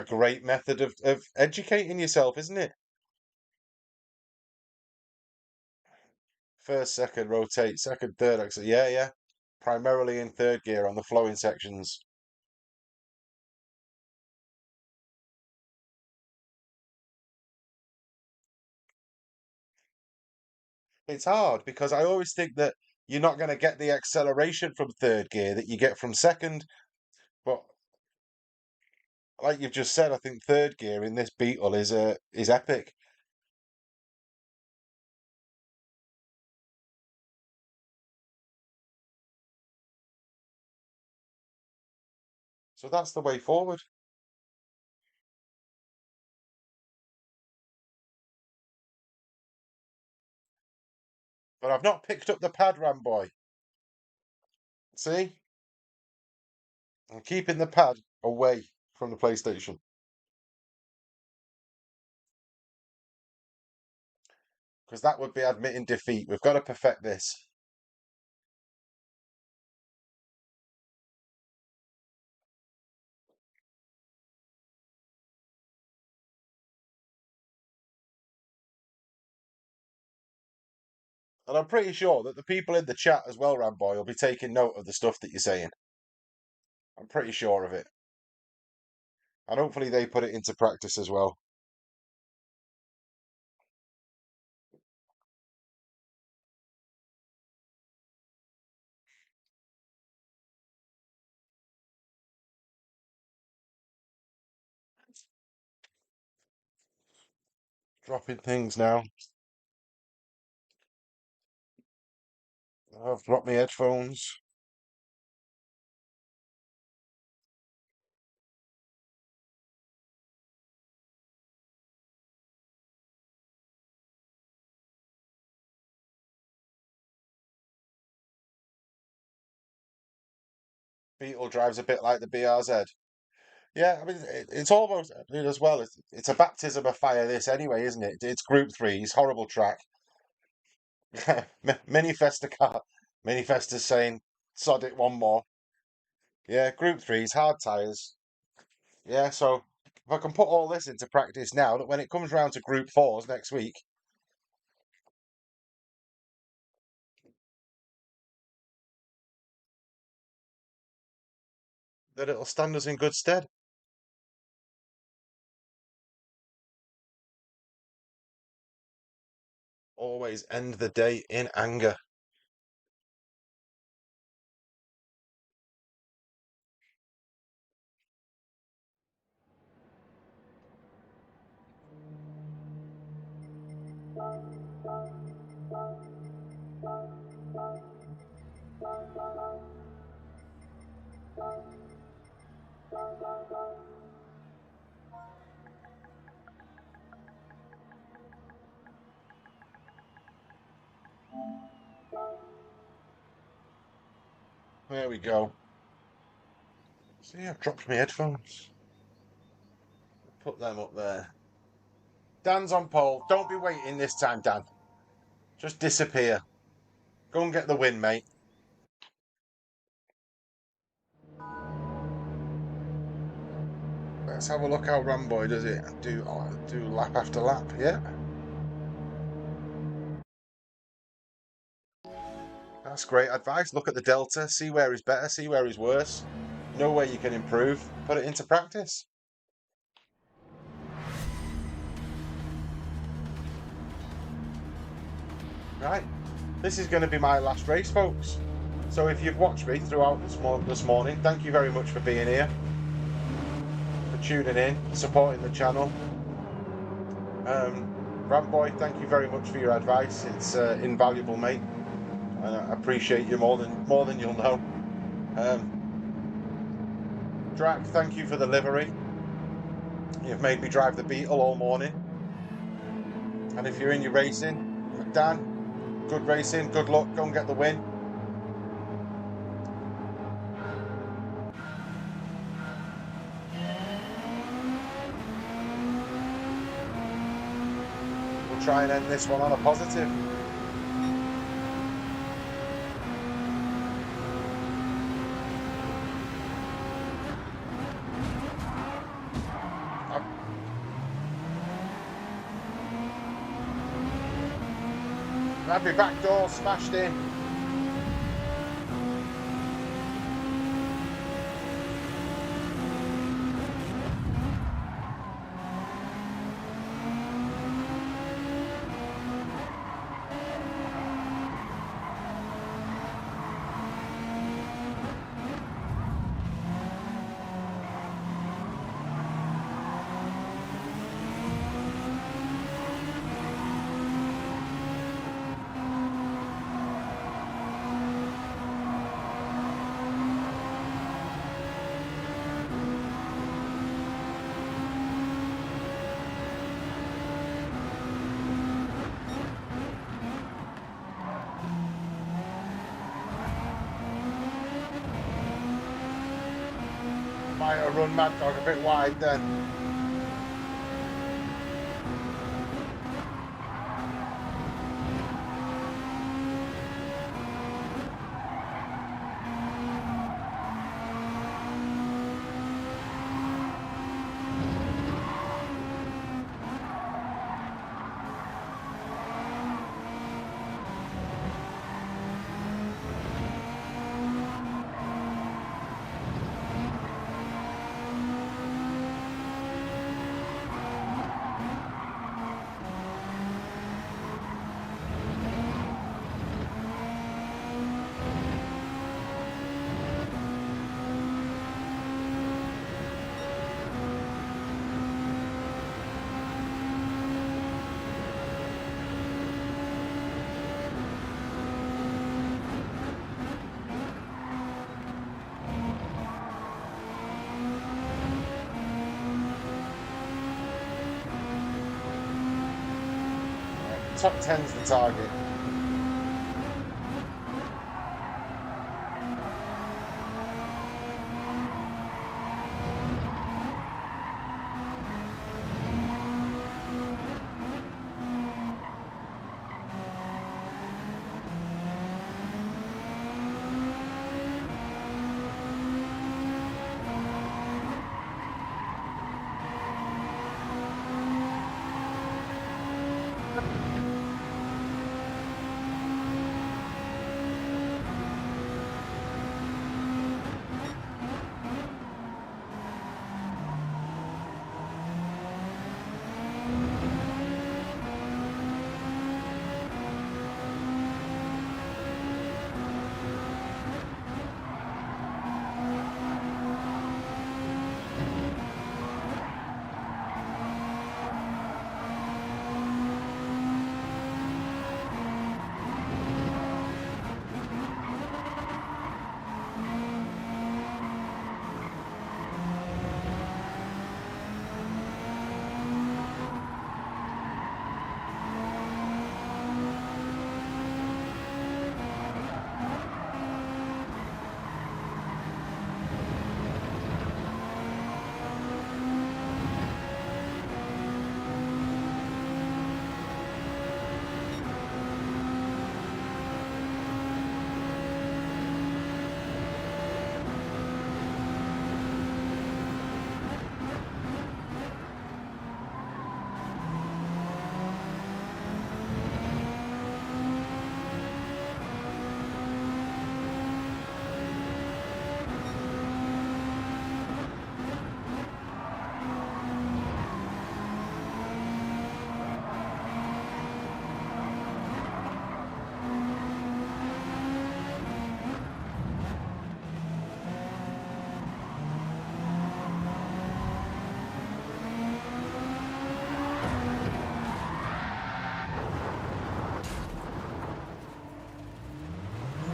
great method of educating yourself, isn't it? First, second, rotate, second, third, exit. Yeah, yeah. Primarily in third gear on the flowing sections. It's hard because I always think that you're not going to get the acceleration from third gear that you get from second. But like you've just said, I think third gear in this Beetle is epic. So that's the way forward. But I've not picked up the pad, Ramboy. See? I'm keeping the pad away from the PlayStation. Because that would be admitting defeat. We've got to perfect this. And I'm pretty sure that the people in the chat as well, Ramboy, will be taking note of the stuff that you're saying. I'm pretty sure of it. And hopefully they put it into practice as well. Dropping things now. I've dropped my headphones. Beetle drives a bit like the BRZ. Yeah, I mean, it's almost, I mean, as well, it's a baptism of fire, this anyway, isn't it? It's Group 3's horrible track. Minifesta car. Minifesta's saying, sod it one more. Yeah, Group 3's hard tyres. Yeah, so if I can put all this into practice now, that when it comes round to Group 4s next week, that it'll stand us in good stead. Always end the day in anger. There we go. See, I've dropped my headphones. Put them up there. Dan's on pole. Don't be waiting this time, Dan. Just disappear. Go and get the win, mate. Let's have a look how Ramboy does it. Do lap after lap, yeah. That's great advice. Look at the delta, see where he's better, see where he's worse. Know where you can improve. Put it into practice. Right. This is going to be my last race, folks. So if you've watched me throughout this morning, thank you very much for being here, for tuning in, supporting the channel. Ramboy, thank you very much for your advice. It's invaluable, mate. And I appreciate you more than you'll know. Drac, thank you for the livery. You've made me drive the Beetle all morning. And if you're in your racing, Dan, good racing, good luck, go and get the win. We'll try and end this one on a positive. Had my back door smashed in. Might have run Mad Dog a bit wide then. Top 10's the target.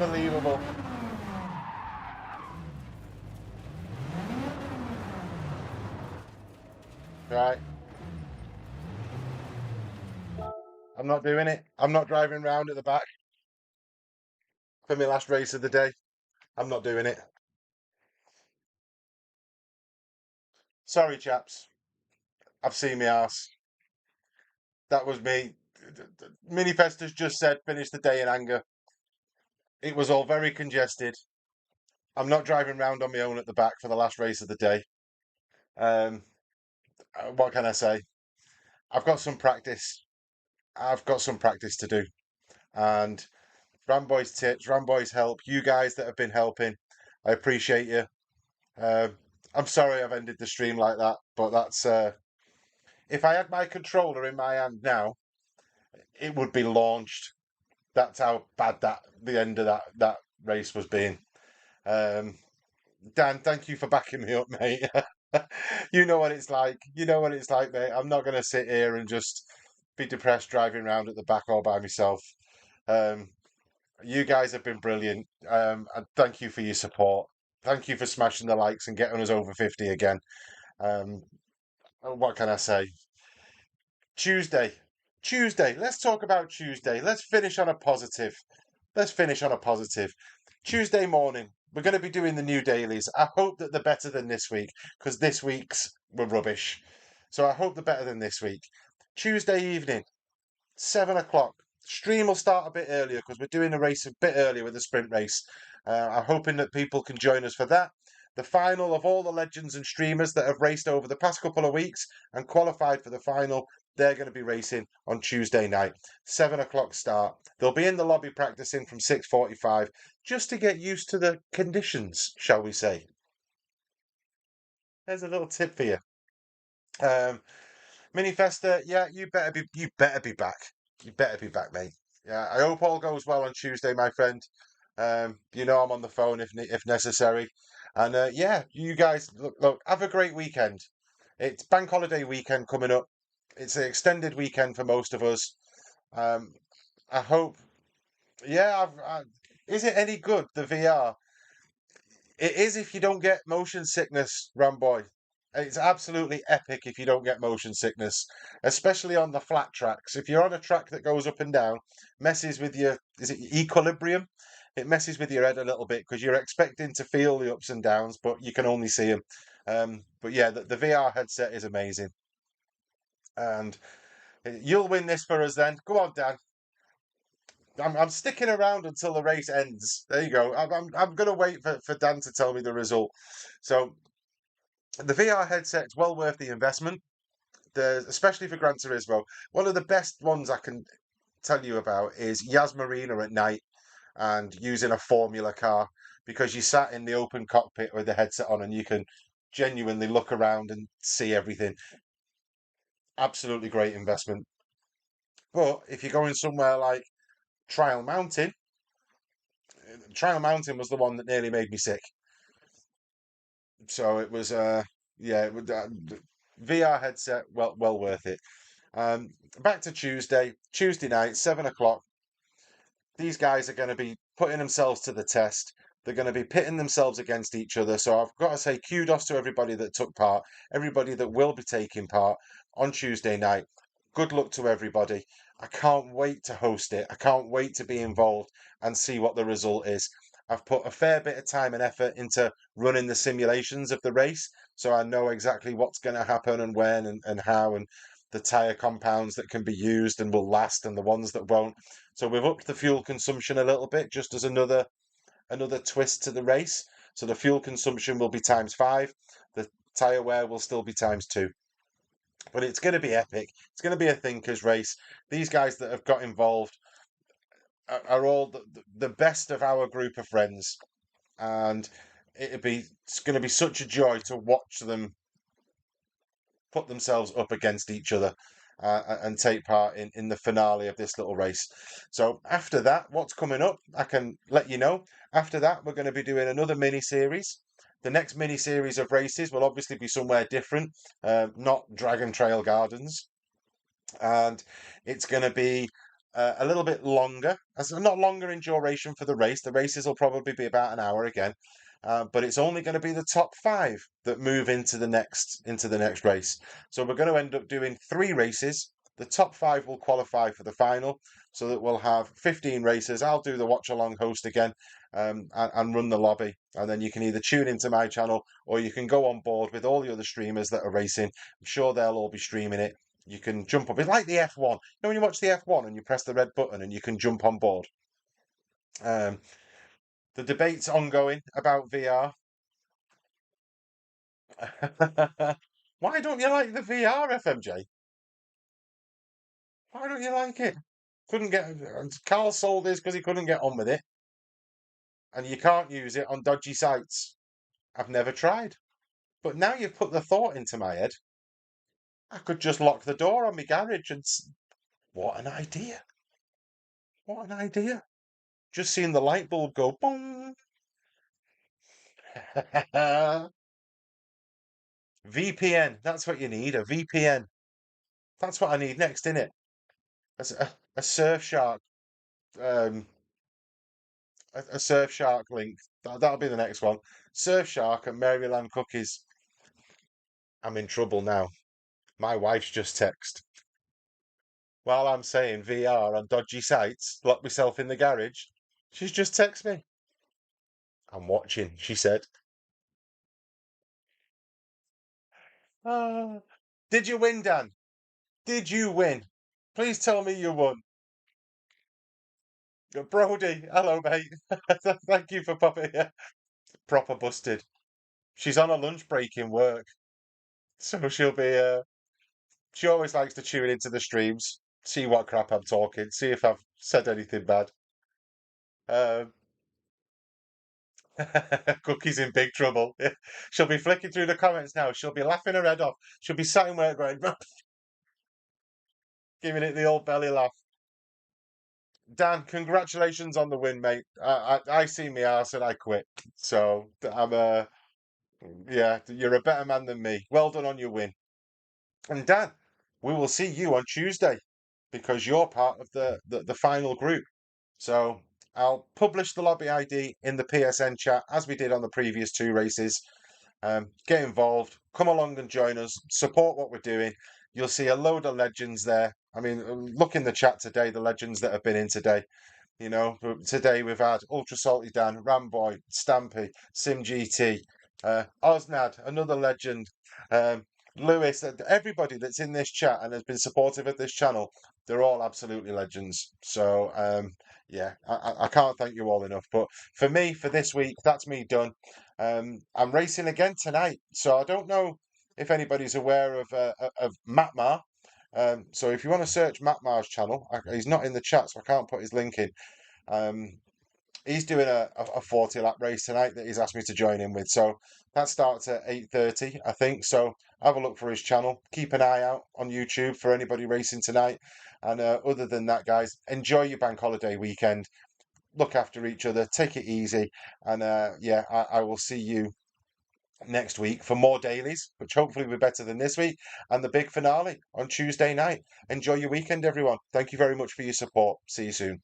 Unbelievable. Right. I'm not doing it. I'm not driving round at the back for my last race of the day. I'm not doing it. Sorry, chaps. I've seen my arse. That was me. Minifest has just said, finish the day in anger. It was all very congested. I'm not driving round on my own at the back for the last race of the day. Um, what can I say? I've got some practice. I've got some practice to do. And Ramboy's tips, Ramboy's help, you guys that have been helping, I appreciate you. I'm sorry I've ended the stream like that, but that's if I had my controller in my hand now, it would be launched. That's how bad the end of that race was being. Dan, thank you for backing me up, mate. You know what it's like. You know what it's like, mate. I'm not going to sit here and just be depressed driving around at the back all by myself. Um, you guys have been brilliant. And thank you for your support. Thank you for smashing the likes and getting us over 50 again. Um, what can I say? Tuesday. Tuesday. Let's talk about Tuesday. Let's finish on a positive. Let's finish on a positive. Tuesday morning, we're going to be doing the new dailies. I hope that they're better than this week because this week's were rubbish. So I hope they're better than this week. Tuesday evening, 7 o'clock. Stream will start a bit earlier because we're doing the race a bit earlier with the sprint race. I'm hoping that people can join us for that. The final of all the legends and streamers that have raced over the past couple of weeks and qualified for the final, they're going to be racing on Tuesday night. 7 o'clock start. They'll be in the lobby practicing from 6:45 just to get used to the conditions, shall we say. There's a little tip for you. Minifesta, yeah, you better be back. You better be back, mate. Yeah, I hope all goes well on Tuesday, my friend. You know I'm on the phone if necessary. And yeah, you guys look, have a great weekend. It's bank holiday weekend coming up. It's an extended weekend for most of us. Um, I hope. Yeah, is it any good, the VR? It is if you don't get motion sickness, Ramboy. It's absolutely epic if you don't get motion sickness, especially on the flat tracks. If you're on a track that goes up and down, messes with your, is it equilibrium? It messes with your head a little bit because you're expecting to feel the ups and downs, but you can only see them. But yeah, the VR headset is amazing. And you'll win this for us then. Go on, Dan. I'm sticking around until the race ends. There you go. I'm going to wait for Dan to tell me the result. So the VR headset's well worth the investment. Especially for Gran Turismo. One of the best ones I can tell you about is Yas Marina at night and using a Formula car because you sat in the open cockpit with the headset on and you can genuinely look around and see everything. Absolutely great investment. But if you're going somewhere like Trial Mountain, Trial Mountain was the one that nearly made me sick. So it was, yeah, it would, VR headset, well worth it. Back to Tuesday night, 7 o'clock. These guys are going to be putting themselves to the test. They're going to be pitting themselves against each other. So I've got to say kudos to everybody that took part, everybody that will be taking part on Tuesday night. Good luck to everybody. I can't wait to host it. I can't wait to be involved and see what the result is. I've put a fair bit of time and effort into running the simulations of the race, so I know exactly what's going to happen and when and how, and the tyre compounds that can be used and will last and the ones that won't. So we've upped the fuel consumption a little bit, just as another twist to the race. So the fuel consumption will be times 5. The tyre wear will still be times 2. But it's going to be epic. It's going to be a thinkers race. These guys that have got involved are all the best of our group of friends, and it's going to be such a joy to watch them put themselves up against each other and take part in the finale of this little race. So after that, what's coming up, I can let you know. After that, we're going to be doing another mini series. The next mini series of races will obviously be somewhere different, not Dragon Trail Gardens, and it's going to be a little bit longer. Not longer in duration for the race. The races will probably be about an hour again, but it's only going to be the top 5 that move into the next race. So we're going to end up doing 3 races. The top 5 will qualify for the final, so that we'll have 15 races. I'll do the watch along host again, and run the lobby, and then you can either tune into my channel or you can go on board with all the other streamers that are racing. I'm sure they'll all be streaming it. You can jump up. It's like the F1. You know when you watch the F1 and you press the red button and you can jump on board. Um, the debate's ongoing about VR. Why don't you like the VR, FMJ? Why don't you like it? Couldn't get. Carl sold his because he couldn't get on with it, and you can't use it on dodgy sites. I've never tried, but now you've put the thought into my head. I could just lock the door on my garage and. What an idea! What an idea! Just seeing the light bulb go boom. VPN. That's what you need, a VPN. That's what I need next, innit? A Surfshark, um, a Surfshark link. That'll be the next one. Surfshark and Maryland cookies. I'm in trouble now. My wife's just text. While I'm saying VR on dodgy sites, lock myself in the garage, she's just text me. I'm watching, she said. Ah, did you win, Dan? Did you win? Please tell me you won. Brody, hello, mate. Thank you for popping here. Proper busted. She's on a lunch break in work, so she'll be. She always likes to tune into the streams, see what crap I'm talking, see if I've said anything bad. Um, Cookie's in big trouble. She'll be flicking through the comments now. She'll be laughing her head off. She'll be sat in work going, giving it the old belly laugh. Dan, congratulations on the win, mate. I see me arse and I quit. So I'm yeah, you're a better man than me. Well done on your win. And Dan, we will see you on Tuesday because you're part of the final group. So I'll publish the lobby ID in the PSN chat as we did on the previous 2 races. Get involved, come along and join us, support what we're doing. You'll see a load of legends there. I mean, look in the chat today, the legends that have been in today. You know, today we've had Ultra Salty Dan, Ramboy, Stampy, Sim GT, Osnad, another legend, Lewis, everybody that's in this chat and has been supportive of this channel, they're all absolutely legends. So, yeah, I can't thank you all enough. But for me, for this week, that's me done. I'm racing again tonight, so I don't know if anybody's aware of Matmar. So if you want to search Matmar's channel, he's not in the chat, so I can't put his link in. He's doing a 40 lap race tonight that he's asked me to join in with. So that starts at 8:30, I think. So have a look for his channel. Keep an eye out on YouTube for anybody racing tonight. And other than that, guys, enjoy your bank holiday weekend. Look after each other. Take it easy. And yeah, I will see you next week for more dailies, which hopefully will be better than this week, and the big finale on Tuesday night. Enjoy your weekend, everyone. Thank you very much for your support. See you soon.